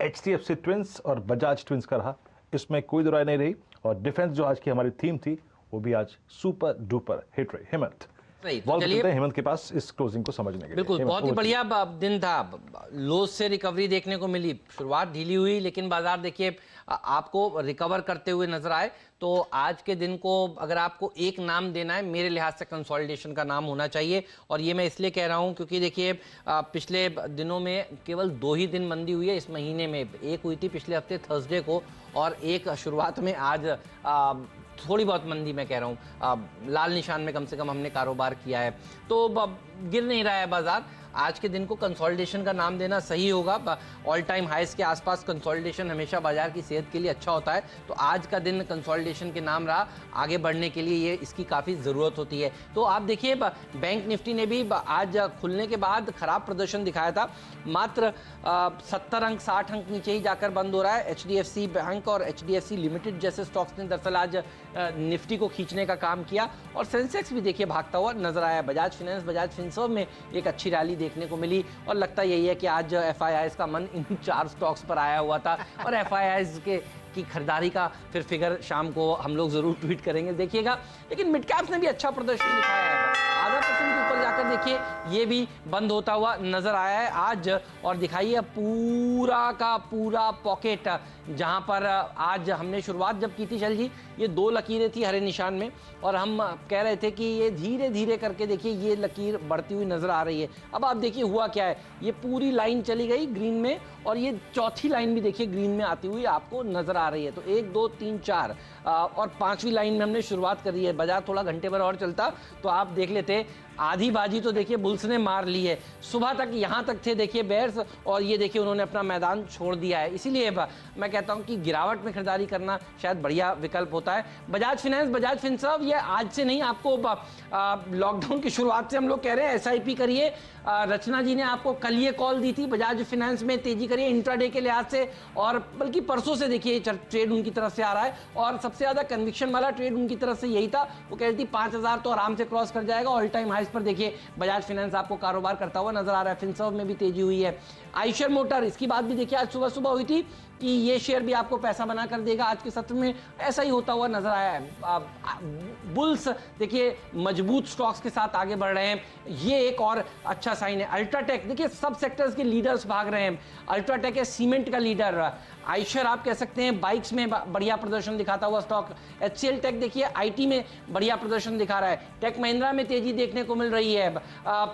HDFC ट्विंस और बजाज ट्विंस का रहा, इसमें कोई दो राय नहीं रही। और डिफेंस जो आज की हमारी थीम थी वो भी आज सुपर डुपर हिट रही। हेमंत, चलिए हेमंत के पास इस क्लोजिंग को समझने के लिए। बिल्कुल, बहुत ही बढ़िया दिन था। लोज से रिकवरी देखने को मिली, शुरुआत ढीली हुई लेकिन बाजार देखिए आपको रिकवर करते हुए नजर आए। तो आज के दिन को अगर आपको एक नाम देना है, मेरे लिहाज से कंसोलिडेशन का नाम होना चाहिए। और ये मैं इसलिए कह रहा हूँ क्योंकि देखिए पिछले दिनों में केवल 2 ही दिन मंदी हुई है इस महीने में। एक हुई थी पिछले हफ्ते थर्सडे को, और एक शुरुआत में आज थोड़ी बहुत मंदी मैं कह रहा हूँ। लाल निशान में कम से कम हमने कारोबार किया है, तो गिर नहीं रहा है बाजार। आज के दिन को कंसोलिडेशन का नाम देना सही होगा। ऑल टाइम हाईस के आसपास कंसोलिडेशन हमेशा बाजार की सेहत के लिए अच्छा होता है। तो आज का दिन कंसोलिडेशन के नाम रहा, आगे बढ़ने के लिए ये इसकी काफ़ी ज़रूरत होती है। तो आप देखिए बैंक निफ्टी ने भी आज खुलने के बाद खराब प्रदर्शन दिखाया था, मात्र 70 अंक 60 अंक नीचे ही जाकर बंद हो रहा है। HDFC बैंक और HDFC लिमिटेड जैसे स्टॉक्स ने दरअसल आज निफ्टी को खींचने का काम किया, और सेंसेक्स भी देखिए भागता हुआ नजर आया। बजाज फाइनेंस, बजाज फिनसर्व में एक अच्छी रैली देखने को मिली, और लगता यही है कि आज FIIs का मन इन 4 स्टॉक्स पर आया हुआ था। और FIIs की खरीदारी का फिर फिगर शाम को हम लोग जरूर ट्वीट करेंगे, देखिएगा। लेकिन मिड कैप्स ने भी अच्छा प्रदर्शन दिखाया है, आधा % के ऊपर जाकर देखिए ये भी बंद होता हुआ नजर आया है आज। और दिखाइए पूरा का पूरा पॉकेट, जहां पर आज हमने शुरुआत जब की थी, चल जी ये 2 लकीरें थी हरे निशान में, और हम कह रहे थे कि ये धीरे धीरे करके देखिए ये लकीर बढ़ती हुई नजर आ रही है। अब आप देखिए हुआ क्या है, ये पूरी लाइन चली गई ग्रीन में, और ये चौथी लाइन भी देखिए ग्रीन में आती हुई आपको नजर आ रही है। तो 1 2 3 4 और 5वीं लाइन में हमने शुरुआत कर दी है। बाजार थोड़ा घंटे भर और चलता तो आप देख लेते, आधी बाजी तो देखिए बुल्स ने मार ली है। सुबह तक यहाँ तक थे देखिए बेयर्स, और ये देखिए उन्होंने अपना मैदान छोड़ दिया है। इसीलिए मैं कहता हूँ कि गिरावट में खरीदारी करना शायद बढ़िया विकल्प होता है। बजाज फाइनेंस, बजाज फिनसर्व, ये आज से नहीं, आपको लॉकडाउन की शुरुआत से हम लोग कह रहे हैं SIP करिए। रचना जी ने आपको कल ये कॉल दी थी, बजाज फाइनेंस में तेजी करिए इंट्राडे के लिहाज से, और बल्कि परसों से देखिए ट्रेड उनकी तरफ से आ रहा है, और सबसे ज्यादा कन्विक्शन वाला ट्रेड उनकी तरफ से यही था। वो कह रही थी 5000 तो आराम से क्रॉस कर जाएगा। ऑल टाइम हाइस पर देखिए बजाज फाइनेंस आपको कारोबार करता हुआ नजर आ रहा है। फिनसर्व में भी तेजी हुई है। आइशर मोटर, इसकी बात भी देखिए आज सुबह सुबह हुई थी कि ये शेयर भी आपको पैसा बना कर देगा। आज के सत्र में ऐसा ही होता हुआ नजर आया है। बुल्स देखिए मजबूत स्टॉक्स के साथ आगे बढ़ रहे हैं, ये एक और अच्छा साइन है। अल्ट्राटेक देखिए सब सेक्टर्स के लीडर्स भाग रहे हैं। अल्ट्राटेक है सीमेंट का लीडर। आइशर आप कह सकते हैं बाइक्स में बढ़िया प्रदर्शन दिखाता हुआ स्टॉक। HCL टेक देखिए IT में बढ़िया प्रदर्शन दिखा रहा है। टेक महिंद्रा में तेजी देखने को मिल रही है।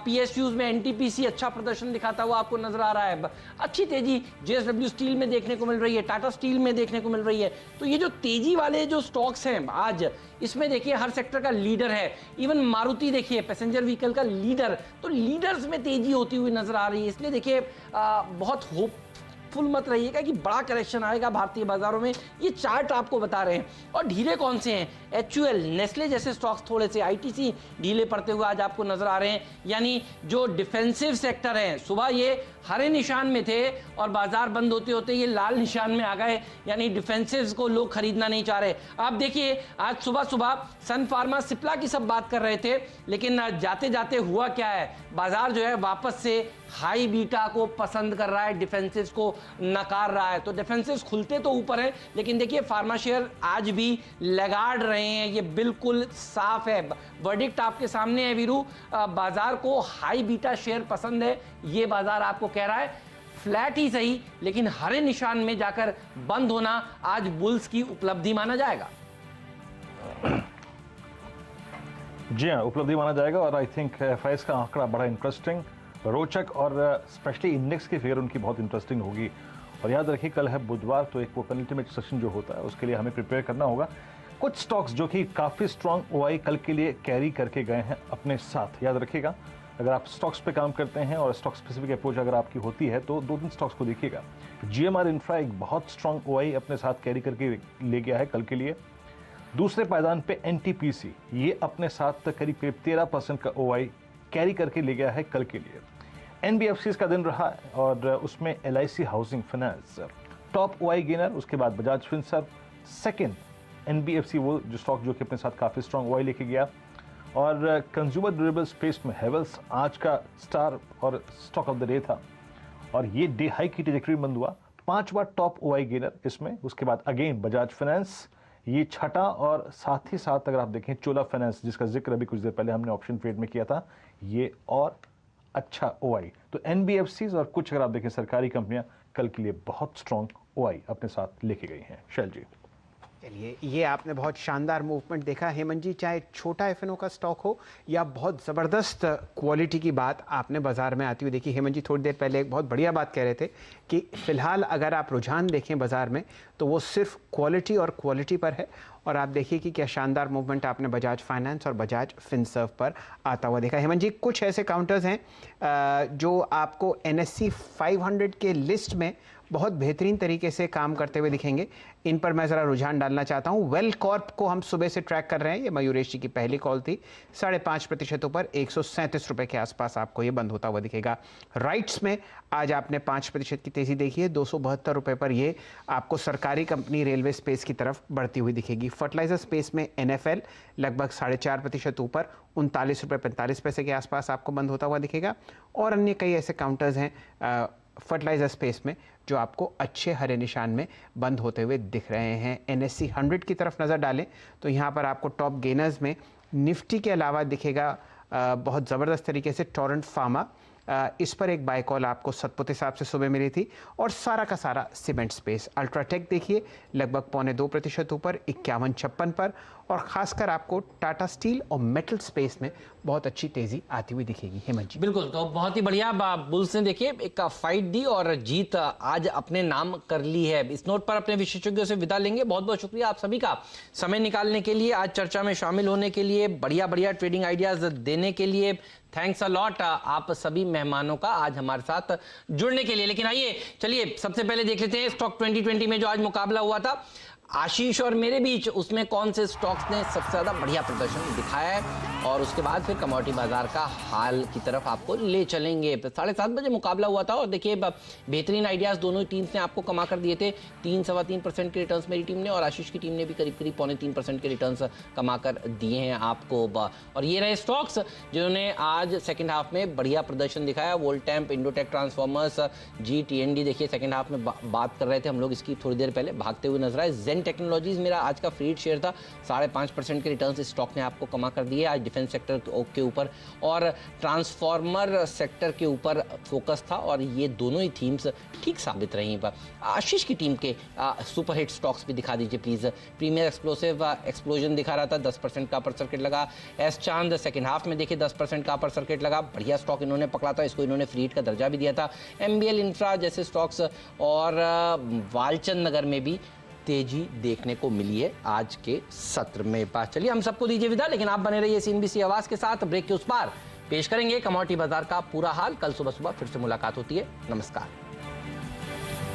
PSUs में NTPC अच्छा प्रदर्शन दिखाता हुआ आपको नजर आ रहा है। अच्छी तेजी JSW स्टील में देखने को मिल रही है, टाटा स्टील में देखने को मिल रही है। तो ये जो तेजी वाले जो स्टॉक्स हैं आज, इसमें देखिए हर सेक्टर का लीडर है। इवन मारुति देखिए पैसेंजर व्हीकल का लीडर, तो लीडर्स में तेजी होती हुई नजर आ रही है। इसलिए देखिए बहुत होपफुल मत रहिएगा कि बड़ा करेक्शन आएगा भारतीय बाजारों में। ये चार्ट आपको बता रहे हैं। और ढीले कौन से हैं? HUL, नेस्ले जैसे स्टॉक्स थोड़े से, ITC ढीले पड़ते हुए आज आपको नजर आ रहे हैं। यानी जो डिफेंसिव सेक्टर हैं, सुबह ये हरे निशान में थे और बाजार बंद होते होते ये लाल निशान में आ गए, यानी डिफेंसिव्स को लोग खरीदना नहीं चाह रहे। आप देखिए आज सुबह सुबह सन फार्मा, सिप्ला की सब बात कर रहे थे, लेकिन जाते जाते हुआ क्या है, बाजार जो है वापस से हाई बीटा को पसंद कर रहा है, डिफेंसिव्स को नकार रहा है। तो डिफेंसिव्स खुलते तो ऊपर है, लेकिन देखिए फार्मा शेयर आज भी लगाड़ रहे हैं, ये बिल्कुल साफ है। वर्डिक्ट आपके सामने है वीरू, बाजार को हाई बीटा शेयर पसंद है। ये बाजार आपको कह रहा है फ्लैट ही सही, लेकिन हरे निशान में जाकर बंद होना आज बुल्स की उपलब्धि माना जाएगा। जी हाँ, उपलब्धि माना जाएगा। और आई थिंक FIs का आंकड़ा बड़ा इंटरेस्टिंग, रोचक, और स्पेशली इंडेक्स की फिगर उनकी बहुत इंटरेस्टिंग होगी। और याद रखिए कल है बुधवार, तो एक वो पेनल्टीमेट सेशन जो होता है उसके लिए हमें प्रिपेयर करना होगा। कुछ स्टॉक्स जो कि काफ़ी स्ट्रॉन्ग ओआई कल के लिए कैरी करके गए हैं अपने साथ, याद रखिएगा। अगर आप स्टॉक्स पे काम करते हैं और स्टॉक स्पेसिफिक अप्रोच अगर आपकी होती है तो 2-3 स्टॉक्स को देखिएगा। जीएमआर इंफ्रा एक बहुत स्ट्रॉन्ग ओआई अपने साथ कैरी करके ले गया है कल के लिए। दूसरे पायदान पे एनटीपीसी, ये अपने साथ करीब 13% का ओआई कैरी करके ले गया है कल के लिए। एनबीएफसीज का दिन रहा है और उसमें LIC housing finance top OI gainer, उसके बाद बजाज फिनसर्व, सेकंड एनबीएफसी वो जो स्टॉक जो कि अपने साथ काफ़ी स्ट्रॉन्ग ओआई लेके गया। और कंज्यूमर ड्यूरेबल स्पेस में हेवल्स आज का स्टार और स्टॉक ऑफ द डे था और ये डे हाई की ट्रैजेक्टरी बंद हुआ, 5वां टॉप ओआई गेनर इसमें। उसके बाद अगेन बजाज फाइनेंस ये छठा, और साथ ही साथ अगर आप देखें चोला फाइनेंस जिसका जिक्र अभी कुछ देर पहले हमने ऑप्शन ट्रेड में किया था, ये और अच्छा ओआई। तो एनबीएफसीज और कुछ अगर आप देखें सरकारी कंपनियां कल के लिए बहुत स्ट्रॉन्ग ओआई अपने साथ लेके गई हैं। शैल जी, चलिए, ये आपने बहुत शानदार मूवमेंट देखा हेमंत जी, चाहे छोटा एफएनओ का स्टॉक हो या बहुत ज़बरदस्त क्वालिटी की बात आपने बाजार में आती हुई देखी। हेमंत जी थोड़ी देर पहले एक बहुत बढ़िया बात कह रहे थे कि फ़िलहाल अगर आप रुझान देखें बाजार में तो वो सिर्फ क्वालिटी और क्वालिटी पर है। और आप देखिए कि क्या शानदार मूवमेंट आपने बजाज फाइनेंस और बजाज फिनसर्व पर आता हुआ देखा। हेमंत जी, कुछ ऐसे काउंटर्स हैं जो आपको NSE 500 के लिस्ट में बहुत बेहतरीन तरीके से काम करते हुए दिखेंगे, इन पर मैं ज़रा रुझान डालना चाहता हूँ। वेल कॉर्प को हम सुबह से ट्रैक कर रहे हैं, ये मयूरेश जी की पहली कॉल थी, 5.5% ऊपर 137 रुपये के आसपास आपको ये बंद होता हुआ दिखेगा। राइट्स में आज आपने 5% की तेज़ी देखी है, 272 रुपये पर ये आपको सरकारी कंपनी रेलवे स्पेस की तरफ बढ़ती हुई दिखेगी। फर्टिलाइजर स्पेस में NFL लगभग 4.5% ऊपर 39 रुपये 45 पैसे के आसपास आपको बंद होता हुआ दिखेगा। और अन्य कई ऐसे काउंटर्स हैं फर्टिलाइजर स्पेस में जो आपको अच्छे हरे निशान में बंद होते हुए दिख रहे हैं। NSE 100 की तरफ नज़र डालें तो यहाँ पर आपको टॉप गेनर्स में निफ्टी के अलावा दिखेगा बहुत ज़बरदस्त तरीके से टोरेंट फार्मा, इस पर एक बाय कॉल आपको सतपुते साहब से सुबह मिली थी। और सारा का सारा सीमेंट स्पेस, अल्ट्राटेक देखिए लगभग 0.25% ऊपर 51.56 पर। और खासकर आपको टाटा स्टील और मेटल स्पेस में बहुत अच्छी तेजी आती हुई दिखेगी। हेमंत जी, बिल्कुल, तो बहुत ही बढ़िया बुल्स ने देखिए एक फाइट दी और जीत आज अपने नाम कर ली है। इस नोट पर अपने विशेषज्ञों से विदा लेंगे। बहुत बहुत शुक्रिया आप सभी का समय निकालने के लिए, आज चर्चा में शामिल होने के लिए, बढ़िया बढ़िया ट्रेडिंग आइडियाज देने के लिए। थैंक्स अ लॉट आप सभी मेहमानों का आज हमारे साथ जुड़ने के लिए। लेकिन आइए चलिए सबसे पहले देख लेते हैं स्टॉक 2020 में जो आज मुकाबला हुआ था आशीष और मेरे बीच, उसमें कौन से स्टॉक्स ने सबसे ज्यादा बढ़िया प्रदर्शन दिखाया है, और उसके बाद फिर कमोडिटी बाजार का हाल की तरफ आपको ले चलेंगे। 7:30 बजे मुकाबला हुआ था और देखिए बेहतरीन आइडियाज दोनों ही टीम्स ने आपको कमा कर दिए थे। 3-3.25% के रिटर्न्स मेरी टीम ने और आशीष की टीम ने भी करीब 0.3% के रिटर्न्स कमा कर दिए हैं आपको। और ये रहे स्टॉक्स जिन्होंने आज सेकेंड हाफ में बढ़िया प्रदर्शन दिखाया। वोल्टेम्प, इंडोटेक ट्रांसफॉर्मर्स, GTND देखिए सेकेंड हाफ में बात कर रहे थे हम लोग इसकी थोड़ी देर पहले, भागते हुए नजर आए। जेन टेक्नोलॉजीज मेरा आज का फ्रीड शेयर था, 5.5% के रिटर्न्स इस स्टॉक ने आपको कमा कर दिए आज डिफेंस सेक्टर के ऊपर और ट्रांसफॉर्मर सेक्टर के ऊपर फोकस था और ये दोनों ही थीम्स ठीक साबित रही। आशीष की टीम के सुपरहिट स्टॉक्स भी दिखा दीजिए प्लीज। प्रीमियर एक्सप्लोसिव एक्सप्लोजन दिखा रहा था, 10% का अपर सर्किट लगा। एस चांद सेकंड हाफ में देखिए 10% का अपर सर्किट लगा, बढ़िया स्टॉक इन्होंने पकड़ा था, इसको इन्होंने फ्रीड का दर्जा भी दिया था। MBL इंफ्रा जैसे स्टॉक्स और वालचंद नगर में भी तेजी देखने को मिली है आज के सत्र में। चलिए हम सबको दीजिए विदा, लेकिन आप बने रहिए CNBC आवाज के साथ। ब्रेक के उस पार पेश करेंगे कमोडिटी बाजार का पूरा हाल। कल सुबह फिर से मुलाकात होती है। नमस्कार।